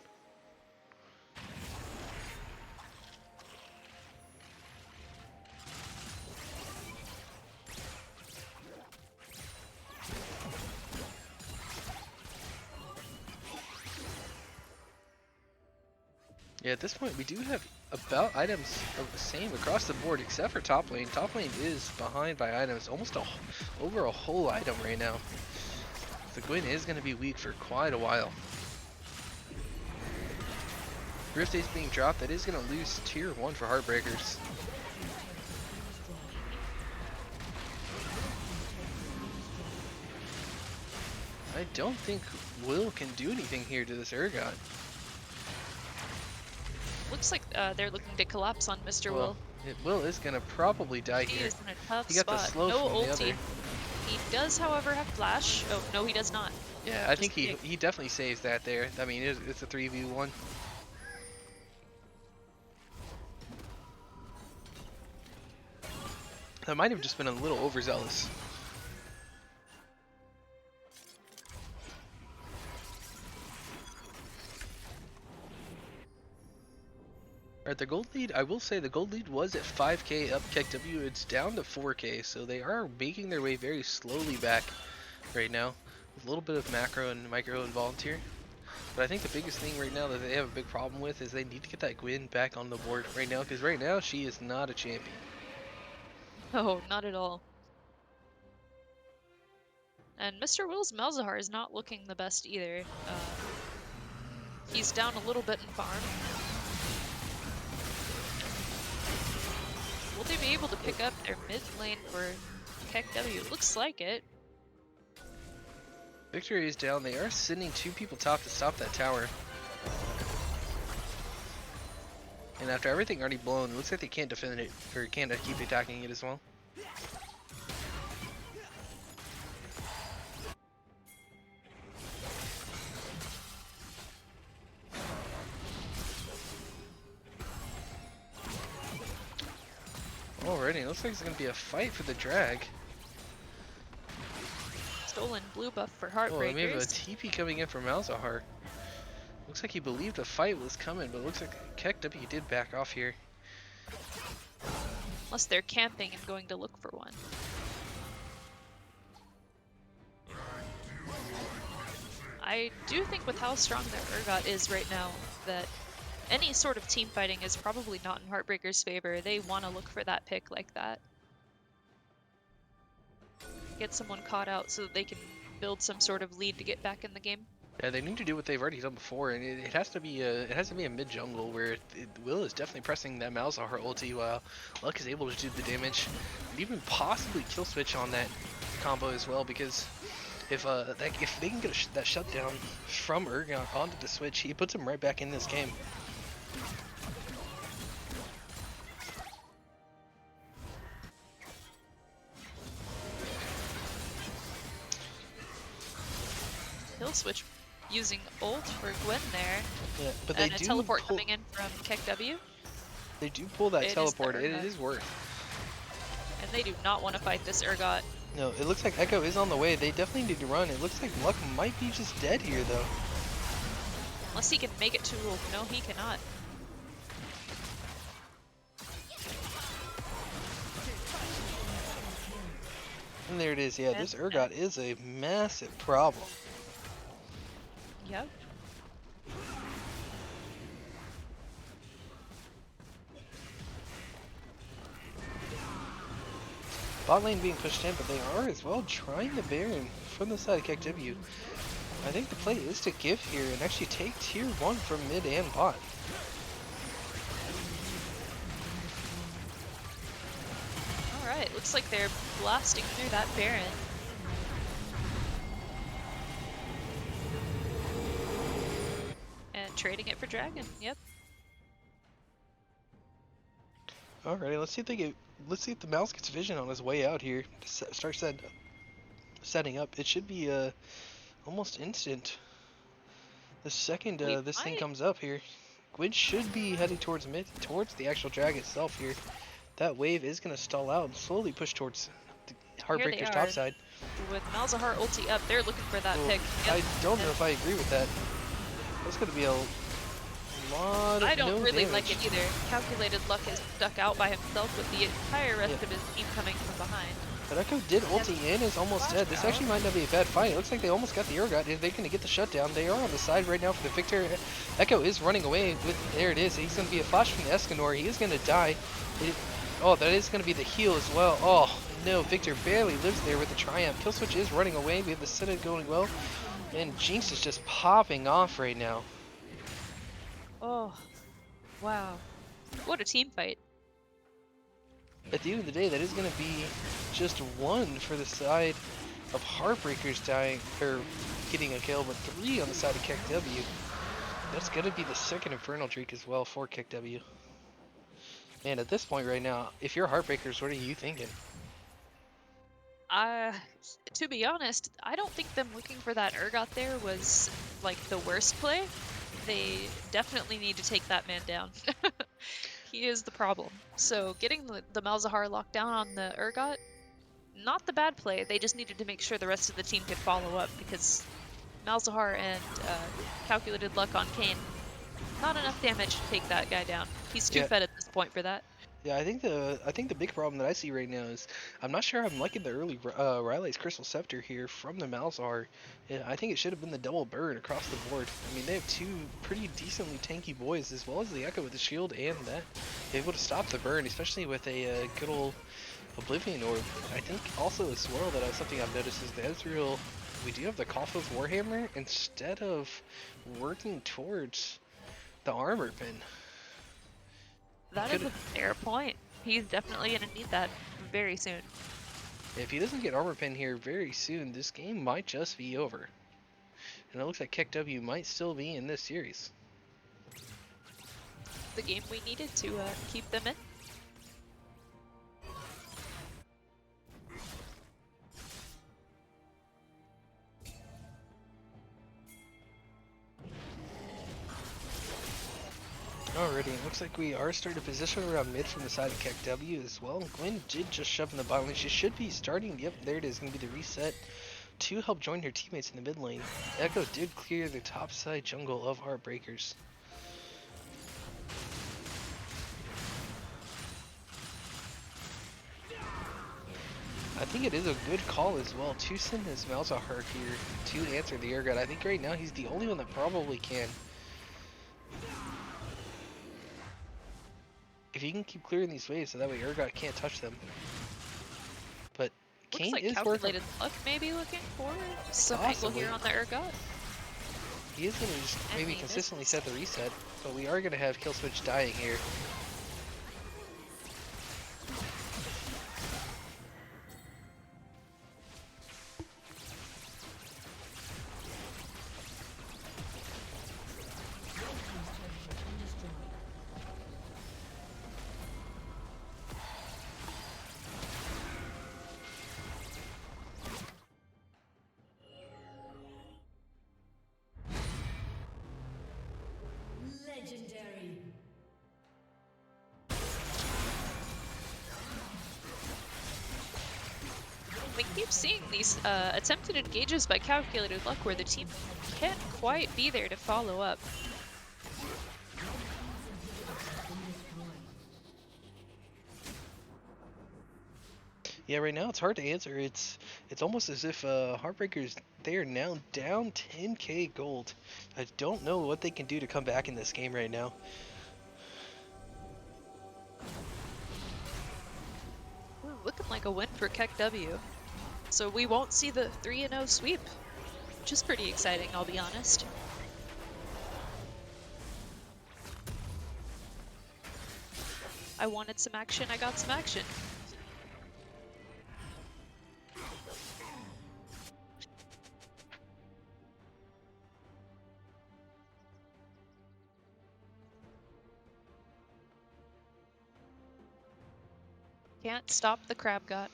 Yeah, at this point we do have about items of the same across the board except for top lane. Top lane is behind by items, almost over a whole item right now. The Gwyn is going to be weak for quite a while. Rift is being dropped. That is going to lose tier 1 for Heartbreakers. I don't think Will can do anything here to this Urgot. Looks like they're looking to collapse on Mr. Well, Will is going to probably die He here. is in a tough He got spot. the slow No from the ulti. other. He does, however, have flash. Oh, no, he does not. Yeah, I think he definitely saves that there. I mean, it's a 3v1. That might have just been a little overzealous. Alright, the gold lead, I will say the gold lead was at 5k up KekW. It's down to 4k, so they are making their way very slowly back right now. With a little bit of macro and micro involved here. But I think the biggest thing right now that they have a big problem with is they need to get that Gwyn back on the board right now, because right now she is not a champion. Oh, not at all. And Mr. Will's Malzahar is not looking the best either. He's down a little bit in farm. Will they be able to pick up their mid lane for KekW? It looks like it. Victory is down. They are sending 2 people top to stop that tower. And after everything already blown, it looks like they can't defend it, or can't keep attacking it as well. already. It looks like it's going to be a fight for the drag. Stolen blue buff for Oh, and we have a Heartbreakers. TP coming in from Malzahar. Looks like he believed a fight was coming, but looks like KekW'ed did back off here. Unless they're camping and going to look for one. I do think with how strong their Urgot is right now, that any sort of team fighting is probably not in Heartbreaker's favor. They want to look for that pick like that. Get someone caught out so that they can build some sort of lead to get back in the game. Yeah, they need to do what they've already done before, and it has to be a mid jungle where Will is definitely pressing that Malzahar ulti while Luck is able to do the damage, and even possibly kill switch on that combo as well. Because if they can get that shutdown from Urgot onto the switch, he puts him right back in this game. Kill switch using ult for Gwen there. Yeah, but And they a do teleport pull, coming in from KekW. They do pull that It is teleport. the It Urgot. is worth. And they do not want to fight this Urgot. No, it looks like Echo is on the way. They definitely need to run. It looks like Luck might be just dead here, though. Unless he can make it to ult. No, he cannot. And there it is. Yeah, this Urgot is a massive problem. Yep. Bot lane being pushed in, but they are as well trying the Baron from the side of KekW. I think the play is to give here and actually take tier 1 from mid and bot. Alright, looks like they're blasting through that Baron. And trading it for Dragon, yep. Alrighty, let's see if the mouse gets vision on his way out here to start setting up. It should be almost instant. The second this thing comes up here, Gwyn should be heading towards the actual drag itself here. That wave is going to stall out and slowly push towards the Heartbreaker's top side. With Malzahar ulti up, they're looking for that pick. Yep. I don't know if I agree with that. That's going to be a lot of I don't really damage. like it either. Calculated Luck is stuck out by himself with the entire rest of his team coming from behind. But Echo did ulti in, is almost dead. This actually might not be a bad fight. It looks like they almost got the Urgot. If they're going to get the shutdown, they are on the side right now for the victor. Echo is running away with, there it is. He's going to be a flash from the Escanor. He is going to die. Oh, that is going to be the heal as well. Oh, no, Victor barely lives there with the Triumph. Killswitch is running away. We have the Senate going well. And Jinx is just popping off right now. Oh, wow. What a team fight. At the end of the day, that is going to be just 1 for the side of Heartbreakers dying, or getting a kill, but 3 on the side of KekW. That's going to be the second Infernal Drake as well for KekW. Man, at this point right now, if you're Heartbreakers, what are you thinking? To be honest, I don't think them looking for that Urgot there was like the worst play. They definitely need to take that man down. He is the problem. So getting the Malzahar locked down on the Urgot, not the bad play. They just needed to make sure the rest of the team could follow up because Malzahar and Calculated Luck on Kayn, not enough damage to take that guy down. He's too fed at this point for that. Yeah, I think the big problem that I see right now is I'm not sure I'm liking the early Riley's Crystal Scepter here from the Malzahar. Yeah, I think it should have been the double burn across the board. I mean, they have 2 pretty decently tanky boys, as well as the Echo with the shield and that. They're able to stop the burn, especially with a good old Oblivion Orb. I think also as well that something I've noticed is the Ezreal, we do have the Koffos Warhammer instead of working towards the armor pin. That is a fair point. He's definitely going to need that very soon. If he doesn't get armor pin here very soon, this game might just be over. And it looks like KekW might still be in this series. The game we needed to keep them in. Alrighty, it looks like we are starting to position around mid from the side of KekW as well. Gwen did just shove in the bot lane. She should be starting. Yep, there it is. Going to be the reset to help join her teammates in the mid lane. Echo did clear the top side jungle of Heartbreakers. I think it is a good call as well to send this Malzahar here to answer the air god. I think right now he's the only one that probably can. If he can keep clearing these waves so that way Urgot can't touch them. But Looks Kane like is calculated luck maybe looking for some angle here on the Urgot. He is going to just maybe consistently set the reset, but we are going to have kill switch dying here. Legendary. We keep seeing these attempted engages by calculated luck where the team can't quite be there to follow up. Yeah, right now it's hard to answer. It's almost as if Heartbreakers, they are now down 10k gold. I don't know what they can do to come back in this game right now. Ooh, looking like a win for KekW. So we won't see the 3-0 sweep, which is pretty exciting, I'll be honest. I wanted some action, I got some action. Can't stop the crab god.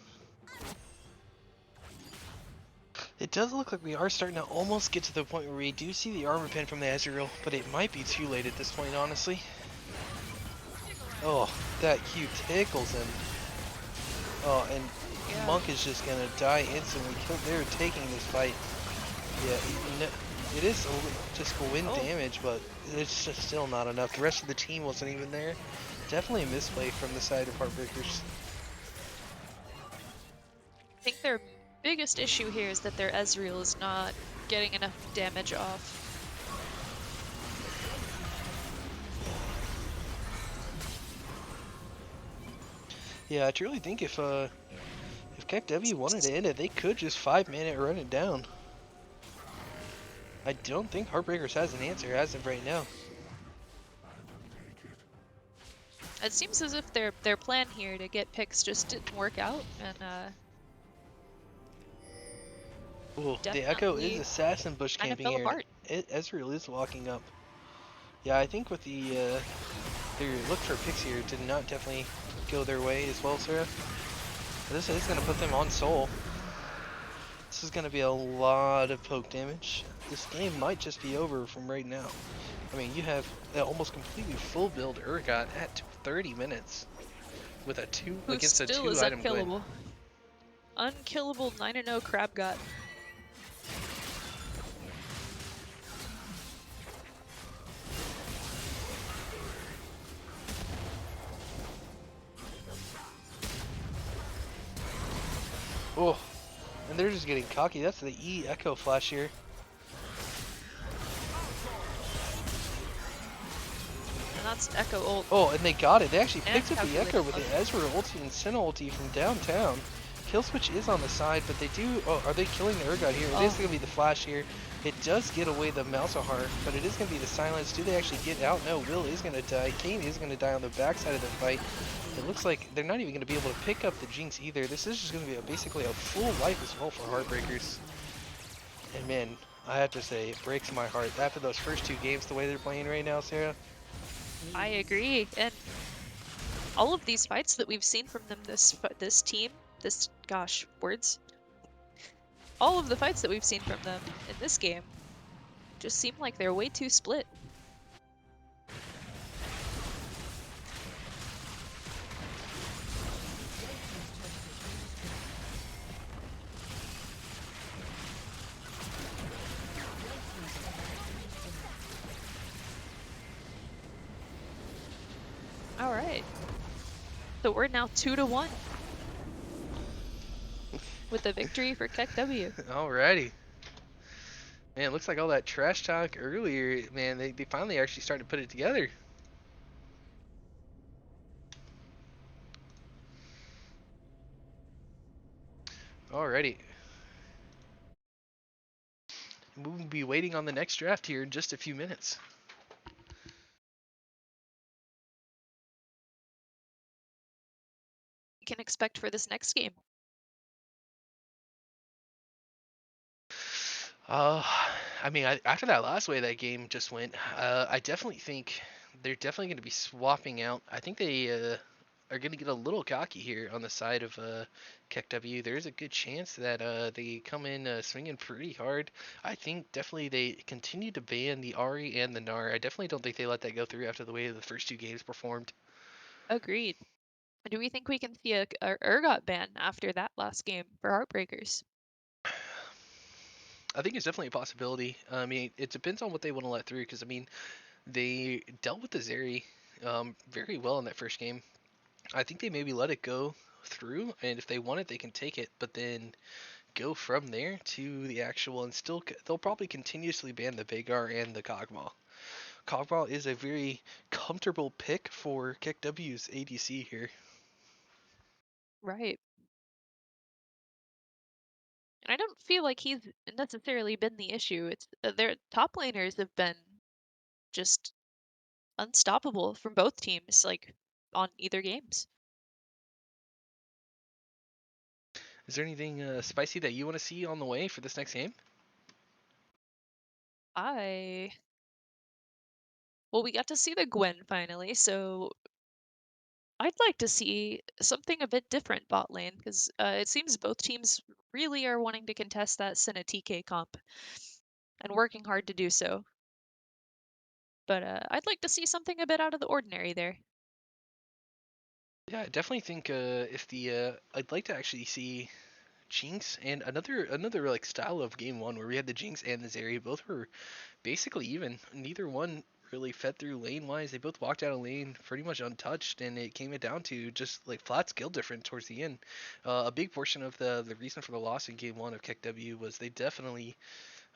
It does look like we are starting to almost get to the point where we do see the armor pin from the Ezreal, but it might be too late at this point, honestly. Oh, that Q tickles him. Oh, and Yeah. Monk is just gonna die instantly. They're taking this fight. Yeah, it is just win damage, but it's just still not enough. The rest of the team wasn't even there. Definitely a misplay from the side of Heartbreakers. I think their biggest issue here is that their Ezreal is not getting enough damage off. Yeah, I truly think if KekW wanted to end it, they could just 5-minute run it down. I don't think Heartbreakers has an answer as of right now. It seems as if their plan here to get picks just didn't work out, and Ooh, the Echo is assassin bush kind of camping fell here. apart. Ezreal is walking up. Yeah, I think with the their look for picks here did not definitely go their way as well, Sarah. This is going to put them on soul. This is going to be a lot of poke damage. This game might just be over from right now. I mean, you have almost completely full build Urgot at 30 minutes with a Who against a still 2 is item unkillable. Gwen. Unkillable 9-0 crab god. Oh, and they're just getting cocky. That's the E Echo flash here. And that's Echo ult. Oh, and they got it. They actually And picked up the Echo with the Ezra ulti and Senna ulti from downtown. Kill switch is on the side, but they do... Oh, are they killing the Urgot here? It is going to be the flash here. It does get away the Malzahar, but it is going to be the silence. Do they actually get out? No, Will is going to die. Kane is going to die on the backside of the fight. It looks like they're not even going to be able to pick up the Jinx either. This is just going to be basically a full life as well for Heartbreakers. And man, I have to say, it breaks my heart. After those first 2 games, the way they're playing right now, Sarah. I agree, and all of these fights that we've seen from them, this team, gosh, words. All of the fights that we've seen from them in this game just seem like they're way too split. All right. So we're now 2-1 with a victory for KekW. Alrighty. Man, looks like all that trash talk earlier, man, they finally actually started to put it together. Alrighty. We'll be waiting on the next draft here in just a few minutes. Can expect for this next game? Uh, I mean, after that last way that game just went, I definitely think they're definitely going to be swapping out. I think they are going to get a little cocky here on the side of KekW. There's a good chance that they come in swinging pretty hard. I think definitely they continue to ban the Ari and the Nar. I definitely don't think they let that go through after the way the first two games performed. Agreed. Do we think we can see a Urgot ban after that last game for Heartbreakers? I think it's definitely a possibility. I mean, it depends on what they want to let through, because I mean, they dealt with the Zeri very well in that first game. I think they maybe let it go through, and if they want it, they can take it, but then go from there to the actual, and still they'll probably continuously ban the Vagar and the Kog'Maw. Kog'Maw is a very comfortable pick for KekW's ADC here. Right. And I don't feel like he's necessarily been the issue. It's their top laners have been just unstoppable from both teams, like on either games. Is there anything spicy that you want to see on the way for this next game? I Well, we got to see the Gwen finally, so I'd like to see something a bit different bot lane because it seems both teams really are wanting to contest that Senna TK comp and working hard to do so. But I'd like to see something a bit out of the ordinary there. Yeah, I definitely think if the I'd like to actually see Jinx and another like style of game one where we had the Jinx and the Zeri. Both were basically even. Neither one really fed through lane wise. They both walked out of lane pretty much untouched, and it came it down to just like flat skill difference towards the end. A big portion of the reason for the loss in game one of KekW was they definitely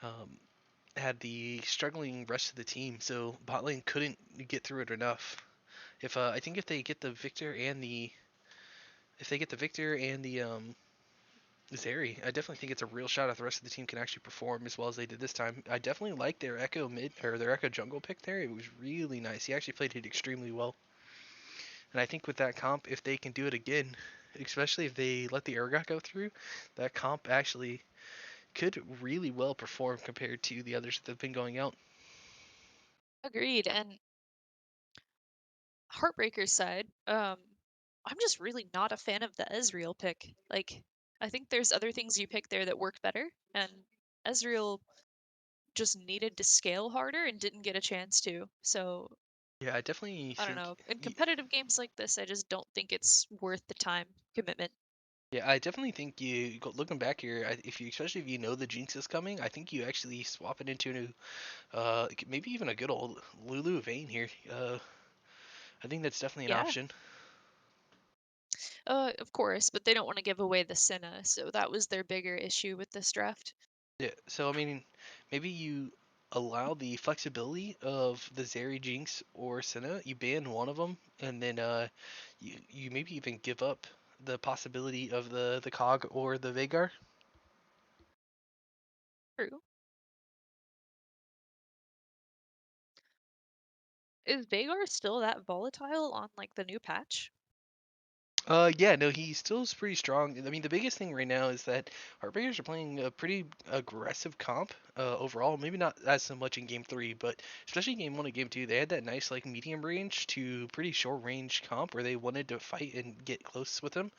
um, had the struggling rest of the team, so bot lane couldn't get through it enough. If I think if they get the Victor and the if they get the Victor and the Zeri, I definitely think it's a real shot if the rest of the team can actually perform as well as they did this time. I definitely like their Echo mid or their Echo jungle pick there. It was really nice. He actually played it extremely well. And I think with that comp, if they can do it again, especially if they let the Urgot go through, that comp actually could really well perform compared to the others that have been going out. Agreed. And Heartbreaker's side, I'm just really not a fan of the Ezreal pick. Like, I think there's other things you pick there that work better, and Ezreal just needed to scale harder and didn't get a chance to. So Yeah, I definitely I don't think. know. In competitive games like this, I just don't think it's worth the time commitment. Yeah, I definitely think looking back here, if you especially if you know the Jinx is coming, I think you actually swap it into a new, maybe even a good old Lulu Vayne here. I think that's definitely an Yeah, option. of course, but they don't want to give away the Senna, so that was their bigger issue with this draft. Yeah, so I mean, maybe you allow the flexibility of the Zeri, Jinx, or Senna. You ban one of them, and then you maybe even give up the possibility of the Cog or the Vagar. True. Is Vagar still that volatile on like the new patch? Yeah, no, he still is pretty strong. I mean, the biggest thing right now is that Heartbreakers are playing a pretty aggressive comp overall. Maybe not as so much in game three, but especially game one and game two, they had that nice like medium range to pretty short range comp where they wanted to fight and get close with him.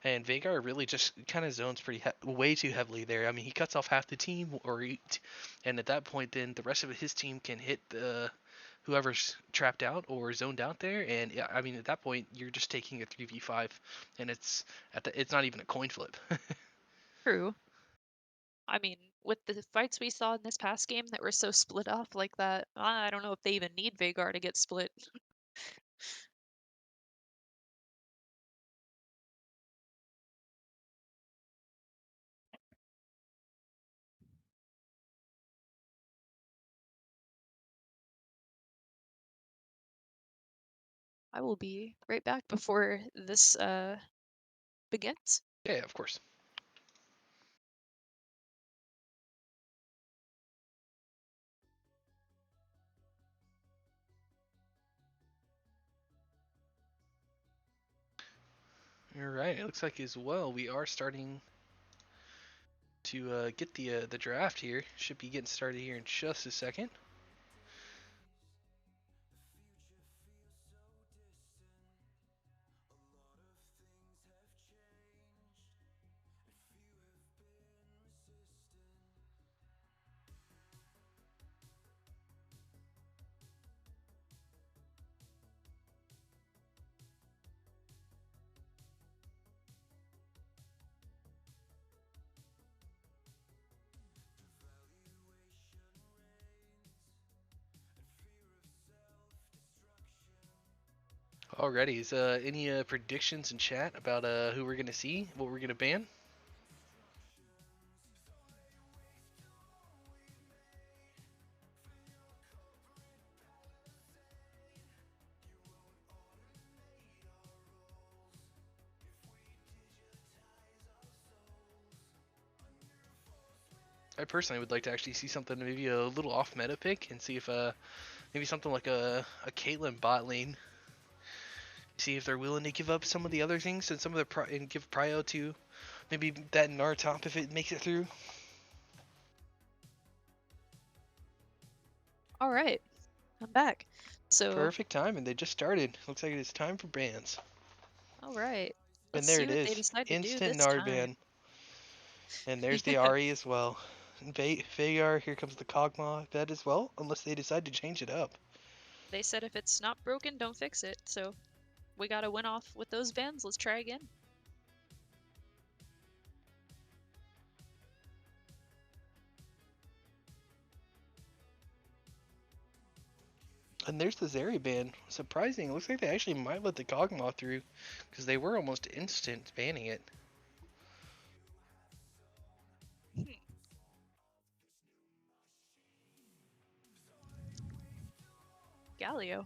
And Vagar really just kind of zones way too heavily there. I mean, he cuts off half the team, and at that point, then the rest of his team can hit the whoever's trapped out or zoned out there. And yeah, I mean, at that point, you're just taking a 3v5, and it's not even a coin flip. True. I mean, with the fights we saw in this past game that were so split off like that, I don't know if they even need Vagar to get split. I will be right back before this begins. Yeah, of course. All right. It looks like as well we are starting to get the draft here. Should be getting started here in just a second. Alrighty. Is any predictions in chat about who we're gonna see, what we're gonna ban? I personally would like to actually see something maybe a little off meta pick and see if maybe something like a Caitlyn bot lane. See if they're willing to give up some of the other things and some of the and give prio to maybe that Gnar top if it makes it through. All right, I'm back. So, Perfect time, and they just started. Looks like it's time for bans. all right, let's And there see it what they is, decide to do instant this Gnar time. ban. And there's the Ari as well. Veigar, here comes the Kog'Maw that as well, unless they decide to change it up. They said if it's not broken, don't fix it. So we gotta win off with those bans. Let's try again. And there's the Zeri ban. Surprising. Looks like they actually might let the Kog'Maw through, because they were almost instant banning it. Galio.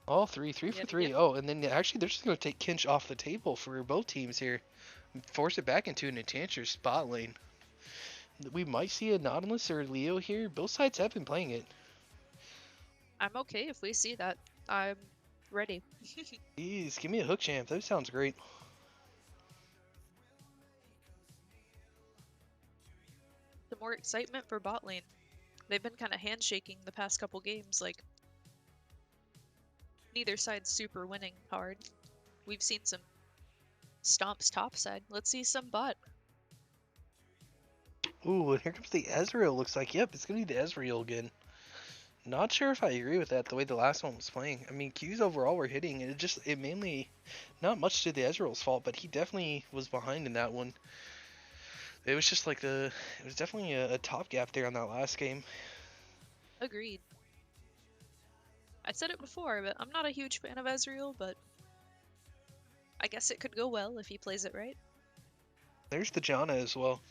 All three for Yep, three. yep. Oh, and then actually they're just going to take Kinch off the table for both teams here. Force it back into an Enchantress spot lane. We might see a Nautilus or Leo here. Both sides have been playing it. I'm okay if we see that. I'm ready. Jeez, give me a hook champ. That sounds great. The more excitement for bot lane. They've been kind of handshaking the past couple games, like neither side's super winning hard. We've seen some stomps topside. Let's see some bot. Ooh, and here comes the Ezreal. Looks like, yep, it's going to be the Ezreal again. Not sure if I agree with that, the way the last one was playing. I mean, Q's overall were hitting, and it mainly, not much to the Ezreal's fault, but he definitely was behind in that one. It was just like it was definitely a top gap there on that last game. Agreed. I said it before, but I'm not a huge fan of Ezreal, but I guess it could go well if he plays it right. There's the Janna as well.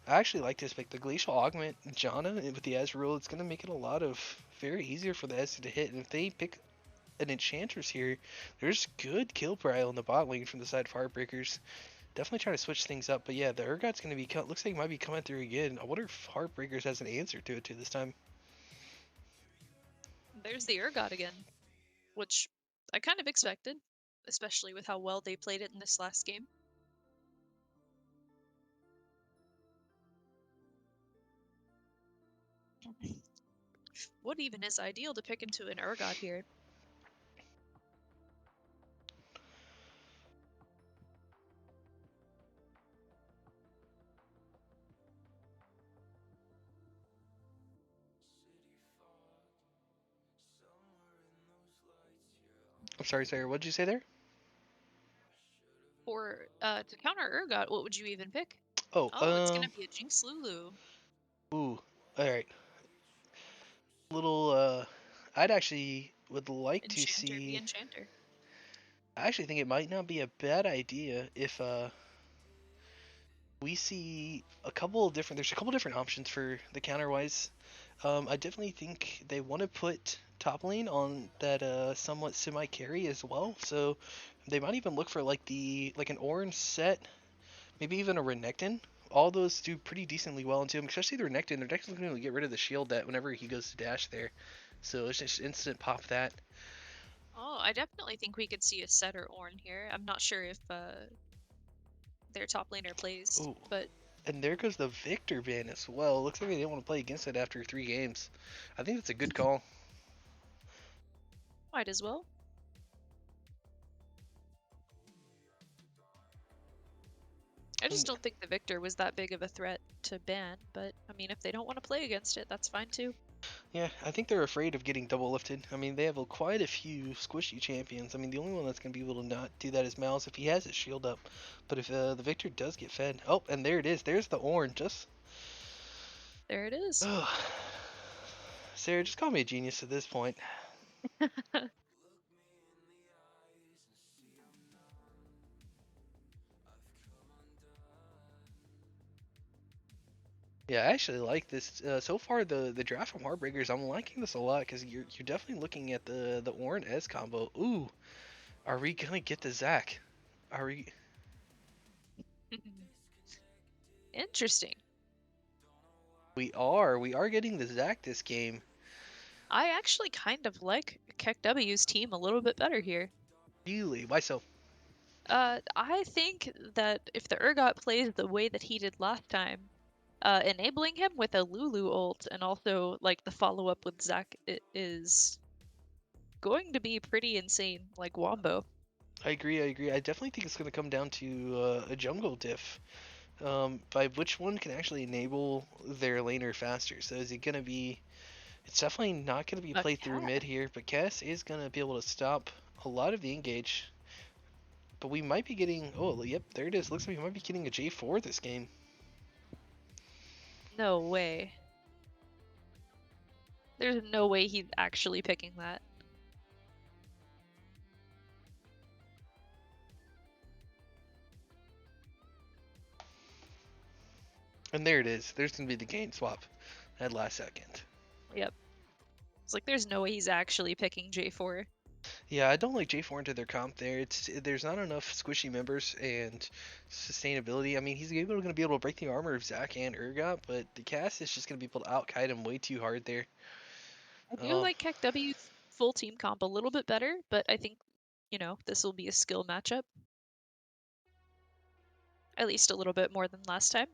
I actually like this pick, the Glacial Augment Janna with the Ezreal. It's going to make it a lot of very easier for the Ez to hit. And if they pick an Enchantress here, there's good kill prio in the bot lane from the side of Heartbreakers. Definitely trying to switch things up. But yeah, the Urgot's going to be, looks like he might be coming through again. I wonder if Heartbreakers has an answer to it too this time. There's the Urgot again, which I kind of expected, especially with how well they played it in this last game. What even is ideal to pick into an Urgot here? I'm sorry, Sarah, what did you say there? For to counter Urgot, what would you even pick? Oh, Oh, it's gonna be a Jinx Lulu. Ooh, alright. Little, I'd actually would like to Enchanter v see. Enchanter. I actually think it might not be a bad idea if we see there's a couple different options for the counter wise. I definitely think they want to put top lane on that somewhat semi carry as well. So they might even look for like an orange set, maybe even a Renekton. All those do pretty decently well into him, especially the Renekton. They're definitely going to get rid of the shield that whenever he goes to dash there. So it's just instant pop that. Oh, I definitely think we could see a setter Ornn here. I'm not sure if their top laner plays, Ooh. but And there goes the Victor ban as well. Looks like they didn't want to play against it after 3 games. I think that's a good call. might as well. I just don't think the Victor was that big of a threat to ban, but I mean, if they don't want to play against it, that's fine too. Yeah, I think they're afraid of getting double lifted. I mean, they have quite a few squishy champions. I mean, the only one that's going to be able to not do that is Mouse if he has his shield up. But if the Victor does get fed. Oh, and there it is. There's the orange. Just. There it is. Oh. Sarah, just call me a genius at this point. Yeah, I actually like this. So far, the draft from Heartbreakers, I'm liking this a lot because you're definitely looking at the Ornn S combo. Ooh, are we gonna get the Zac? Are we? Interesting. We are getting the Zac this game. I actually kind of like KekW's team a little bit better here. Really? Why so? I think that if the Urgot plays the way that he did last time, enabling him with a Lulu ult and also like the follow up with Zac is going to be pretty insane, like Wombo. I agree. I agree. I definitely think it's gonna come down to a jungle diff. By which one can actually enable their laner faster. So is it gonna be? It's definitely not gonna be A played through cat. mid here, but Cass is gonna be able to stop a lot of the engage. But we might be getting. Oh, yep, there it is. Looks like we might be getting a J4 this game. No way. There's no way he's actually picking that. And there it is. There's gonna be the gain swap at last second. Yep. It's like there's no way he's actually picking J4. Yeah, I don't like J4 into their comp there. There's not enough squishy members and sustainability. I mean, he's going to be able to break the armor of Zac and Urgot, but the cast is just going to be able to outkite him way too hard there. I do like KekW's full team comp a little bit better, but I think, you know, this will be a skill matchup. At least a little bit more than last time.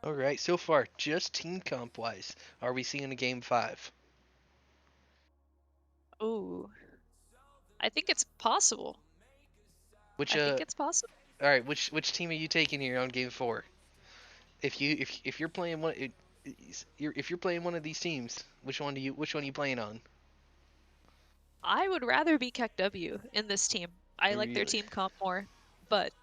All right, so far, just team comp wise, are we seeing a game 5? Ooh. I think it's possible. Which I think it's possible. all right, which team are you taking here on game 4? If you're playing if you're playing one of these teams, which one are you playing on? I would rather be KekW in this team. I like their Really? team comp more, but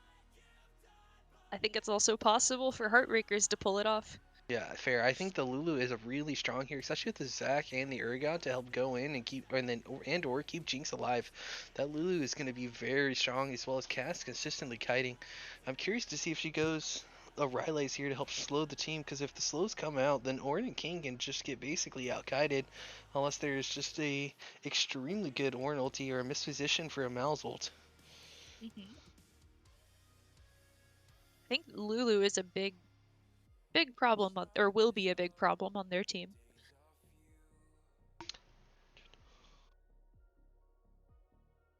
I think it's also possible for Heartbreakers to pull it off. Yeah, fair. I think the Lulu is a really strong here, especially with the Zac and the Urgot to help go in and keep, or keep Jinx alive. That Lulu is going to be very strong, as well as Cass consistently kiting. I'm curious to see if she goes a Riley's here to help slow the team, because if the slows come out, then Ornn and King can just get basically out-kited, unless there's just a extremely good Ornn ulti or a misposition for a Mal's ult. I think Lulu is a big problem, or will be a big problem on their team.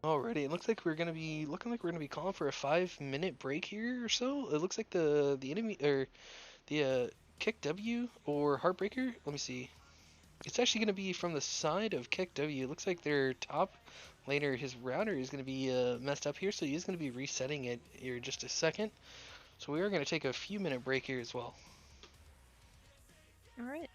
Alrighty, it looks like we're gonna be calling for a 5-minute break here or so. It looks like the enemy or the KekW or Heartbreaker. Let me see. It's actually gonna be from the side of KekW. It looks like their top laner, his router is gonna be messed up here, so he is gonna be resetting it here in just a second. So we are gonna take a few minute break here as well. All right.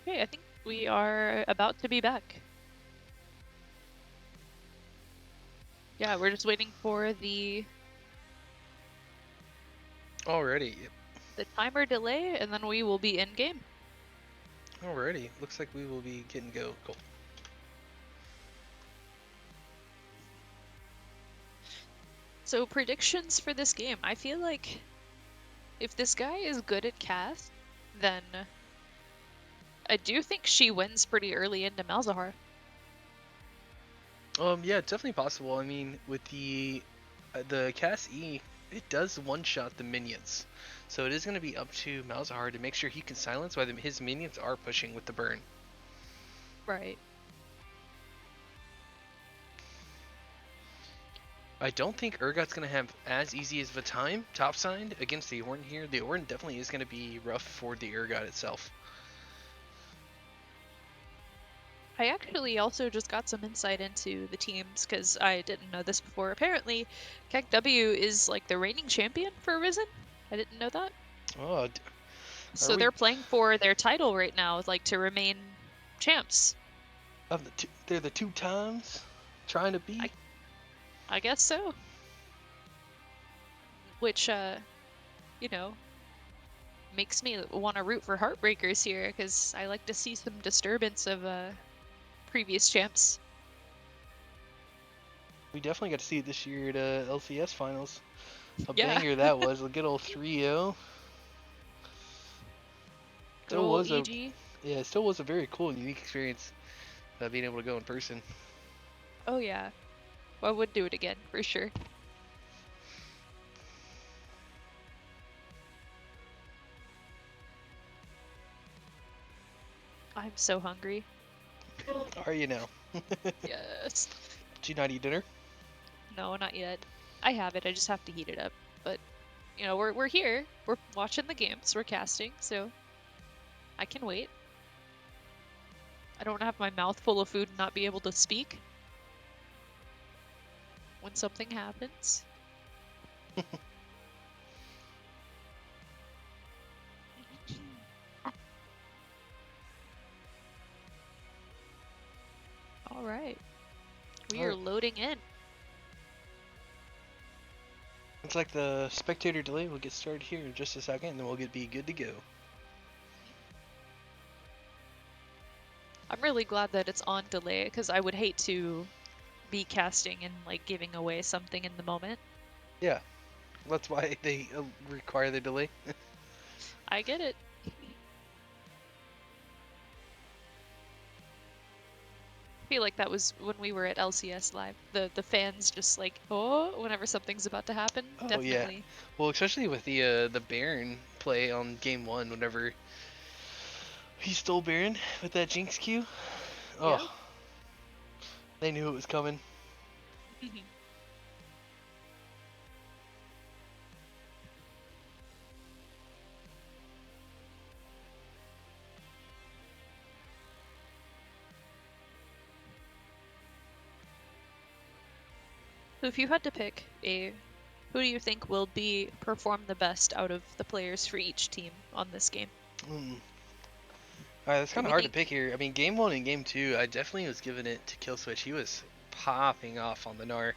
Okay, I think we are about to be back. Yeah, we're just waiting for the Already. timer delay, and then we will be in game. Already. Looks like we will be getting go. Cool. So predictions for this game. I feel like if this guy is good at cast, then I do think she wins pretty early into Malzahar. Yeah, definitely possible. I mean, with the Cass E, it does one-shot the minions, so it is going to be up to Malzahar to make sure he can silence while his minions are pushing with the burn. Right. I don't think Urgot's going to have as easy of a time topside against the Ornn here. The Ornn definitely is going to be rough for the Urgot itself. I actually also just got some insight into the teams because I didn't know this before. Apparently, KekW is like the reigning champion for Risen. I didn't know that. Oh, So they're playing for their title right now, like to remain champs. they're the 2 times trying to be. I guess so. Which, you know, makes me want to root for Heartbreakers here because I like to see some disturbance of previous champs. We definitely got to see it this year at LCS finals. A Yeah. banger that was. A good old 3-0. Good old EG. It still was a very cool and unique experience being able to go in person. Oh yeah, I would do it again for sure. I'm so hungry. Are you now? Yes. Did you not eat dinner? No, not yet. I have it. I just have to heat it up. But you know, we're here. We're watching the games. We're casting, so I can wait. I don't have my mouth full of food and not be able to speak when something happens. All right. We are loading in. It's like the spectator delay will get started here in just a second, and then we'll be good to go. I'm really glad that it's on delay because I would hate to be casting and like giving away something in the moment. Yeah, that's why they require the delay. I get it. I feel like that was when we were at LCS Live. The fans just like, oh, whenever something's about to happen. Oh Definitely. yeah. Well, especially with the Baron play on game 1, whenever he stole Baron with that Jinx Q. Oh, Yeah. they knew it was coming. So if you had to pick who do you think will perform the best out of the players for each team on this game? Alright, that's kind of hard to pick here. I mean, game 1 and game 2, I definitely was giving it to Killswitch. He was popping off on the Gnar.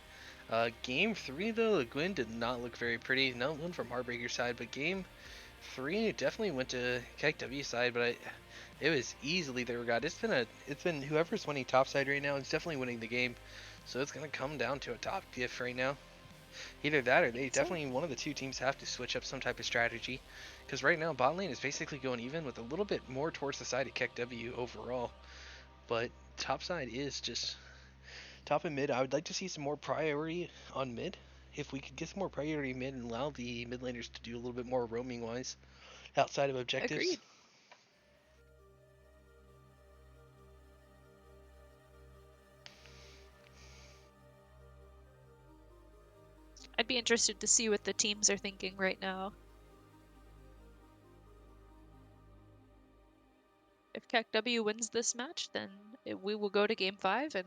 Game 3, though, the Gwyn did not look very pretty. No one from Heartbreaker's side, but game 3 definitely went to KekW's side, but it was easily their god. It's been whoever's winning top side right now is definitely winning the game. So it's gonna come down to a top diff right now. Either that or definitely one of the two teams have to switch up some type of strategy. Because right now bot lane is basically going even with a little bit more towards the side of KekW overall. But top side is just top and mid. I would like to see some more priority on mid. If we could get some more priority mid and allow the mid laners to do a little bit more roaming wise outside of objectives. Agreed. I'd be interested to see what the teams are thinking right now. If KekW wins this match, then we will go to game 5 and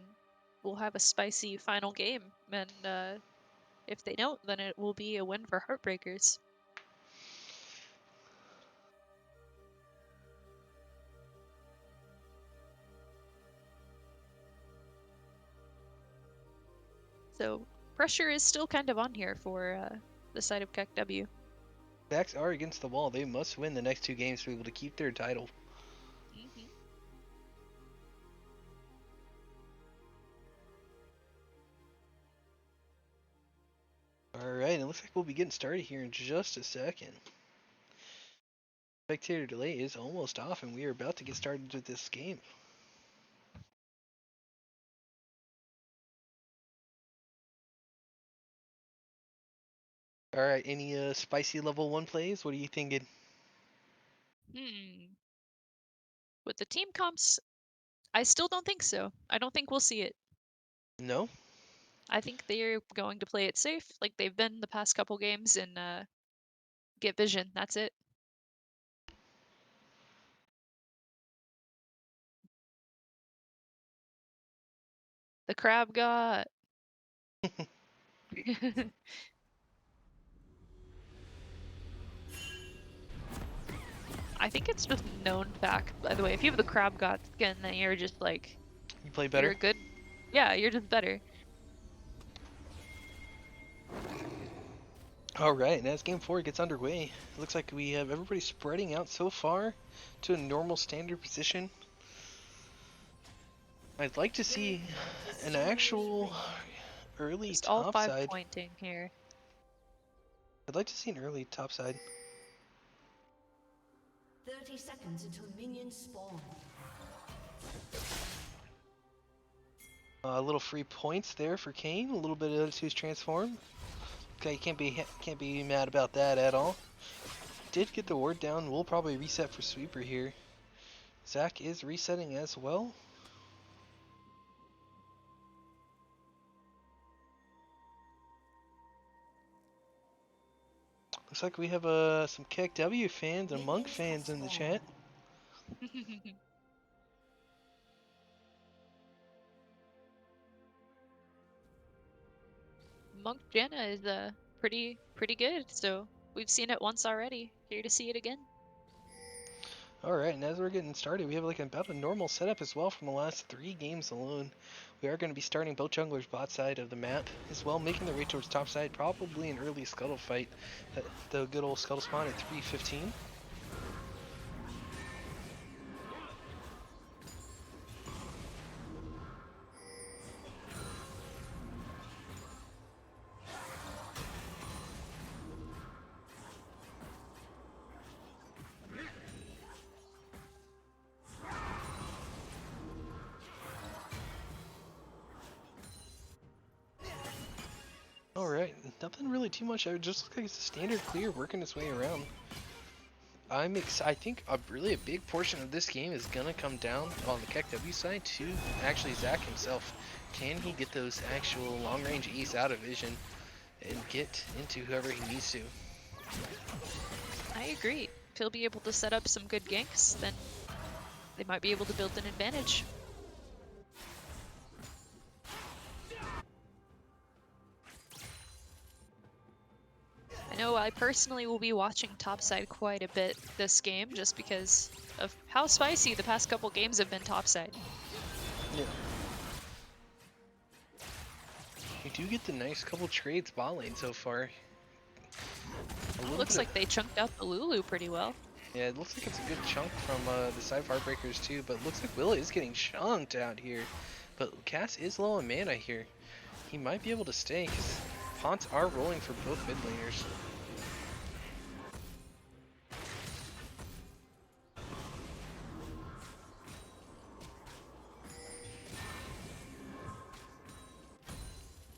we'll have a spicy final game. And if they don't, then it will be a win for Heartbreakers. So pressure is still kind of on here for the side of KekW. Backs are against the wall. They must win the next 2 games to be able to keep their title. Mm-hmm. Alright, it looks like we'll be getting started here in just a second. Spectator delay is almost off, and we are about to get started with this game. Alright, any spicy level 1 plays? What are you thinking? With the team comps, I still don't think so. I don't think we'll see it. No? I think they're going to play it safe, like they've been the past couple games, and get vision. That's it. The crab got. I think it's just known fact, by the way. If you have the crab god skin, then you're just like, You play you're better? good. Yeah, you're just better. Alright, and as game 4 gets underway, it looks like we have everybody spreading out so far to a normal standard position. I'd like to see an actual early Just all 5 topside. pointing here. I'd like to see an early topside. 30 seconds until minions spawn. A little free points there for Kane. A little bit of his transform. Okay, can't be mad about that at all. Did get the ward down. We'll probably reset for sweeper here. Zach is resetting as well. Looks like we have some KekW fans and Monk fans in the chat. Monk Janna is pretty good, so we've seen it once already. Here to see it again. Alright, and as we're getting started, we have like about a normal setup as well from the last 3 games alone. We are going to be starting both junglers bot side of the map as well, making their way towards top side, probably an early scuttle fight. The good old scuttle spawn at 3:15. Alright, nothing really too much. It just looks like it's a standard clear working its way around. I think really a big portion of this game is going to come down on the KekW side to actually Zach himself. Can he get those actual long-range E's out of vision and get into whoever he needs to? I agree. If he'll be able to set up some good ganks, then they might be able to build an advantage. I know I personally will be watching topside quite a bit this game just because of how spicy the past couple games have been topside. Yeah. We do get the nice couple trades bot lane so far. Looks like they chunked out the Lulu pretty well. Yeah, it looks like it's a good chunk from the side of Heartbreakers too, but it looks like Willa is getting chunked out here. But Cass is low on mana here. He might be able to stay because Ponts are rolling for both mid laners.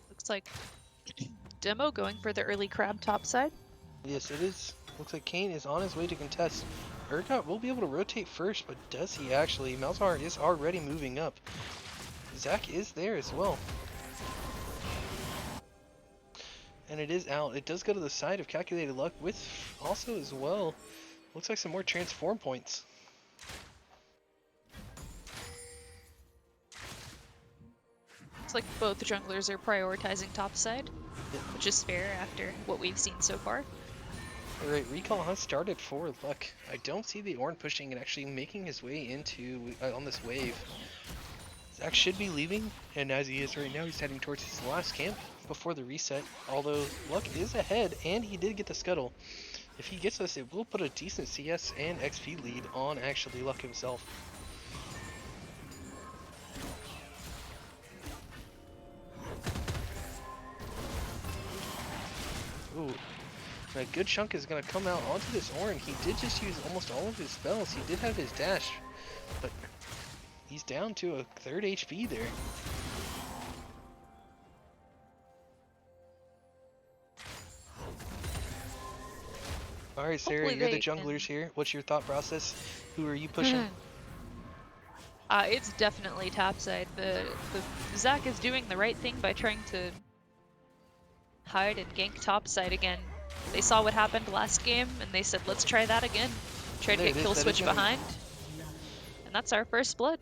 Looks like Demo going for the early crab topside. Yes, it is. Looks like Kane is on his way to contest. Urgot will be able to rotate first, but does he actually? Malzahar is already moving up. Zach is there as well. And it is out. It does go to the side of Calculated Luck with also as well. Looks like some more transform points. Looks like both junglers are prioritizing topside, Yep. which is fair after what we've seen so far. Alright, recall has started for Luck. I don't see the Ornn pushing and actually making his way into on this wave. Zach should be leaving, and as he is right now, he's heading towards his last camp. before the reset, although Luck is ahead, and he did get the scuttle. If he gets this, it will put a decent CS and XP lead on actually Luck himself. Ooh. A good chunk is going to come out onto this Orin. He did just use almost all of his spells. He did have his dash, but he's down to a 3rd HP there. Alright, Sarah, Hopefully you're the they junglers can- here. What's your thought process? Who are you pushing? It's definitely topside. The Zac is doing the right thing by trying to hide and gank topside again. They saw what happened last game and they said, let's try that again. Try to There get it is, kill that is switch gonna be- behind. And that's our first blood.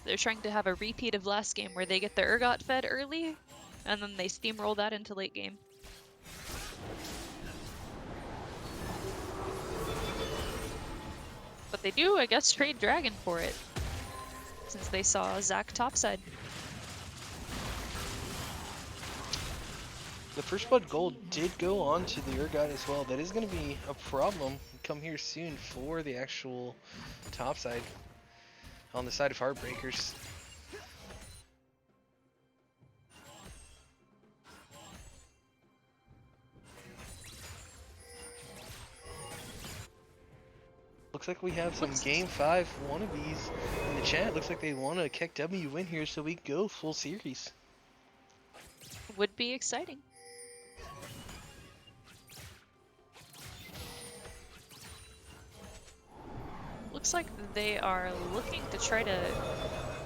They're trying to have a repeat of last game where they get the Urgot fed early and then they steamroll that into late game. But they do, I guess, trade Dragon for it, since they saw Zac topside. The first blood gold did go on to the Urgot as well. That is going to be a problem come here soon for the actual top side on the side of Heartbreakers. Looks like we have some Game 5 wannabes in the chat. Looks like they want a KekW win here, so we go full series. Would be exciting. Looks like they are looking to try to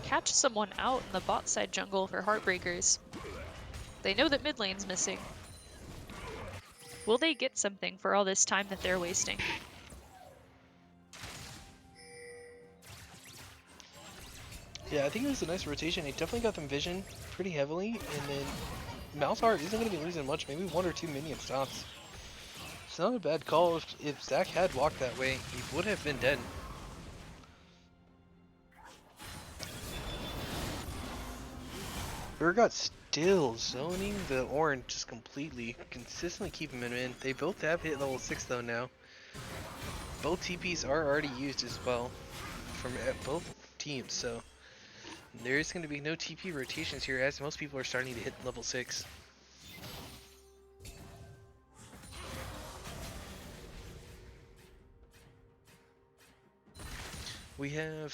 catch someone out in the bot side jungle for Heartbreakers. They know that mid lane's missing. Will they get something for all this time that they're wasting? Yeah, I think it was a nice rotation. It definitely got them vision pretty heavily, and then Malzahar isn't going to be losing much, maybe 1 or 2 minion stops. It's not a bad call. If Zac had walked that way, he would have been dead. Urgot still zoning the Orin just completely, consistently keeping him in. They both have hit level 6 though now. Both TPs are already used as well from both teams, so there is going to be no TP rotations here as most people are starting to hit level 6. We have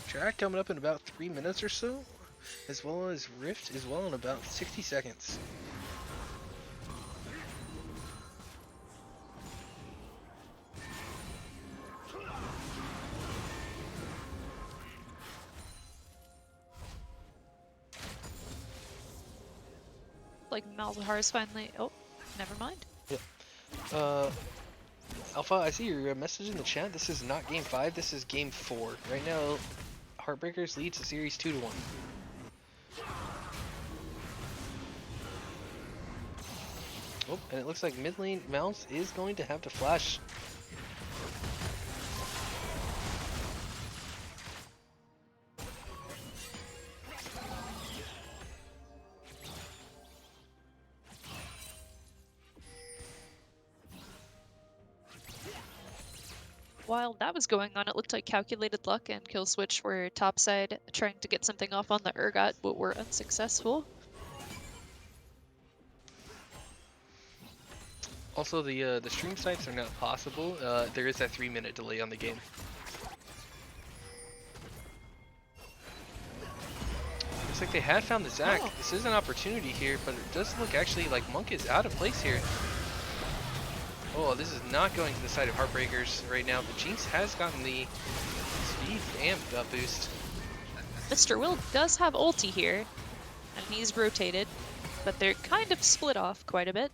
track coming up in about 3 minutes or so, as well as Rift as well in about 60 seconds. Like Malzahar's finally. Oh, never mind. Yep. Alpha, I see your message in the chat. This is not game 5, this is game 4. Right now, Heartbreakers leads the series 2-1. Oh, and it looks like mid lane Mouse is going to have to flash. While that was going on, it looked like Calculated Luck and Kill Switch were topside trying to get something off on the Urgot, but were unsuccessful. Also, the stream sites are not possible. There is that 3-minute delay on the game. Looks like they had found the Zac. Oh. This is an opportunity here, but it does look actually like Monk is out of place here. Oh, this is not going to the side of Heartbreakers right now. The Jinx has gotten the speed and gut boost. Mr. Will does have ulti here, and he's rotated, but they're kind of split off quite a bit.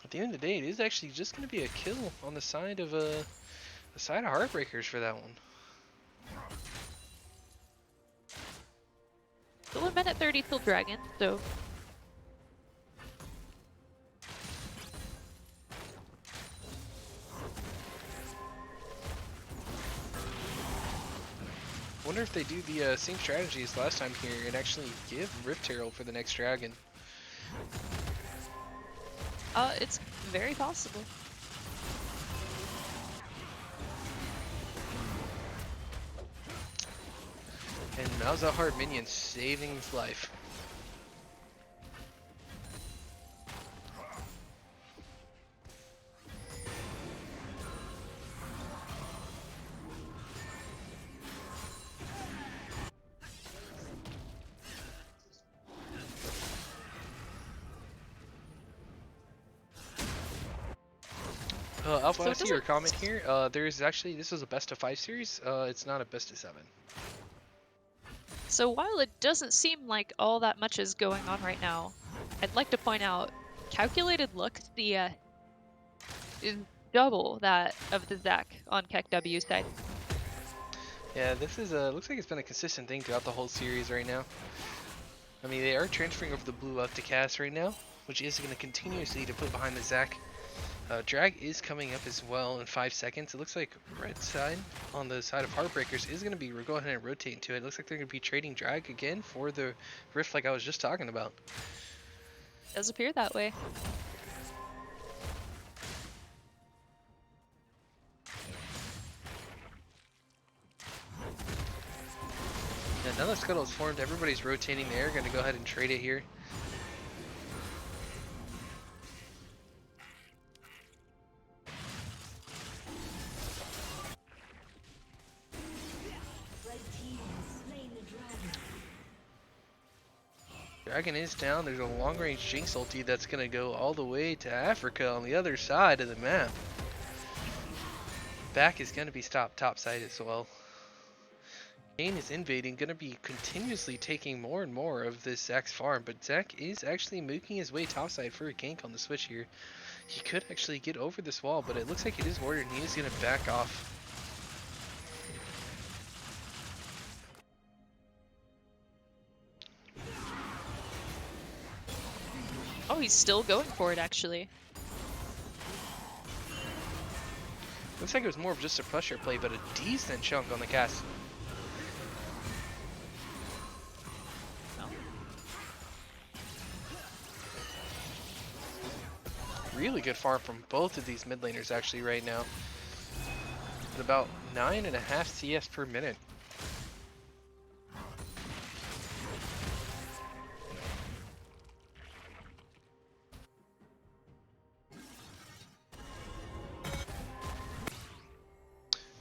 At the end of the day, it is actually just going to be a kill on the side of Heartbreakers for that one. Still a minute 30 till Dragon, so Wonder if they do the same strategy as last time here and actually give Rift Herald for the next dragon. It's very possible. And Malzahar minion saving his life. Alpha, So I it see your doesn't- comment here. There's actually, this is a best of 5 series. It's not a best of 7. So while it doesn't seem like all that much is going on right now, I'd like to point out calculated look is double that of the Zac on KekW'd side. Yeah, this is looks like it's been a consistent thing throughout the whole series right now. I mean, they are transferring over the blue up to Cass right now, which is going to continuously to put behind the Zac. Drag is coming up as well in 5 seconds. It looks like red side on the side of Heartbreakers is going to be go ahead and rotate into it. It looks like they're going to be trading drag again for the rift like I was just talking about. Does appear that way. Yeah, now that Scuttle is formed, everybody's rotating there. Going to go ahead and trade it here. Dragon is down. There's a long-range Jinx ulti that's going to go all the way to Africa on the other side of the map. Back is going to be stopped topside as well. Kane is invading, going to be continuously taking more and more of this Zac's farm, but Zac is actually making his way topside for a gank on the switch here. He could actually get over this wall, but it looks like it is warded and he is going to back off. Oh, he's still going for it actually. Looks like it was more of just a pressure play, but a decent chunk on the cast. Really good farm from both of these mid laners actually right now. At about 9.5 CS per minute.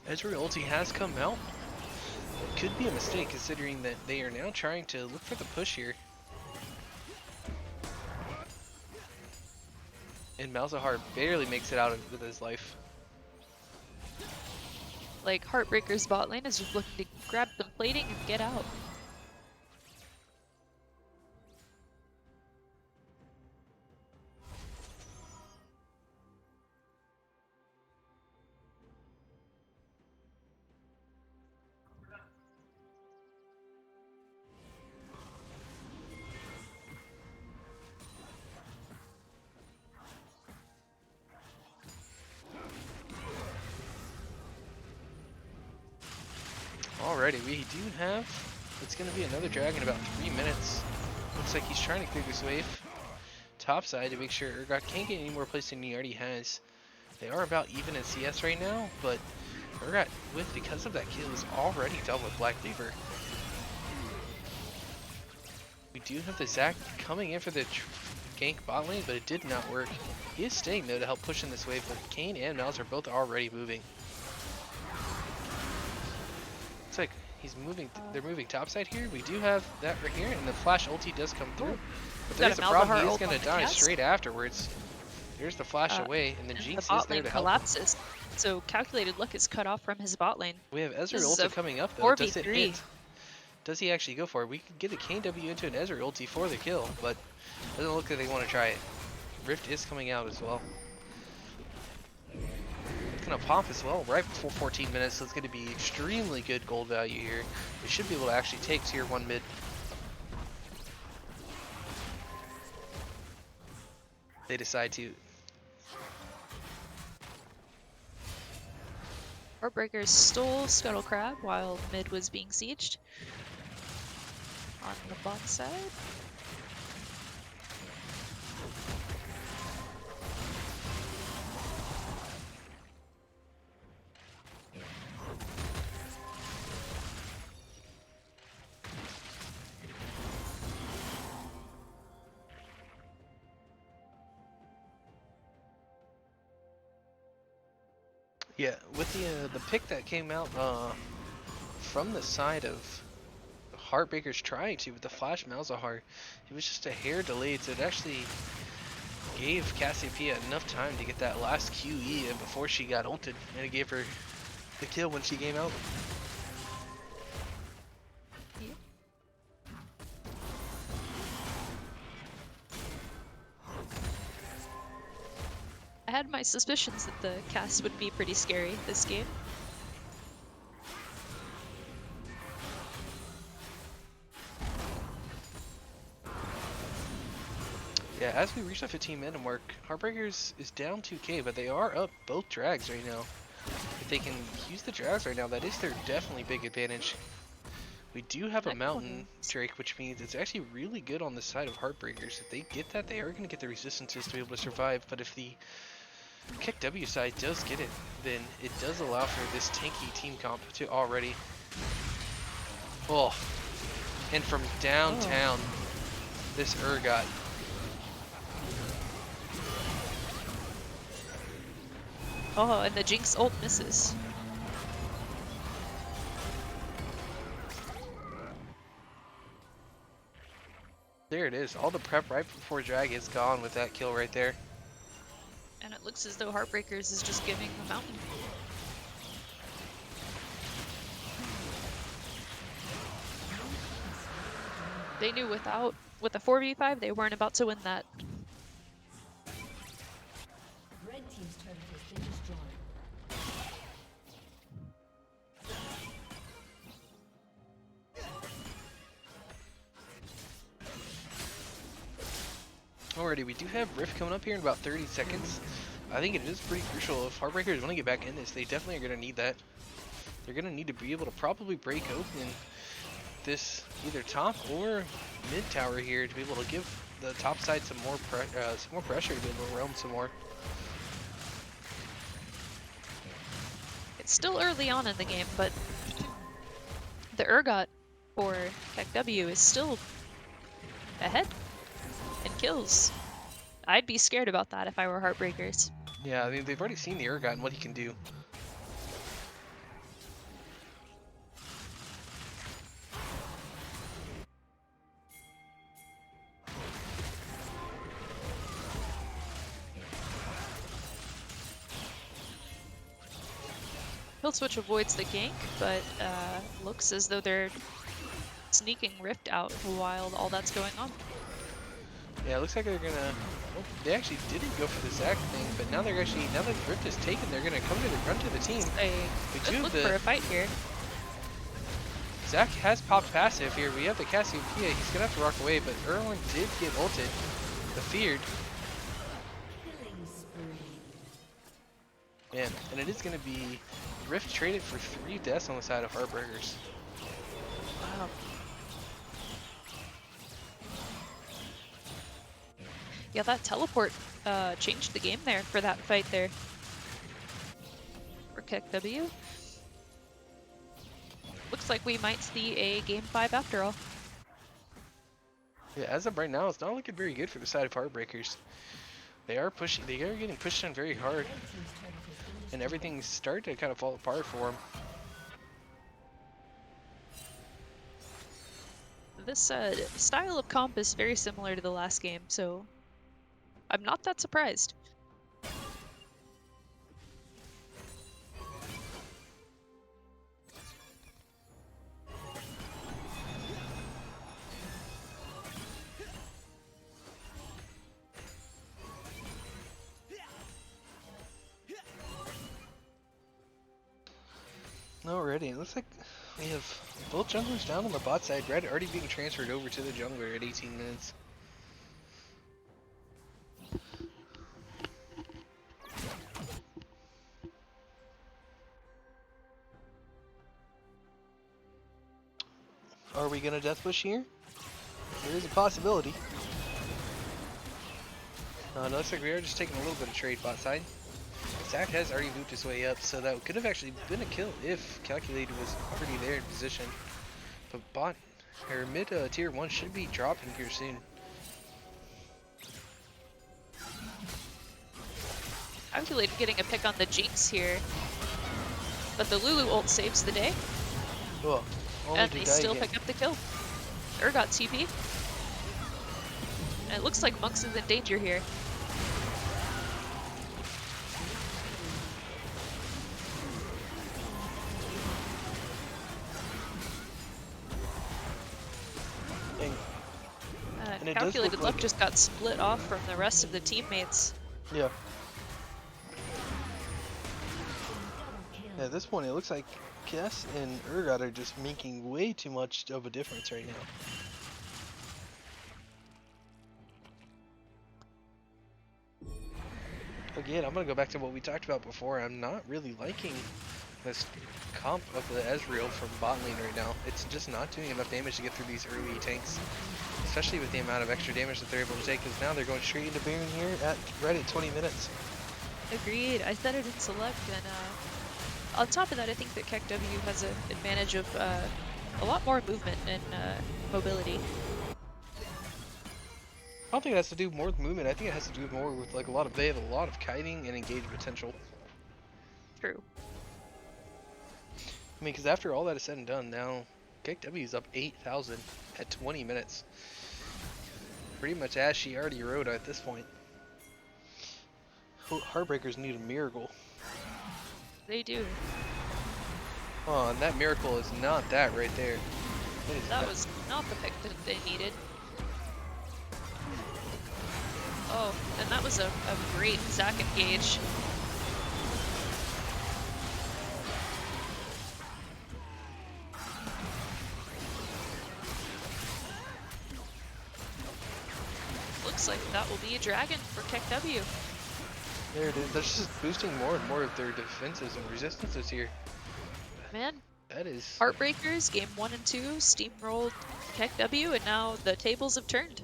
Ezreal ulti has come out. Could be a mistake considering that they are now trying to look for the push here. And Malzahar barely makes it out with his life. Like Heartbreakers bot lane is just looking to grab some plating and get out. Alrighty, we do have, it's going to be another drag in about 3 minutes. Looks like he's trying to clear this wave topside to make sure Urgot can't get any more place than he already has. They are about even in CS right now, but Urgot, because of that kill, is already done with Black Cleaver. We do have the Zac coming in for the gank bot lane, but it did not work. He is staying though to help push in this wave, but Kane and Mouse are both already moving. Looks like he's moving. They're moving topside here. We do have that right here, and the flash ulti does come through. But there's a problem. He's going to die straight afterwards. There's the flash away, and then Jinx the is bot there lane to help. collapses. So calculated look is cut off from his bot lane. We have Ezreal This is ulti a coming up though. Does it 4v3. hit? Does he actually go for it? We could get a KW into an Ezreal ulti for the kill, but doesn't look like they want to try it. Rift is coming out as well. It's gonna pop as well right before 14 minutes, so it's gonna be extremely good gold value here. We should be able to actually take tier 1 mid. They decide to. Heartbreakers stole Scuttle Crab while mid was being sieged. On the bot side. Yeah, with the pick that came out from the side of Heartbreakers trying to with the Flash Malzahar, it was just a hair delayed, so it actually gave Cassiopeia enough time to get that last QE in before she got ulted, and it gave her the kill when she came out. Yeah. I had my suspicions that the cast would be pretty scary this game. Yeah, as we reach the 15-minute mark, Heartbreakers is down 2k, but they are up both drags right now. If they can use the drags right now, that is their definitely big advantage. We do have a mountain Drake, which means it's actually really good on the side of Heartbreakers. If they get that, they are going to get the resistances to be able to survive, but if the KekW side does get it, then it does allow for this tanky team comp to already... Oh, and from downtown, this Urgot. Oh, and the Jinx ult misses. There it is. All the prep right before drag is gone with that kill right there. And it looks as though Heartbreakers is just giving the mountain. They knew with a 4v5 they weren't about to win that. Red team's turret has been destroyed. Alrighty, we do have Rift coming up here in about 30 seconds. I think it is pretty crucial. If Heartbreakers want to get back in this, they definitely are going to need that. They're going to need to be able to probably break open this either top or mid tower here to be able to give the top side some more pressure to be able to roam some more. It's still early on in the game, but the Urgot for KekW is still ahead in kills. I'd be scared about that if I were Heartbreakers. Yeah, I mean, they've already seen the Urgot and what he can do. Kill switch avoids the gank, but looks as though they're sneaking Rift out while all that's going on. Yeah, it looks like they're gonna... Oh, they actually didn't go for the Zac thing, but now they're actually... Now that Rift is taken, they're gonna come to the run to the team. We could look for a fight here. Zac has popped passive here. We have the Cassiopeia. He's gonna have to rock away, but Erwin did get ulted. The feared. Killing spree. Man, and it is gonna be Rift traded for 3 deaths on the side of Heartbreakers. Wow. Yeah, that teleport changed the game there for that fight there. For KekW. Looks like we might see a game 5 after all. Yeah, as of right now, it's not looking very good for the side of Heartbreakers. They are pushing. They are getting pushed in very hard, Red team's turret has been destroyed. and everything's starting to kind of fall apart for them. This style of comp is very similar to the last game, so I'm not that surprised. Alrighty, it looks like we have both junglers down on the bot side. Red already being transferred over to the jungler at 18 minutes. Are we gonna death push here? There is a possibility. No, it looks like we are just taking a little bit of trade bot side. Zach has already moved his way up, so that could have actually been a kill if Calculated was already there in position. But bot, or mid tier 1 should be dropping here soon. Calculated getting a pick on the Jinx here. But the Lulu ult saves the day. Well, only And to they die still again. pick up the kill. Got TP. And it looks like Monks is in danger here. Dang. And it does Calculated look Left like- just got split off from the rest of the teammates. Yeah. Yeah, at this point it looks like Kess and Urgot are just making way too much of a difference right now. Again, I'm gonna go back to what we talked about before. I'm not really liking this comp of the Ezreal from bot lane right now. It's just not doing enough damage to get through these early tanks, especially with the amount of extra damage that they're able to take, because now they're going straight into Baron here right at 20 minutes. Agreed. I said it in select, and on top of that, I think that KekW has an advantage of a lot more movement and mobility. I don't think it has to do more with movement. I think it has to do more with like they have a lot of kiting and engage potential. True. I mean, because after all that is said and done, now KekW is up 8,000 at 20 minutes. Pretty much as she already rode at this point. Heartbreakers need a miracle. They do. Oh, and that miracle is not that right there. It is That not- was not the pick that they needed. Oh, and that was a great Zac engage. Looks like that will be a dragon for KekW. There it is. They're just boosting more and more of their defenses and resistances here. Man, That is... Heartbreakers, game 1 and 2, steamrolled KekW, and now the tables have turned.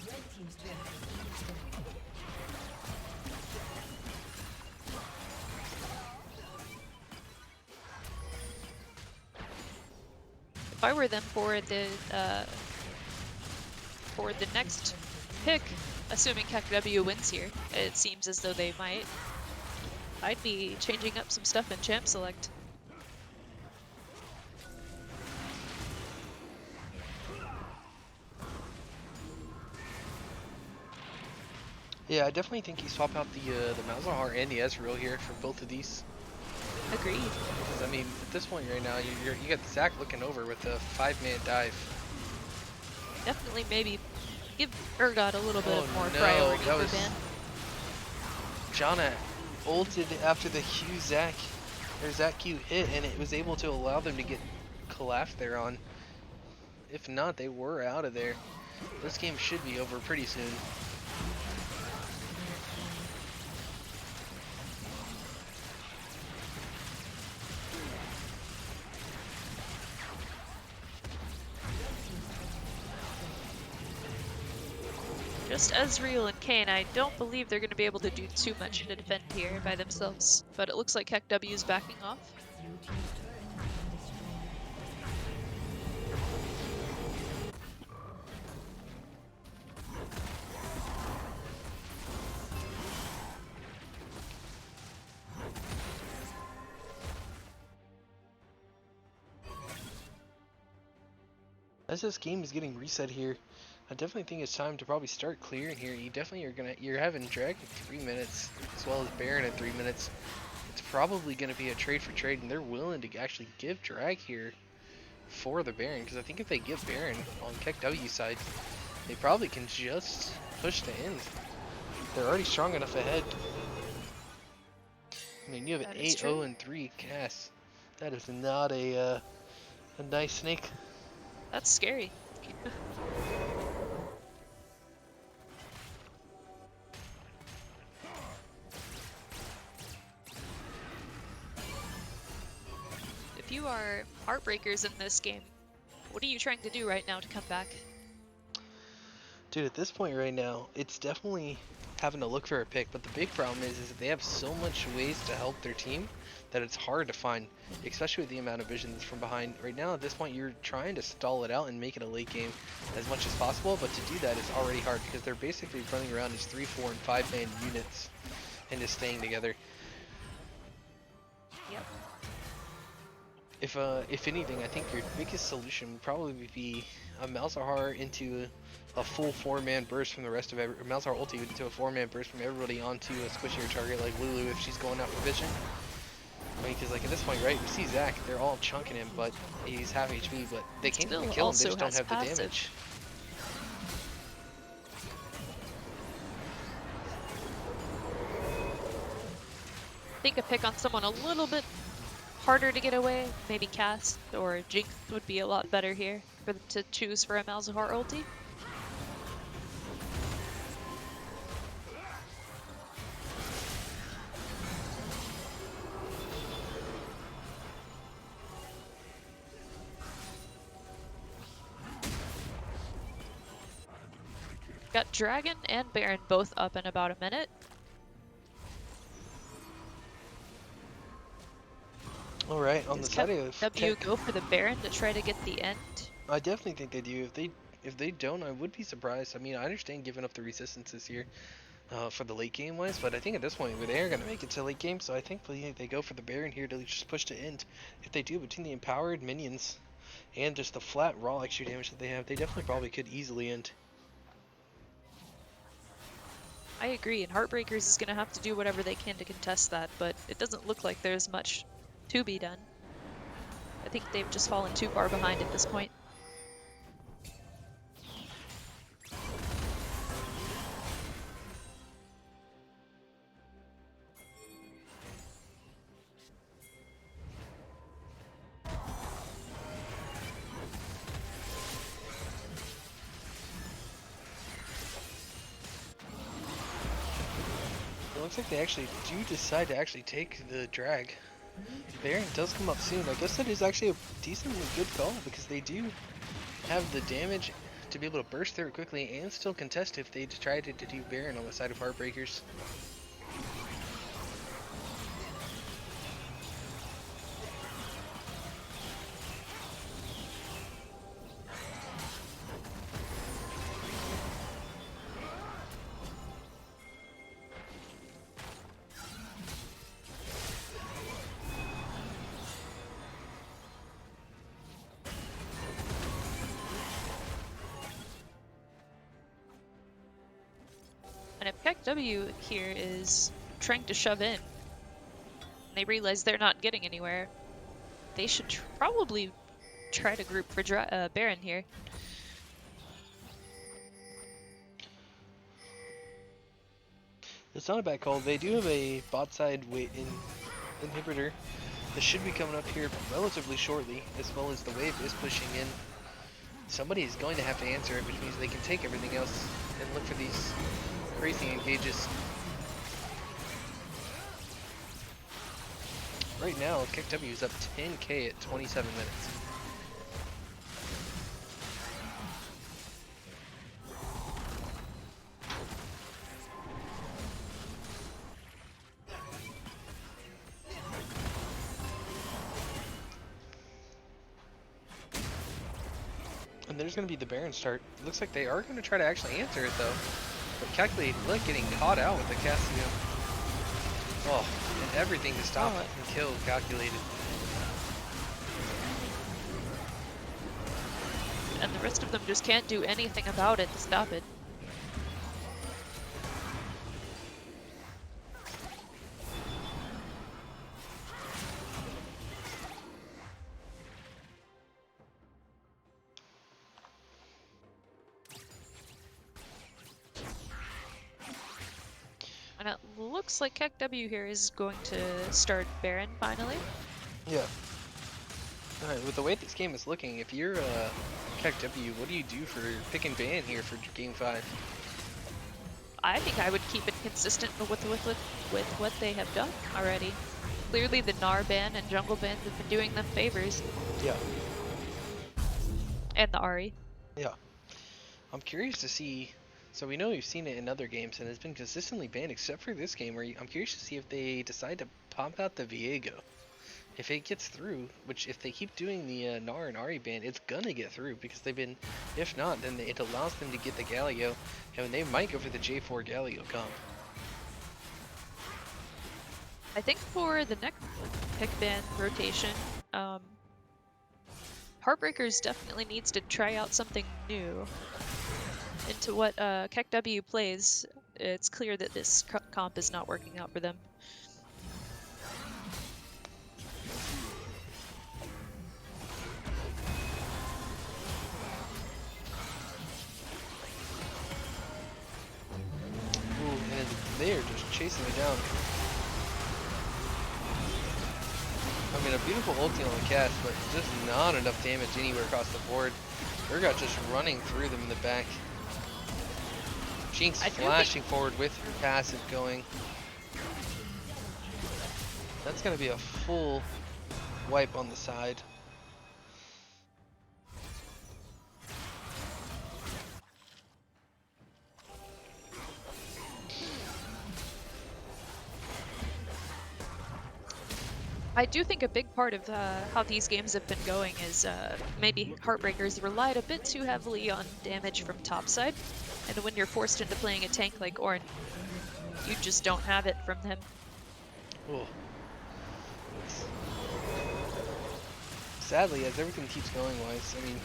Red team's turret has been destroyed. If I were them for the next pick, assuming KekW wins here, it seems as though they might, I'd be changing up some stuff in Champ Select. Yeah, I definitely think you swap out the Malzahar and the Ezreal here for both of these. Agreed. Because, I mean, at this point right now, you got Zac looking over with a 5-man dive. Definitely maybe give Urgot a little bit Oh, more no, priority that for was- ban. Janna ulted after the Zac Q hit, and it was able to allow them to get collapsed there on. If not, they were out of there. This game should be over pretty soon. Just Ezreal and Kayn, I don't believe they're going to be able to do too much to defend here by themselves, but it looks like KekW is backing off. Blue team's turret has been destroyed. As this game is getting reset here, I definitely think it's time to probably start clearing here. You definitely you're having Dragon 3 minutes as well as Baron at 3 minutes. It's probably gonna be a trade for trade, and they're willing to actually give Drag here for the Baron, because I think if they give Baron on KekW's side, they probably can just push to end. They're already strong enough ahead. I mean, you have an That is 8-0 true. and 3 Cass. That is not a nice snake. That's scary. if you are Heartbreakers in this game, what are you trying to do right now to come back? Dude, at this point right now, it's definitely having to look for a pick, but the big problem is that they have so much ways to help their team that it's hard to find, especially with the amount of vision that's from behind. Right now, at this point, you're trying to stall it out and make it a late game as much as possible, but to do that is already hard because they're basically running around as 3, 4, and 5-man units and just staying together. Yep. If anything, I think your biggest solution would probably be a Malzahar into a full 4-man burst from the rest of Malzahar ulti into a 4-man burst from everybody onto a squishier target like Lulu if she's going out for vision. I mean, because like at this point, right, we see Zac, they're all chunking him, but he's half HP, but they can't even kill him, they just don't have the damage. I think a pick on someone a little bit harder to get away, maybe Cast or Jinx would be a lot better here for them to choose for a Malzahar ulti. Got Dragon and Baron both up in about a minute. All right, on the side of KekW go for the Baron to try to get the end. I definitely think they do. If they don't, I would be surprised. I mean, I understand giving up the resistances here for the late game wise, but I think at this point they are going to make it to late game, so I think they go for the Baron here to just push to end. If they do, between the empowered minions and just the flat raw extra damage that they have, they definitely probably could easily end. I agree, and Heartbreakers is going to have to do whatever they can to contest that, but it doesn't look like there's much to be done. I think they've just fallen too far behind at this point. It looks like they actually do decide to actually take the drag. Baron does come up soon. I guess that is actually a decently good call because they do have the damage to be able to burst through it quickly and still contest if they tried to do Baron on the side of Heartbreakers. And if KekW here is trying to shove in, and they realize they're not getting anywhere, they should probably try to group for Baron here. It's not a bad call. They do have a bot side inhibitor that should be coming up here relatively shortly, as well as the wave is pushing in. Somebody is going to have to answer it, which means they can take everything else and look for these crazy engages. Right now, KekW is up 10k at 27 minutes. And there's going to be the Baron start. It looks like they are going to try to actually answer it though. But Calculate getting caught out with the Cassio. Oh, and everything to stop and kill Calculated. And the rest of them just can't do anything about it to stop it. And it looks like KekW here is going to start Baron finally. Yeah. Alright, with the way this game is looking, if you're KekW, what do you do for pick and ban here for game 5? I think I would keep it consistent with what they have done already. Clearly the Gnar ban and jungle bans have been doing them favors. Yeah. And the Ahri. Yeah. I'm curious to see. So we know we've seen it in other games, and it's been consistently banned, except for this game, where I'm curious to see if they decide to pop out the Viego. If it gets through, which if they keep doing the Gnar and Ahri ban, it's gonna get through because they've been. If not, then it allows them to get the Galio, and they might go for the J4 Galio comp. I think for the next pick ban rotation, Heartbreakers definitely needs to try out something new. Into what KekW plays, it's clear that this comp is not working out for them. Ooh, and they're just chasing it down. I mean, a beautiful ulti on the cast, but just not enough damage anywhere across the board. Urgot just running through them in the back. Jinx flashing forward with her passive going. That's going to be a full wipe on the side. I do think a big part of how these games have been going is maybe Heartbreakers relied a bit too heavily on damage from topside, and when you're forced into playing a tank like Ornn, you just don't have it from them. Ooh. Sadly, as everything keeps going wise, I mean,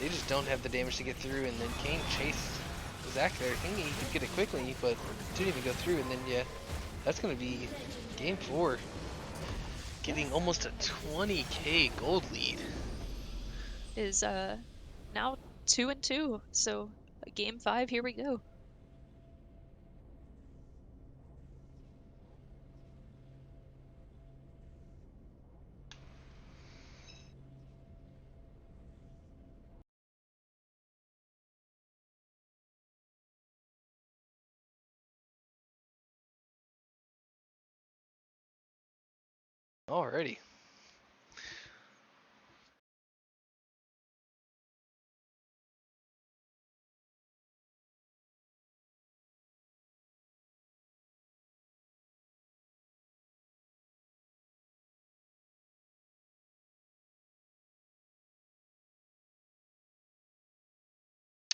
they just don't have the damage to get through, and then Kane chased Zac there, thinking he could get it quickly, but didn't even go through, and then, yeah, that's going to be game 4. Getting almost a 20k gold lead. Is now 2-2, so game 5, here we go. Alrighty.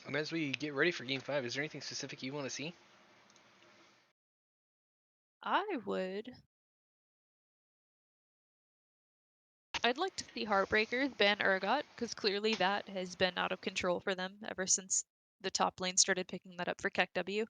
And as we get ready for game 5, is there anything specific you want to see? I'd like to see Heartbreakers ban Urgot, because clearly that has been out of control for them ever since the top lane started picking that up for KekW.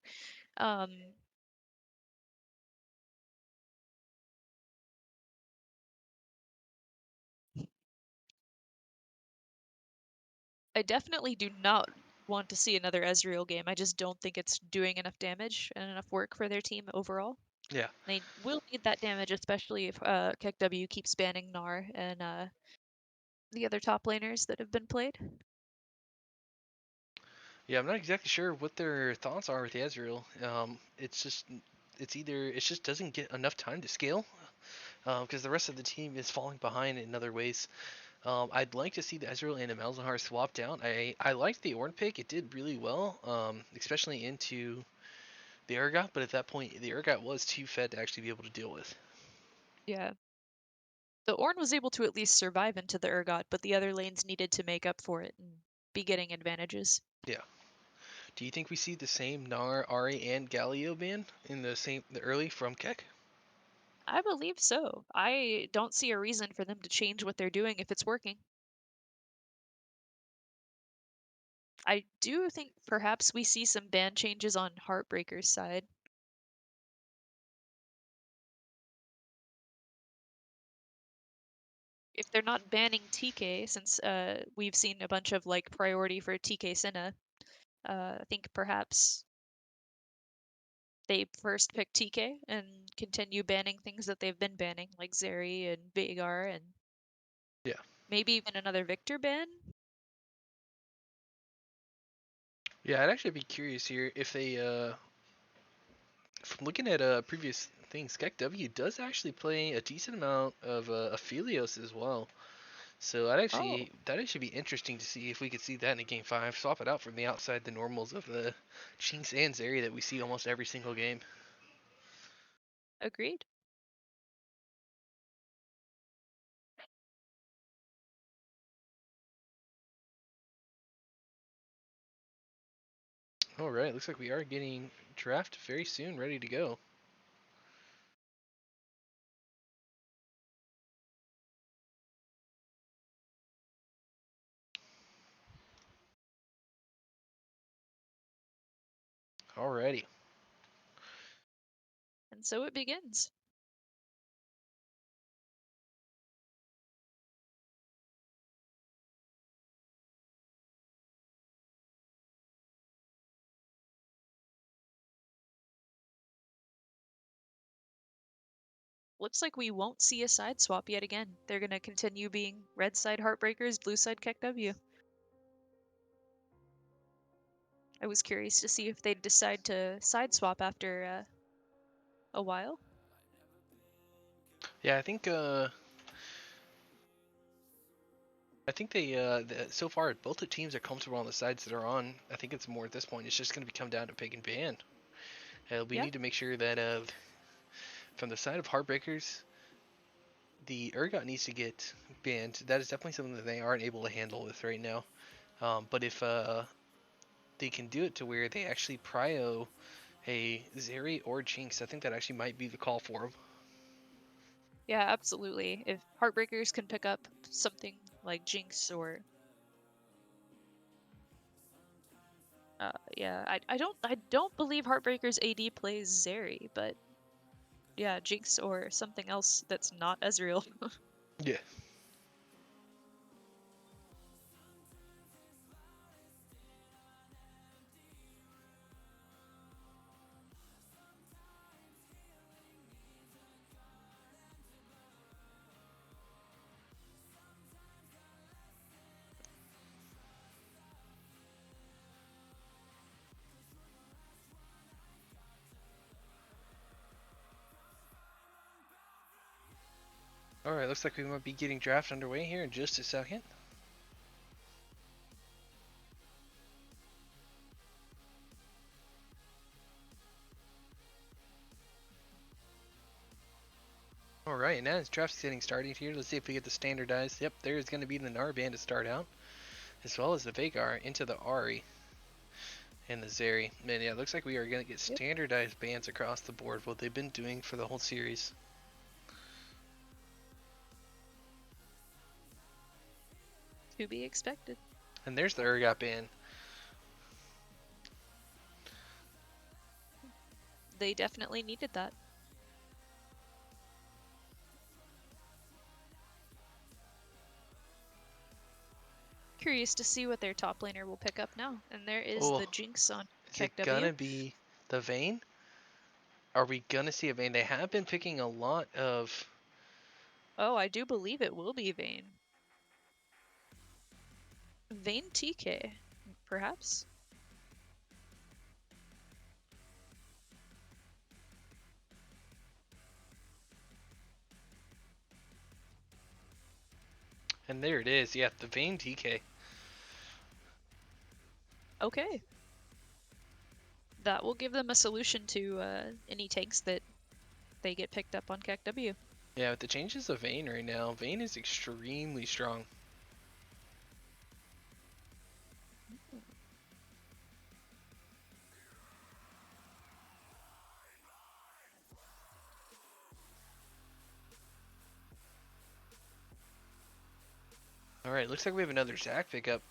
I definitely do not want to see another Ezreal game. I just don't think it's doing enough damage and enough work for their team overall. Yeah. They will need that damage, especially if KekW keeps banning Gnar and the other top laners that have been played. Yeah, I'm not exactly sure what their thoughts are with the Ezreal. It's just doesn't get enough time to scale, because the rest of the team is falling behind in other ways. I'd like to see the Ezreal and the Malzahar swapped out. I liked the Ornn pick; it did really well, especially into the Urgot. But at that point, the Urgot was too fed to actually be able to deal with. Yeah. The Ornn was able to at least survive into the Urgot, but the other lanes needed to make up for it and be getting advantages. Yeah. Do you think we see the same Gnar, Ahri, and Galio ban in the early from Keck? I believe so. I don't see a reason for them to change what they're doing if it's working. I do think perhaps we see some ban changes on Heartbreaker's side. If they're not banning TK, since we've seen a bunch of like priority for TK Senna, I think perhaps they first pick TK and continue banning things that they've been banning, like Zeri and Veigar and Yeah. maybe even another Victor ban. Yeah, I'd actually be curious here if they, from looking at previous things. KekW does actually play a decent amount of Aphelios as well. So Oh, that actually be interesting to see if we could see that in a game 5. Swap it out from the outside the normals of the Jinx and Zeri that we see almost every single game. agreed. All right, looks like we are getting draft very soon, ready to go. Alrighty. And so it begins. Looks like we won't see a side swap yet again. They're gonna continue being red side Heartbreakers, blue side KekW. I was curious to see if they'd decide to side swap after a while. Yeah, I think so far both the teams are comfortable on the sides that are on. I think it's more at this point. It's just going to come down to pick and ban. We Yeah, need to make sure that from the side of Heartbreakers, the Urgot needs to get banned. That is definitely something that they aren't able to handle with right now. But if they can do it to where they actually prio a Zeri or Jinx, I think that actually might be the call for them. yeah, absolutely. If Heartbreakers can pick up something like Jinx or yeah, I don't believe Heartbreakers AD plays Zeri, but yeah, Jinx or something else that's not Ezreal. Yeah. Alright, looks like we might be getting draft underway here in just a second. Alright, now as draft's getting started here, let's see if we get the standardized. Yep, there is going to be the Narban to start out, as well as the Veigar into the Ari and the Zeri. Man, yeah, looks like we are going to get Yep. standardized bans across the board, what they've been doing for the whole series. To be expected. And there's the Urgot ban. They definitely needed that. Curious to see what their top laner will pick up now. And there is Oh, the Jinx on is it KekW. gonna be the Vayne? Are we gonna see a Vayne? They have been picking a lot of. Oh, I do believe it will be Vayne. Vayne TK, perhaps? And there it is, yeah, the Vayne TK. Okay. That will give them a solution to any tanks that they get picked up on KekW. Yeah, with the changes of Vayne right now, Vayne is extremely strong. Alright, looks like we have another Zac pickup.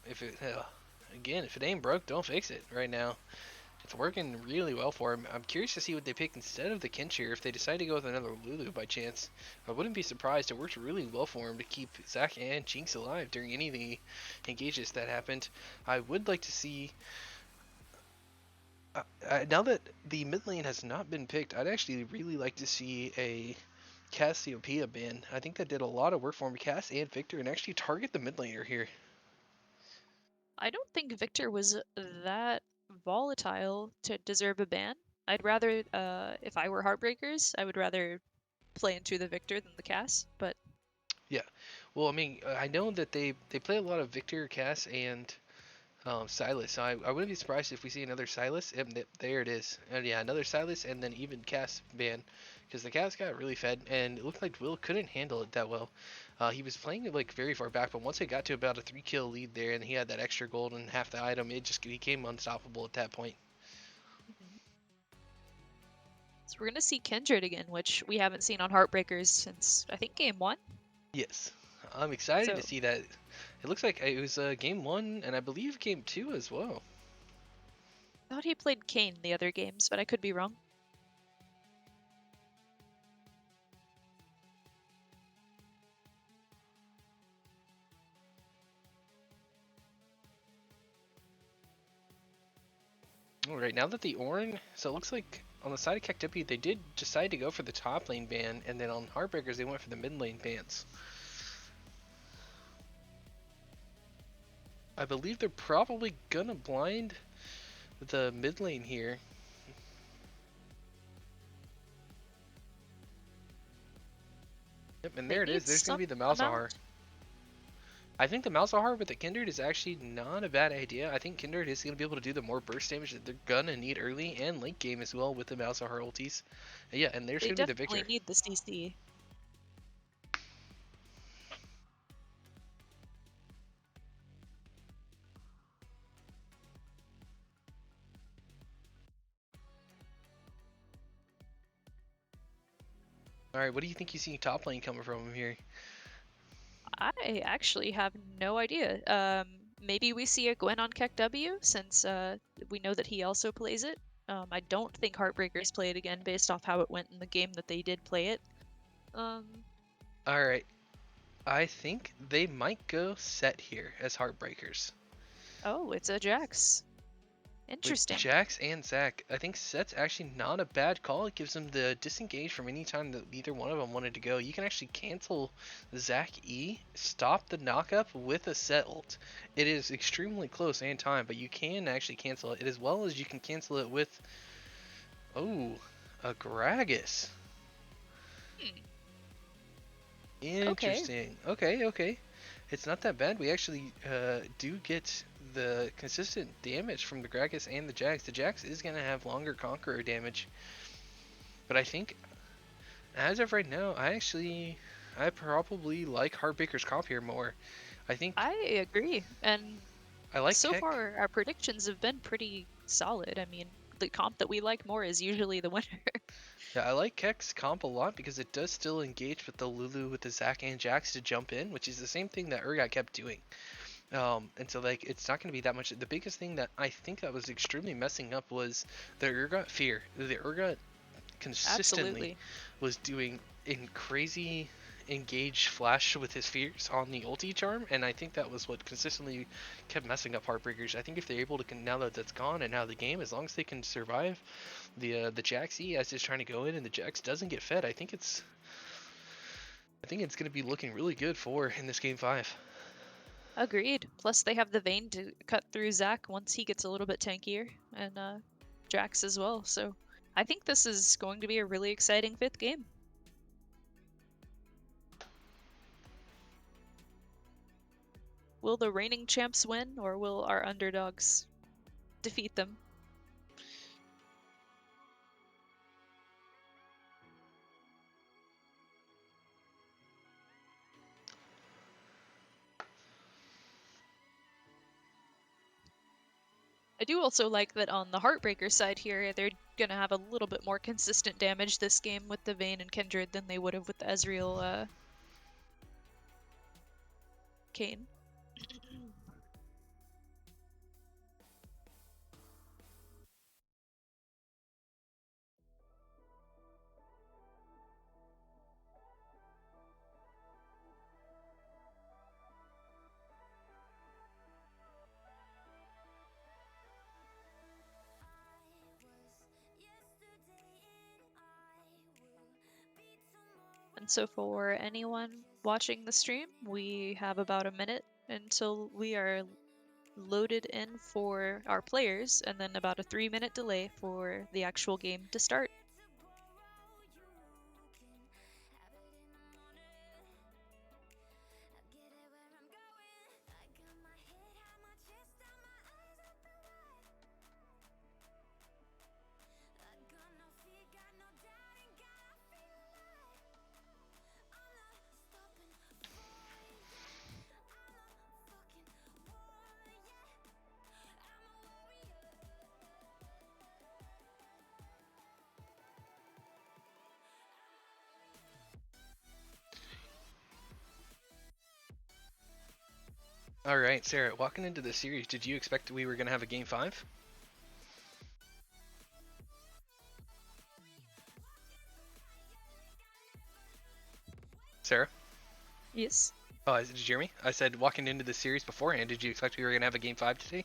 Again, if it ain't broke, don't fix it right now. It's working really well for him. I'm curious to see what they pick instead of the Kinshir if they decide to go with another Lulu by chance. I wouldn't be surprised. It worked really well for him to keep Zac and Jinx alive during any of the engages that happened. I would like to see. Now that the mid lane has not been picked, I'd actually really like to see a Cassiopeia ban. I think that did a lot of work for him, Cass and Victor, and actually target the mid laner here. I don't think Victor was that volatile to deserve a ban. I'd rather, if I were Heartbreakers, I would rather play into the Victor than the Cass, but Yeah. Well, I mean, I know that they play a lot of Victor, Cass, and Silas. So I wouldn't be surprised if we see another Silas. Yep, there it is. And yeah, another Silas, and then even Cass ban, because the Cass got really fed, and it looked like Will couldn't handle it that well. He was playing it like very far back, but once it got to about a 3 kill lead there, and he had that extra gold and half the item, it just became unstoppable at that point. so we're gonna see Kindred again, which we haven't seen on Heartbreakers since I think game 1. Yes, I'm excited to So see that. It looks like it was game 1, and I believe game 2 as well. I thought he played Kayn the other games, but I could be wrong. Alright, now that the Orin, so it looks like on the side of KekW'ed they did decide to go for the top lane ban, and then on Heartbreakers they went for the mid lane bans. I believe they're probably gonna blind the mid lane here. Yep, and there it is. There's gonna be the Malzahar. I think the Malzahar with the Kindred is actually not a bad idea. I think Kindred is going to be able to do the more burst damage that they're going to need early and late game as well with the Malzahar ultis. Yeah, and there's going to be the Victor. They definitely need the CC. Alright, what do you think you see top lane coming from him here? I actually have no idea. Maybe we see a Gwen on KekW since we know that he also plays it. I don't think Heartbreakers play it again based off how it went in the game that they did play it. Alright, I think they might go Set here as Heartbreakers. Oh, it's a Jax. Interesting. With Jax and Zac, I think Set's actually not a bad call. It gives them the disengage from any time that either one of them wanted to go. You can actually cancel Zac E, stop the knockup with a Set ult. It is extremely close and time, but you can actually cancel it as well as you can cancel it with, oh, a Gragas. Interesting. Okay. It's not that bad. We actually do get the consistent damage from the Gragas and the Jax. The Jax is going to have longer Conqueror damage. But I think, as of right now, I probably like Heartbreaker's comp here more. I agree. And I like so Kek. far, our predictions have been pretty solid. I mean, the comp that we like more is usually the winner. Yeah, I like Kek's comp a lot because it does still engage with the Lulu, with the Zac and Jax to jump in, which is the same thing that Urgot kept doing. And so like it's not going to be that much. The biggest thing that I think that was extremely messing up was the Urgot fear. The Urgot consistently was doing in crazy engage flash with his fears on the ulti charm, and I think that was what consistently kept messing up Heartbreakers. I think if they're able to, now that that's gone and now the game, as long as they can survive the Jax E as is trying to go in and the Jax doesn't get fed, I think it's going to be looking really good for in this game 5. Agreed. Plus, they have the Vayne to cut through Zac once he gets a little bit tankier, and Jax as well. So I think this is going to be a really exciting 5th game. Will the reigning champs win, or will our underdogs defeat them? I do also like that on the Heartbreaker side here, they're gonna have a little bit more consistent damage this game with the Vayne and Kindred than they would have with the Ezreal Kayn. And so for anyone watching the stream, we have about a minute until we are loaded in for our players, and then about a 3-minute delay for the actual game to start. All right, Sarah. Walking into the series, did you expect we were gonna have a game 5? Sarah? Yes. Oh, did you hear me? I said walking into the series beforehand, did you expect we were gonna have a game 5 today?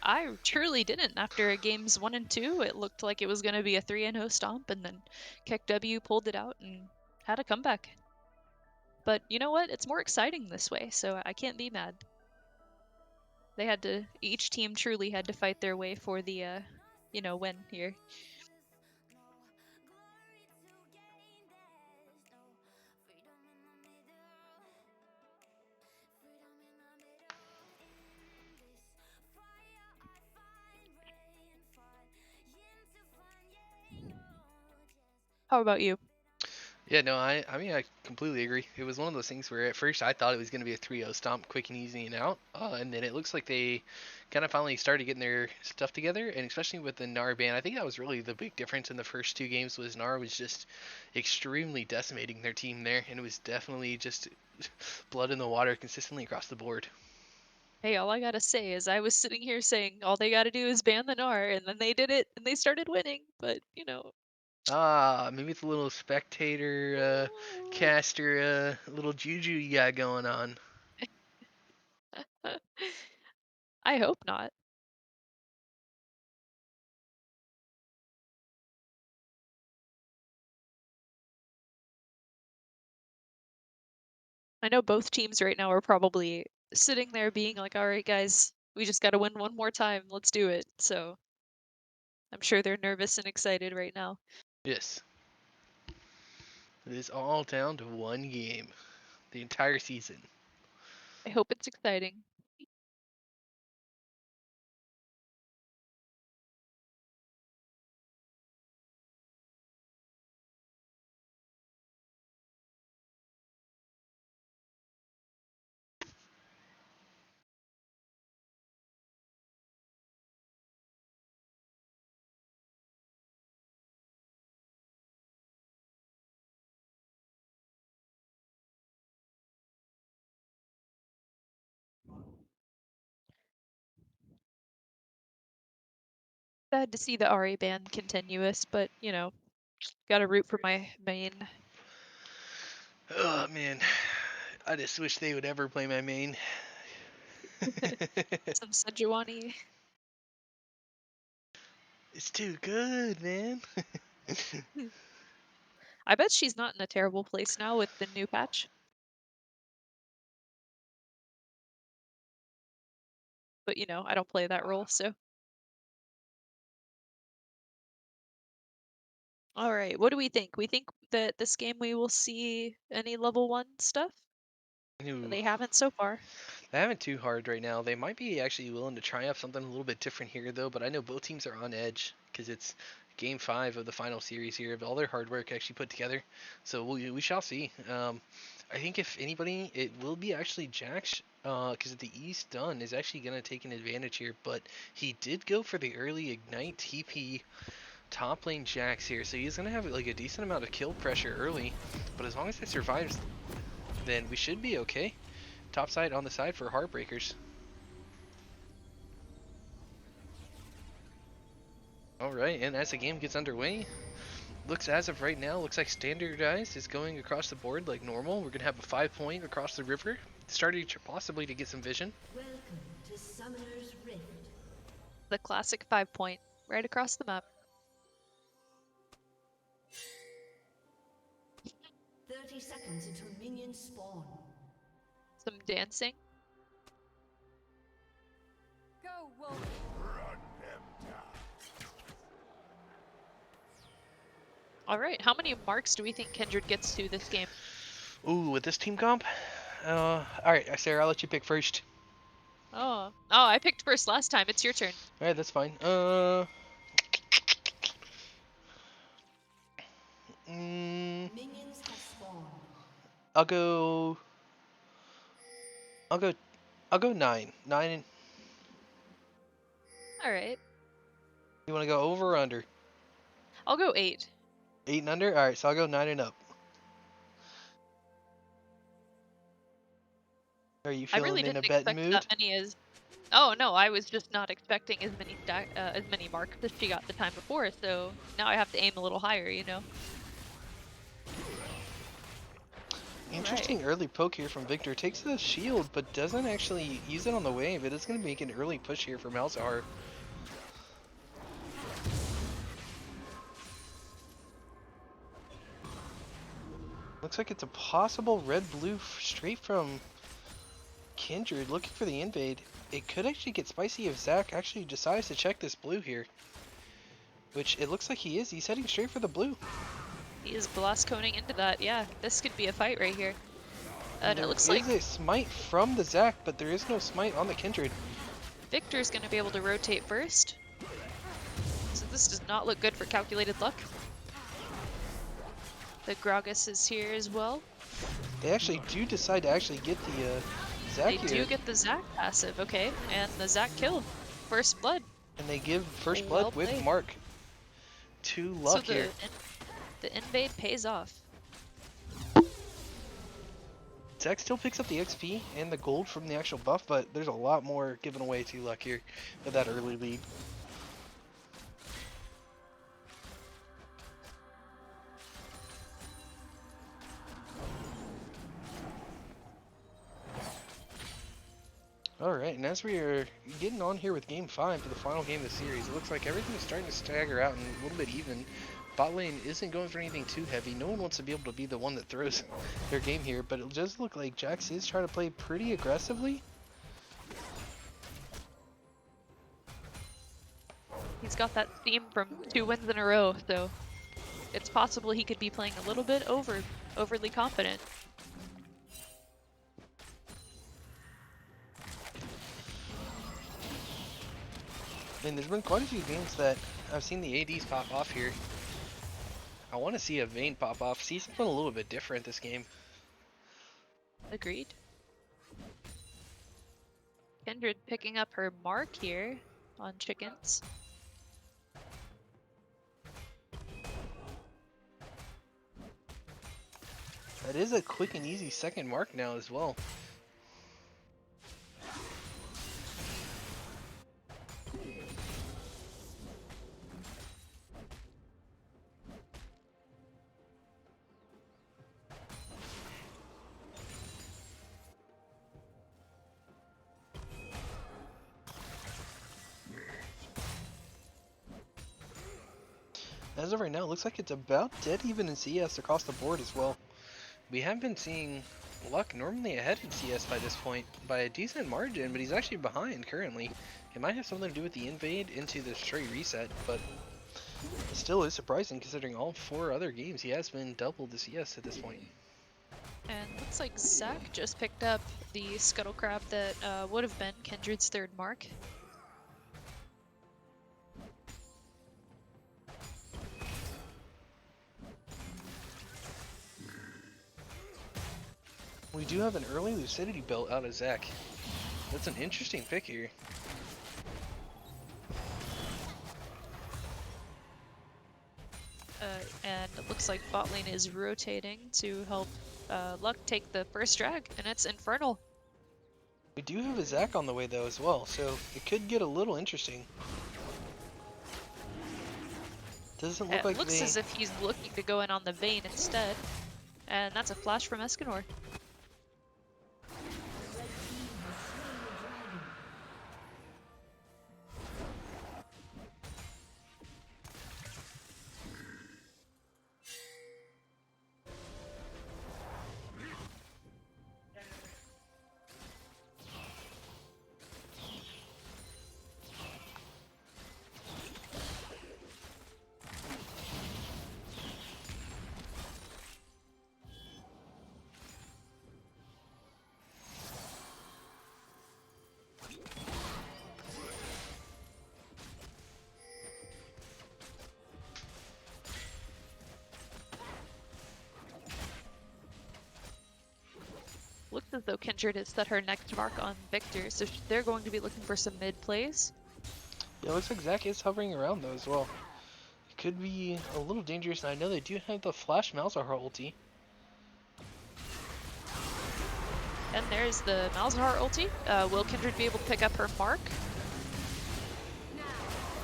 I truly didn't. After games 1 and 2, it looked like it was going to be a 3-0 stomp, and then KekW pulled it out and had a comeback. But you know what? It's more exciting this way, so I can't be mad. They had to, each team truly had to fight their way for the, win here. How about you? Yeah, no, I mean, I completely agree. It was one of those things where at first I thought it was going to be a 3-0 stomp, quick and easy and out. And then it looks like they kind of finally started getting their stuff together, and especially with the Nar ban, I think that was really the big difference in the first 2 games was Nar was just extremely decimating their team there, and it was definitely just blood in the water consistently across the board. Hey, all I gotta say is I was sitting here saying all they gotta do is ban the Gnar, and then they did it, and they started winning, but, Maybe it's a little spectator, caster, little juju you got going on. I hope not. I know both teams right now are probably sitting there being like, all right, guys, we just gotta win one more time. Let's do it. So I'm sure they're nervous and excited right now. Yes. It is all down to one game. The entire season. I hope it's exciting. Sad to see the Ari ban continuous, but gotta root for my main. Oh man, I just wish they would ever play my main. Some Sejuani. It's too good, man. I bet she's not in a terrible place now with the new patch. But I don't play that role, so. All right, what do we think? We think that this game we will see any level 1 stuff? Ooh, They haven't so far. they haven't too hard right now. They might be actually willing to try out something a little bit different here, though. But I know both teams are on edge because it's game 5 of the final series here of all their hard work actually put together. So we shall see. I think if anybody, it will be actually Jax, because the East Dunn is actually going to take an advantage here. But he did go for the early ignite TP top lane Jax here, so he's going to have like a decent amount of kill pressure early. But as long as it survives, then we should be okay. Top side on the side for Heartbreakers. Alright, and as the game gets underway, looks as of right now, looks like standardized is going across the board like normal. We're going to have a 5-point across the river, starting possibly to get some vision. Welcome to Summoner's Rift. The classic 5-point, right across the map. 30 seconds until minions spawn. Some dancing. All right, how many marks do we think Kindred gets to this game? Ooh, with this team comp? Alright, Sarah, I'll let you pick first. Oh, I picked first last time. It's your turn. Alright, that's fine. Minions have spawned. I'll go. I'll go. I'll go 9. 9. All right, You want to go over or under? I'll go 8. 8 and under. All right, so I'll go 9 and up. Are you I really feeling in a didn't betting expect that mood? many as. Oh no, I was just not expecting as many marks as she got the time before. So now I have to aim a little higher, you know. Interesting early poke here from Victor. Takes the shield, but doesn't actually use it on the wave. It is going to make an early push here from Malzahar. Looks like it's a possible red-blue straight from Kindred. Looking for the invade. It could actually get spicy if Zach actually decides to check this blue here. Which it looks like he is. He's heading straight for the blue. He is blast coning into that. Yeah, this could be a fight right here. And it looks there like is a smite from the Zach, but there is no smite on the Kindred. Victor's going to be able to rotate first. So this does not look good for calculated luck. The Gragas is here as well. They actually do decide to actually get the Zach They here. do get the Zac passive, okay. And the Zac kill. First blood. And they give first Well blood with played. Mark. 2 luck so here. the invade pays off. Zach still picks up the XP and the gold from the actual buff, but there's a lot more given away to luck here with that early lead. Alright, and as we are getting on here with Game 5 for the final game of the series, it looks like everything is starting to stagger out and a little bit even. Bot lane isn't going for anything too heavy. No one wants to be able to be the one that throws their game here, but it does look like Jax is trying to play pretty aggressively. He's got that theme from 2 wins in a row, so it's possible he could be playing a little bit overly confident. And there's been quite a few games that I've seen the ADs pop off here. I want to see a Vayne pop off, see something a little bit different this game. Agreed. Kindred picking up her mark here on chickens. That is a quick and easy second mark now as well. As of right now, it looks like it's about dead even in CS across the board as well. We have been seeing Luck normally ahead in CS by this point by a decent margin, but he's actually behind currently. It might have something to do with the invade into the straight reset, but it still is surprising considering all 4 other games he has been double the CS at this point. And looks like Zac just picked up the Scuttle Crab that would have been Kindred's 3rd mark. We do have an early Lucidity belt out of Zac. That's an interesting pick here. And it looks like bot lane is rotating to help Luck take the first drag, and it's Infernal. We do have a Zac on the way though as well, so it could get a little interesting. Doesn't look like It looks as if he's looking to go in on the Vayne instead. And that's a flash from Escanor. as though Kindred has set her next mark on Victor, so they're going to be looking for some mid plays. Yeah, it looks like Zach is hovering around though as well. It could be a little dangerous, and I know they do have the Flash Malzahar ulti. And there's the Malzahar ulti. Will Kindred be able to pick up her mark?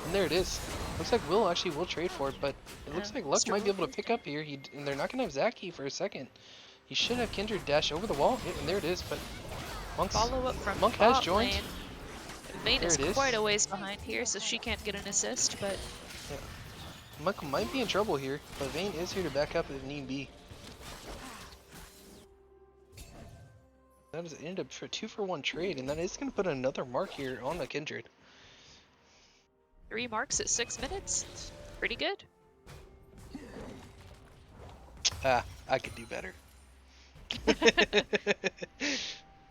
And there it is. Looks like Will actually will trade for it, but it looks like Luck Mr. might be able to Will pick up here. And they're not going to have Zaki for a second. He should have Kindred dash over the wall, and there it is, but Follow up from Monk has bot joined. lane. Vayne There is it is. quite a ways behind here, so she can't get an assist, but Monk might be in trouble here, but Vayne is here to back up if need be. That is ended up for a 2-for-1 trade, and that is going to put another mark here on the Kindred. 3 marks at 6 minutes. It's pretty good. Ah, I could do better.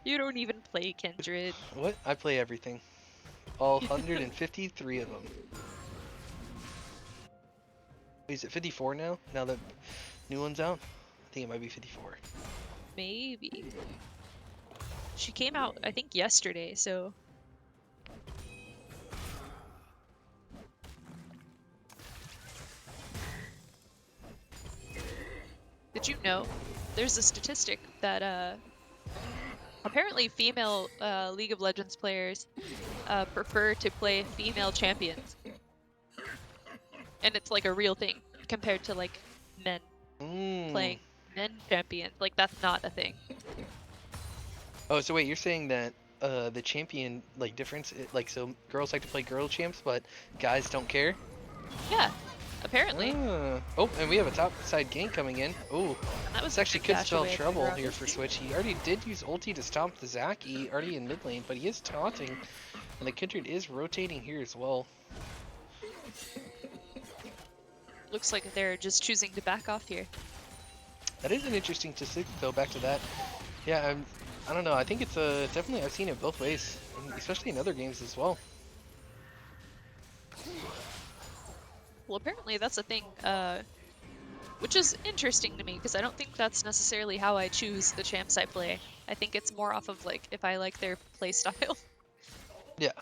You don't even play Kindred. What? I play everything. All 153 of them. Wait, is it 54 now? Now that new one's out? I think it might be 54. Maybe. She came out, I think, yesterday, so... Did you know? There's a statistic that apparently female League of Legends players prefer to play female champions. And it's like a real thing compared to like men playing men champions. Like that's not a thing. Oh, so wait, you're saying that the champion like difference, like so girls like to play girl champs, but guys don't care? Yeah, apparently. Oh, and we have a top side gank coming in. Oh, That was this actually a could dash spell away from trouble Veronica. here for Switch. He already did use ulti to stomp the Zaki already in mid lane, but he is taunting, and the Kindred is rotating here as well. Looks like they're just choosing to back off here. That is an interesting statistic, though. Back to that, yeah, I don't know. I think it's definitely I've seen it both ways, especially in other games as well. Well, apparently that's a thing, which is interesting to me because I don't think that's necessarily how I choose the champs I play. I think it's more off of like if I like their play style. Yeah.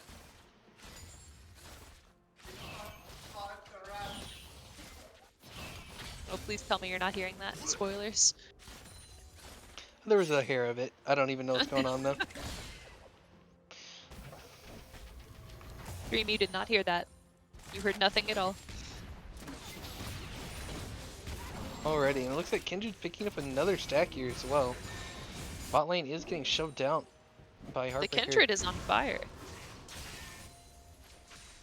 Oh, please tell me you're not hearing that. Spoilers. There was a hair of it. I don't even know what's going on though. Dream, you did not hear that. You heard nothing at all. Alrighty, and it looks like Kindred's picking up another stack here as well. Bot lane is getting shoved down by Heartbreakers. The Kindred is on fire.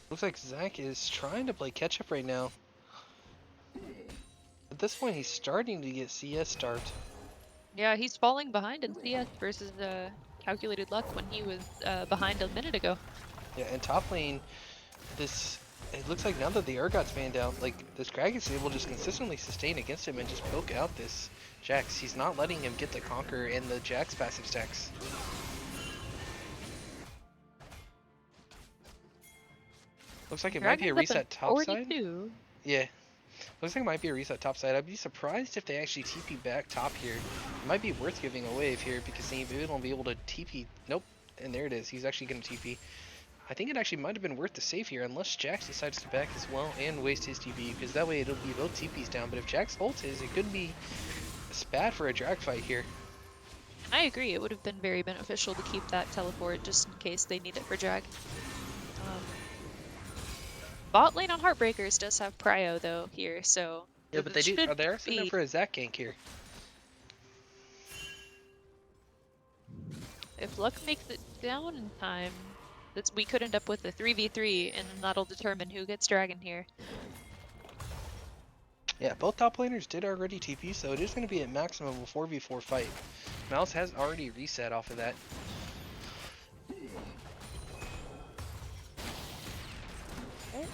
Looks like Zach is trying to play catch up right now. At this point, he's starting to get CS start. Yeah, he's falling behind in CS versus Calculated Luck when he was behind a minute ago. Yeah, and top lane, it looks like now that the Urgot's banned out, like this Krag is able to just consistently sustain against him and just poke out this Jax. He's not letting him get the Conquer and the Jax passive stacks. Looks like it might be a Dragon's up reset in top side. 42. Yeah. Looks like it might be a reset top side. I'd be surprised if they actually TP back top here. It might be worth giving a wave here because then he won't be able to TP. Nope. And there it is. He's actually going to TP. I think it actually might have been worth the save here unless Jax decides to back as well and waste his TP because that way it'll be both TPs down. But if Jax ults his, it could be bad for a drag fight here. I agree. It would have been very beneficial to keep that teleport just in case they need it for drag. Bot lane on Heartbreakers does have Prio though here, so Yeah, but they do. They're setting up be- for a Zac gank here. if Luck makes it down in time, we could end up with a 3v3, and that'll determine who gets Dragon here. Yeah, both top laners did already TP, so it is going to be a maximum of a 4v4 fight. Mouse has already reset off of that.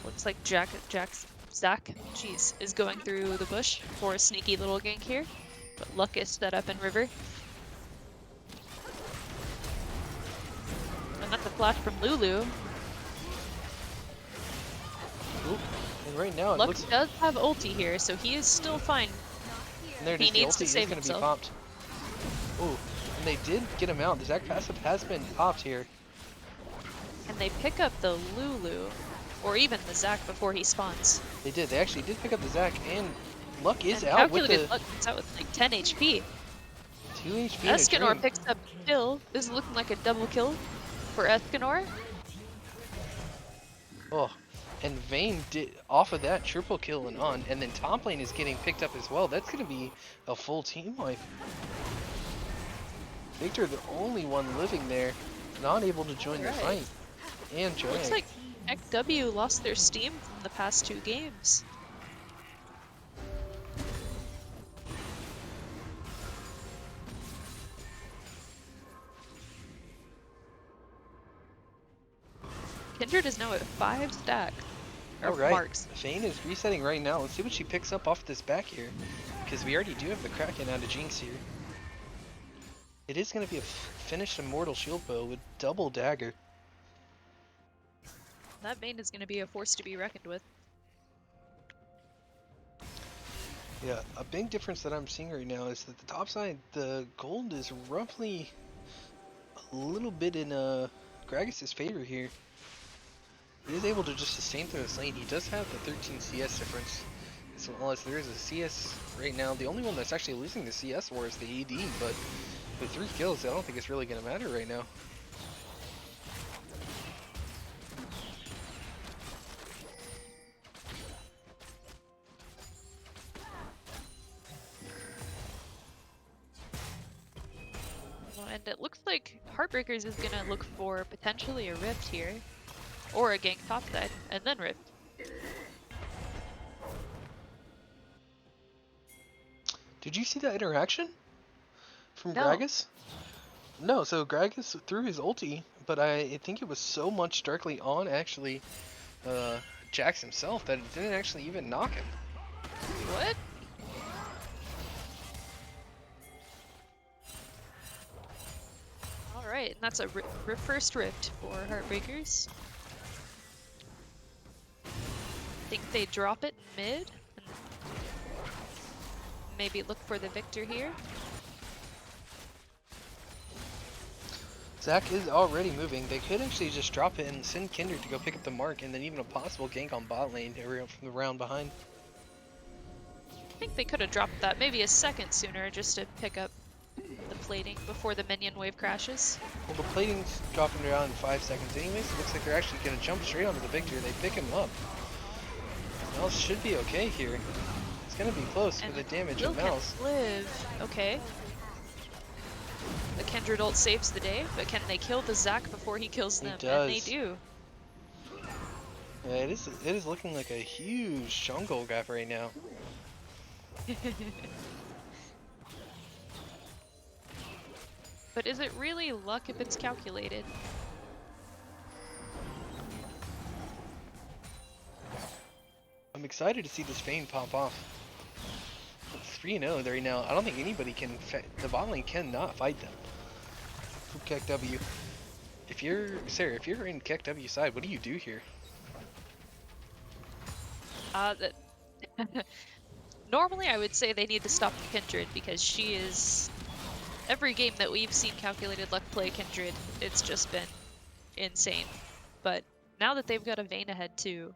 Looks like Zach, jeez, is going through the bush for a sneaky little gank here, but Luck is set up in river. And that's a flash from Lulu. Ooh, and right now it Luck looks. does have ulti here, so he is still fine. And there it he is. The needs ulti to is save going to be himself. popped. Oh, and they did get him out. The Zac passive has been popped here. And they pick up the Lulu, or even the Zac before he spawns. They did. They actually did pick up the Zac, and Luck is And out with the Calculated Luck comes out with like 10 HP. 2 HP and a Escanor drink. picks up kill. This is looking like a double kill for Escanor. Oh, and Vayne did off of that triple kill and on, and then top lane is getting picked up as well. That's gonna be a full team wipe. Victor, the only one living there, not able to join the fight. And Joy. Looks like KekW'ed lost their steam from the past 2 games. Kindred is now at 5 stack. Or Alright, marks. Vayne is resetting right now. Let's see what she picks up off this back here. Because we already do have the Kraken out of Jinx here. It is going to be a finished Immortal Shield Bow with double dagger. That Vayne is going to be a force to be reckoned with. Yeah, a big difference that I'm seeing right now is that the top side, the gold is roughly a little bit in Gragas' favor here. He is able to just sustain through this lane. He does have the 13 CS difference. So unless there is a CS right now, the only one that's actually losing the CS war is the AD, but with 3 kills, I don't think it's really going to matter right now. And it looks like Heartbreakers is going to look for potentially a Rift here. Or a gank topside, and then Rift. Did you see that interaction from No. Gragas? No, so Gragas threw his ulti, but I think it was so much directly on actually Jax himself that it didn't actually even knock him. What? Alright, and that's a first Rift for Heartbreakers. Think they drop it mid? And maybe look for the victor here? Zac is already moving. They could actually just drop it and send Kindred to go pick up the mark, and then even a possible gank on bot lane from the round behind. I think they could have dropped that maybe a second sooner just to pick up the plating before the minion wave crashes. Well, the plating's dropping around in 5 seconds anyways. It looks like they're actually going to jump straight onto the victor. They pick him up. Mouse should be okay here. It's going to be close with the damage of Mouse. Live. Okay. The Kindred ult saves the day, but can they kill the Zac before he kills them? He does. And they do. Yeah, it is looking like a huge jungle gap right now. But is it really luck if it's calculated? I'm excited to see this Vayne pop off. It's 3-0 right now. I don't think anybody can. The bot lane cannot fight them. From KekW. If you're Sarah, if you're in KekW's side, what do you do here? Normally I would say they need to stop the Kindred because she is... Every game that we've seen Calculated Luck play Kindred, it's just been insane. But now that they've got a Vayne ahead too,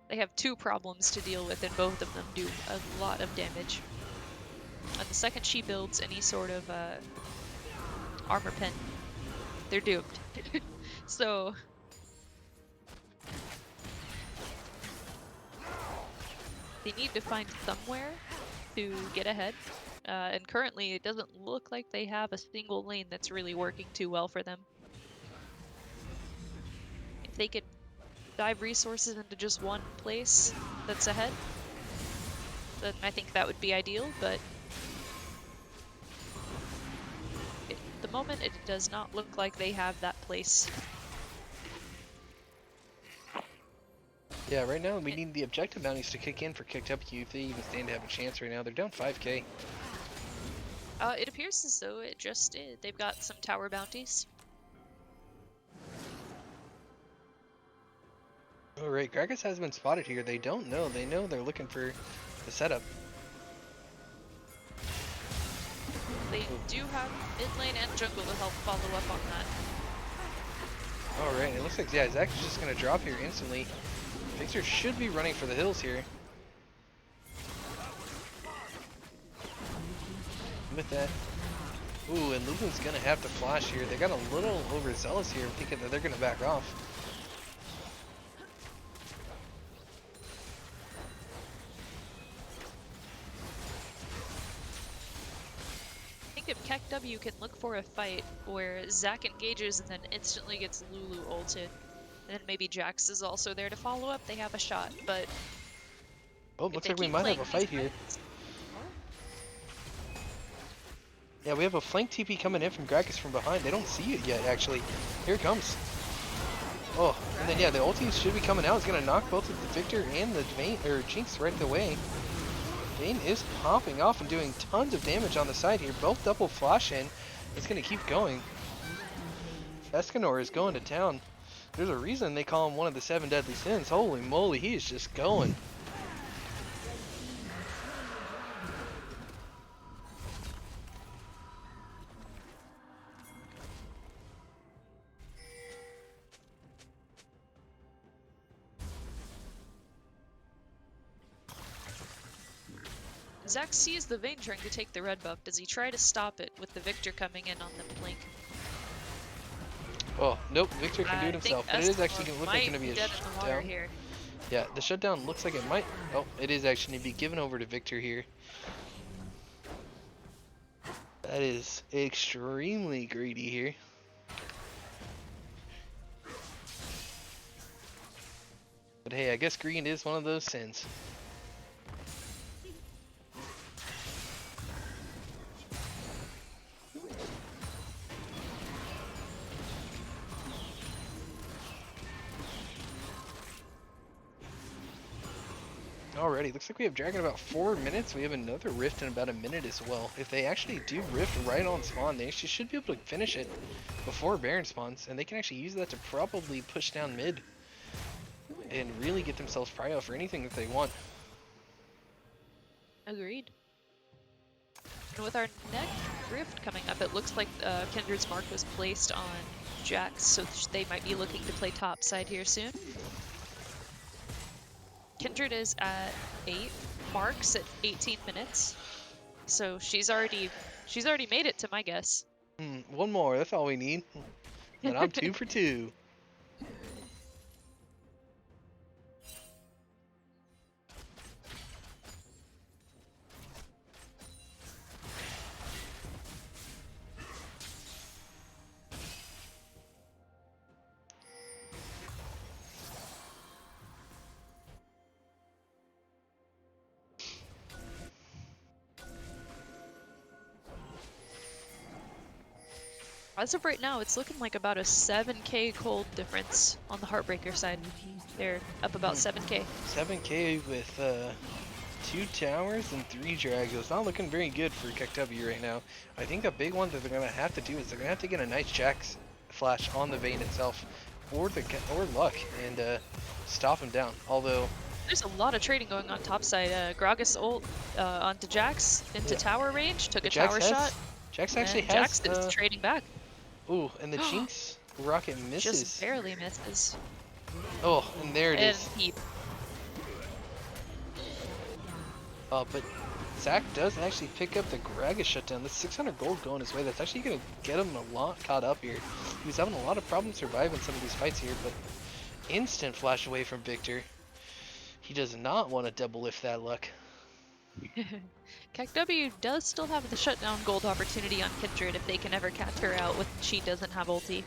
they have 2 problems to deal with, and both of them do a lot of damage. And the second she builds any sort of armor pen, they're doomed. So... they need to find somewhere to get ahead. And currently it doesn't look like they have a single lane that's really working too well for them. If they could dive resources into just one place that's ahead, then I think that would be ideal, but at the moment it does not look like they have that place. Yeah, right now we need the objective bounties to kick in for KekW if they even stand to have a chance right now. They're down 5k. It appears as though it just did. They've got some tower bounties. Alright, Gragas has been spotted here. They don't know. They know they're looking for the setup. they do have mid lane and jungle to help follow up on that. Alright, it looks like, yeah, Zach is just going to drop here instantly. Victor should be running for the hills here. With that. Ooh, and Lugun's going to have to flash here. They got a little overzealous here, thinking that they're going to back off. I think if KekW can look for a fight where Zac engages and then instantly gets Lulu ulted, and then maybe Jax is also there to follow up, they have a shot. But Oh, looks like we might have a fight here. Yeah, we have a flank TP coming in from Gragas from behind. They don't see it yet, actually. Here it comes. Oh, and then yeah, the ulti should be coming out. It's gonna knock both of the Victor and the Vayne, or Jinx right away. Vayne is popping off and doing tons of damage on the side here. Both double flash in. It's gonna keep going. Escanor is going to town. There's a reason they call him one of the 7 deadly sins. Holy moly, he is just going. Zac sees the Vayne trying to take the red buff. Does he try to stop it with the Victor coming in on the blink? Oh, nope, Victor can do it himself, but it is actually going to look like going to be a shutdown. Here. Yeah, the shutdown looks like it might... Oh, it is actually be given over to Victor here. That is extremely greedy here. But hey, I guess green is one of those sins. Alrighty, looks like we have Dragon about 4 minutes. We have another Rift in about a minute as well. If they actually do Rift right on spawn, they actually should be able to finish it before Baron spawns, and they can actually use that to probably push down mid and really get themselves prio for anything that they want. Agreed. And with our next Rift coming up, it looks like Kindred's mark was placed on Jax, so they might be looking to play topside here soon. Kindred is at 8, Mark's at 18 minutes, so she's already made it to my guess. One more, that's all we need. And I'm 2 for 2. As of right now, it's looking like about a 7k cold difference on the Heartbreaker side. They're up about 7k. 7k with 2 towers and 3 drags. It's not looking very good for KekW right now. I think a big one that they're going to have to do is they're going to have to get a nice Jax flash on the Vayne itself, or luck, and stop him down. Although there's a lot of trading going on topside. Gragas ult onto Jax into tower range, took a tower shot. Jax actually has. Jax is trading back. Ooh, and the Jinx rocket misses. Just barely misses. Oh, and there it is. Heap. But Zac does actually pick up the Gragas shutdown. That's 600 gold going his way. That's actually going to get him a lot caught up here. He was having a lot of problems surviving some of these fights here, but instant flash away from Victor. He does not want to double lift that luck. KekW does still have the shutdown gold opportunity on Kindred if they can ever catch her out when she doesn't have ulti.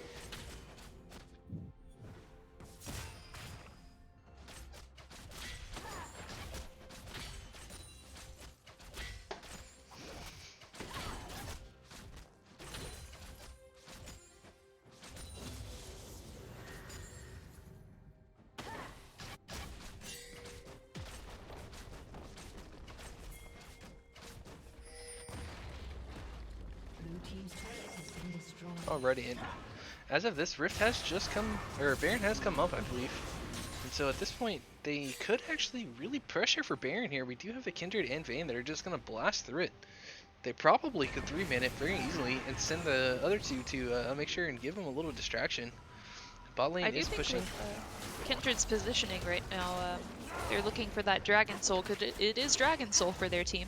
Alrighty, and as of this, Rift has just come, or Baron has come up, I believe. And so at this point, they could actually really pressure for Baron here. We do have a Kindred and Vayne that are just going to blast through it. They probably could 3-man it very easily and send the other two to make sure and give them a little distraction. Bot lane I do is think pushing. with Kindred's positioning right now, they're looking for that Dragon Soul, because it is Dragon Soul for their team.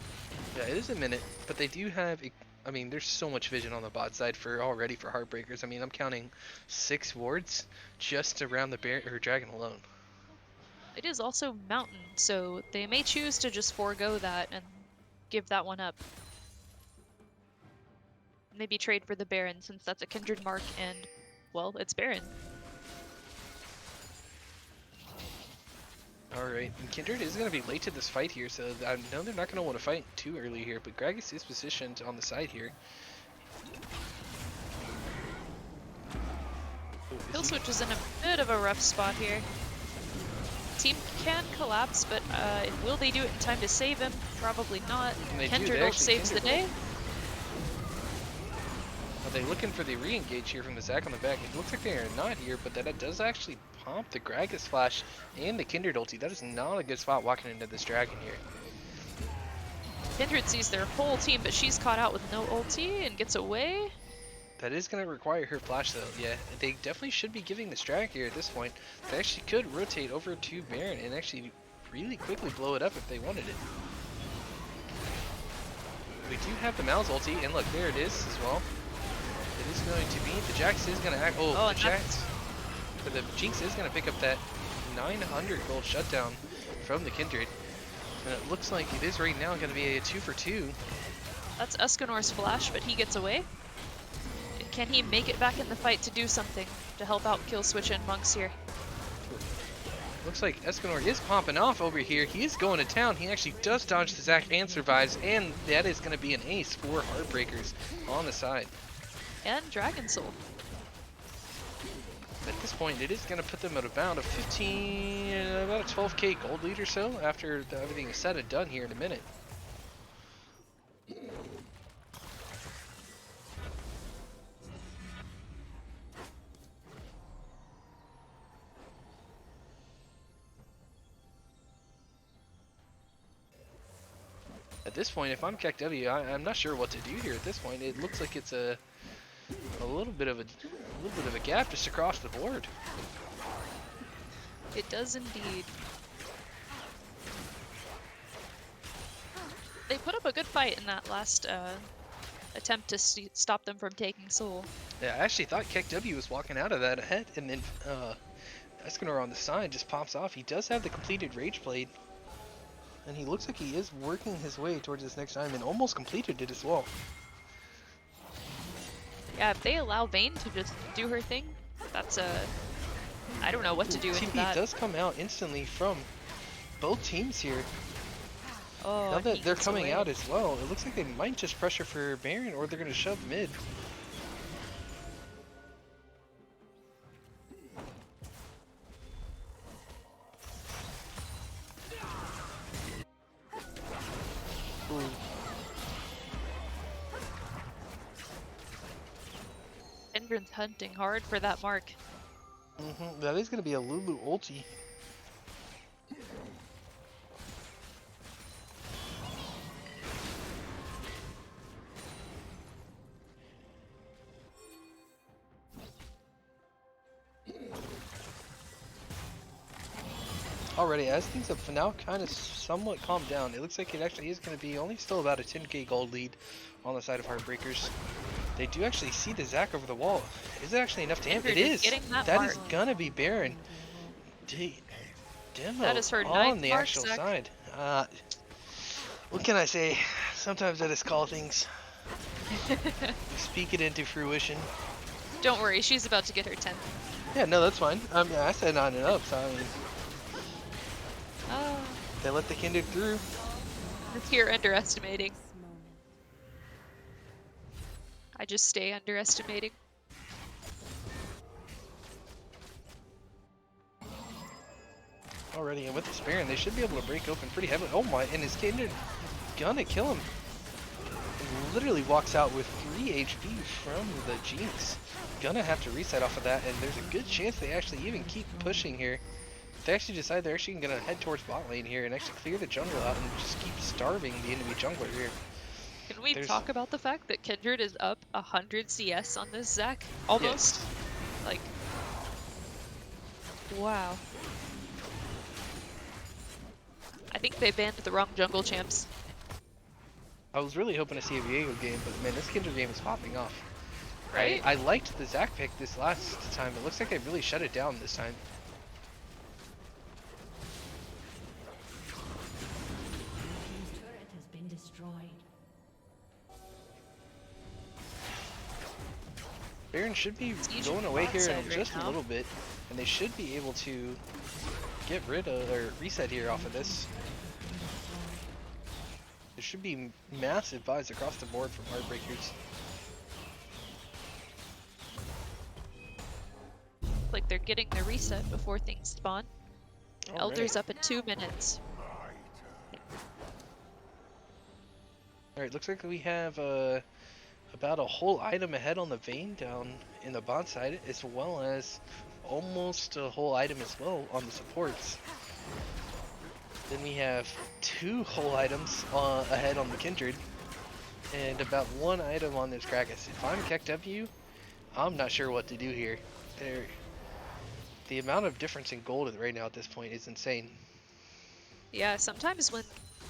Yeah, it is a minute, but they do have. I mean, there's so much vision on the bot side for Heartbreakers. I mean, I'm counting 6 wards just around the bear or dragon alone. It is also Mountain, so they may choose to just forego that and give that one up. Maybe trade for the Baron, since that's a Kindred mark and, well, it's Baron. Alright, and Kindred is going to be late to this fight here, so I know they're not going to want to fight too early here, but Gragas is positioned on the side here. Killswitch is in a bit of a rough spot here. Team can collapse, but will they do it in time to save him? Probably not. Kindred saves the day. Are they looking for the re-engage here from the Zac on the back? It looks like they are not here, but that does actually pump the Gragas flash and the Kindred ulti. That is not a good spot walking into this dragon here. Kindred sees their whole team, but she's caught out with no ulti and gets away. That is going to require her flash though. Yeah, they definitely should be giving this drag here at this point. They actually could rotate over to Baron and actually really quickly blow it up if they wanted it. We do have the Mal's ulti, and look, there it is as well. It is going to be, the Jax is going to act, the Jax, but the Jinx is going to pick up that 900 gold shutdown from the Kindred. And it looks like it is right now going to be a 2 for 2. That's Escanor's flash, but he gets away. Can he make it back in the fight to do something to help out Killswitch and Monks here? Looks like Escanor is popping off over here. He is going to town. He actually does dodge the Zac and survives, and that is going to be an ace for Heartbreakers on the side. And Dragon Soul. At this point, it is going to put them at about a 15, about a 12k gold lead or so after everything is said and done here in a minute. At this point, if I'm KekW'ed, I'm not sure what to do here. At this point, it looks like it's a little bit of a gap just across the board. It does indeed. They put up a good fight in that last attempt to stop them from taking Soul. Yeah, I actually thought KekW'ed was walking out of that ahead, and then Escanor on the side just pops off. He does have the completed Rage Blade, and he looks like he is working his way towards this next time and almost completed it as well. Yeah, if they allow Vayne to just do her thing, that's I don't know what to do with that. TP does come out instantly from both teams here. Oh, now that they're coming out as well, it looks like they might just pressure for Baron, or they're going to shove mid. Endrin's hunting hard for that mark. That is going to be a Lulu ulti. Already, as things have now kind of somewhat calmed down, it looks like it actually is going to be only still about a 10k gold lead on the side of Heartbreakers. They do actually see the Zac over the wall. Is it actually enough damage? It is. That is gonna be Baron. Demo that is her on the mark, actual Zac. side. What can I say? Sometimes I just call things. Speak it into fruition. Don't worry, she's about to get her 10th. Yeah, no, that's fine. I said 9 and up, so I mean, they let the Kindred through. You're underestimating. I just stay underestimating. Already, and with the Baron, they should be able to break open pretty heavily. Oh my, and his Kindred gonna kill him. And literally walks out with 3 HP from the Jinx. Gonna have to reset off of that, and there's a good chance they actually even keep pushing here. They actually decide they're actually gonna head towards bot lane here and actually clear the jungle out and just keep starving the enemy jungler here. Can we There's talk about the fact that KekW'ed is up 100 CS on this Zac? Almost. yes. Like, wow. I think they banned the wrong jungle champs. I was really hoping to see a Viego game, but man, this Kindred game is popping off. Right? I liked the Zac pick this last time. It looks like they really shut it down this time. His turret has been destroyed. Baron should be Siege going away bot here side in right just a now. little bit, and they should be able to get rid of or reset here off of this. There should be massive buys across the board from Heartbreakers. Like they're getting the reset before things spawn. Elder's up in 2 minutes. Alright, looks like we have about a whole item ahead on the Vayne down in the bot side, as well as almost a whole item as well on the supports. Then we have 2 whole items ahead on the Kindred, and about 1 item on this Krakus. If I'm KekW, I'm not sure what to do here. The amount of difference in gold right now at this point is insane. Yeah, sometimes when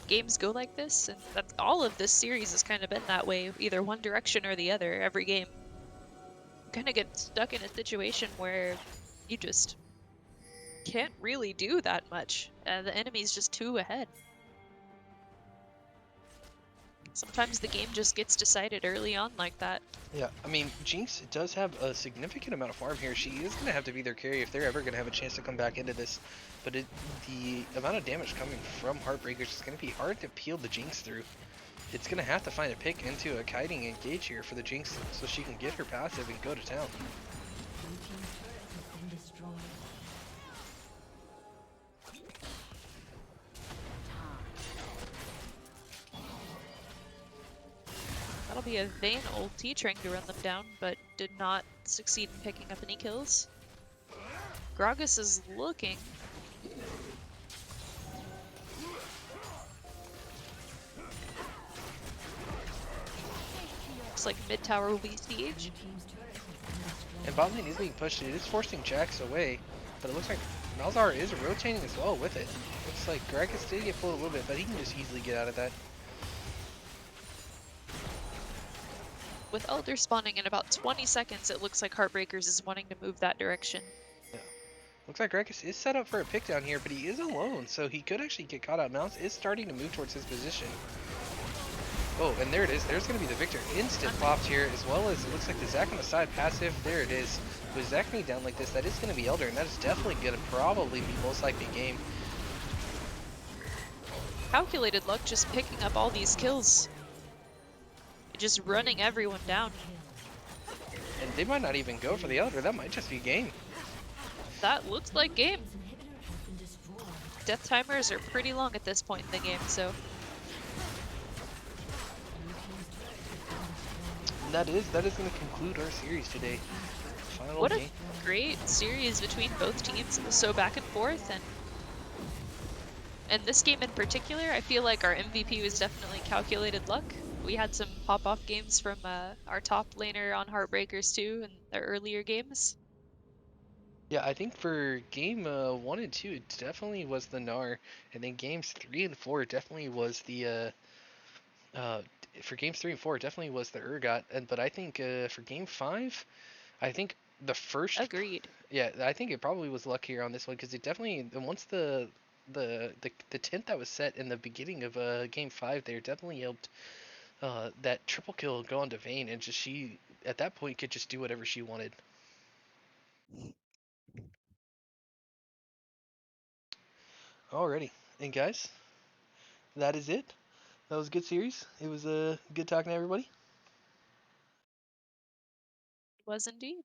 games go like this, and that's all of this series has kind of been that way, either one direction or the other, every game. You kind of get stuck in a situation where you just can't really do that much. The enemy's just too ahead. Sometimes the game just gets decided early on like that. Yeah, I mean, Jinx does have a significant amount of farm here. She is going to have to be their carry if they're ever going to have a chance to come back into this. But the amount of damage coming from Heartbreakers is going to be hard to peel the Jinx through. It's going to have to find a pick into a kiting engage here for the Jinx so she can get her passive and go to town. Blue team's turret has been destroyed. That'll be a Vayne ulti trying to run them down, but did not succeed in picking up any kills. Gragas is looking. Looks like mid tower will be siege. Blue team's turret has been destroyed. And bot lane is being pushed. It is forcing Jax away. But it looks like Malzahar is rotating as well with it. Looks like Gragas did get pulled a little bit, but he can just easily get out of that. With Elder spawning in about 20 seconds, it looks like Heartbreakers is wanting to move that direction. Looks like Gragas is set up for a pick down here, but he is alone, so he could actually get caught out. Mounts is starting to move towards his position. Oh, and there it is. There's going to be the Victor instant popped here, as well as it looks like the Zac on the side passive. There it is. With Zac being down like this, that is going to be Elder, and that is definitely going to probably be most likely game. Calculated luck just picking up all these kills. Just running everyone down. And they might not even go for the Elder. That might just be game. That looks like game. His inhibitor has been destroyed. Death timers are pretty long at this point in the game, so And that is going to conclude our series today. Final what a game. great series between both teams. It was so back and forth, and this game in particular, I feel like our MVP was definitely calculated luck. We had some pop-off games from our top laner on Heartbreakers too in the earlier games. Yeah, I think for game 1 and 2, it definitely was the Gnar, and then games 3 and 4 definitely was the for games 3 and 4 it definitely was the Urgot, but I think for game 5, I think the first Agreed. yeah, I think it probably was luck here on this one because it definitely once the tent that was set in the beginning of game 5 there definitely helped that triple kill go onto Vayne, and just she at that point could just do whatever she wanted. Alrighty, and guys, that is it. That was a good series. It was good talking to everybody. Was indeed.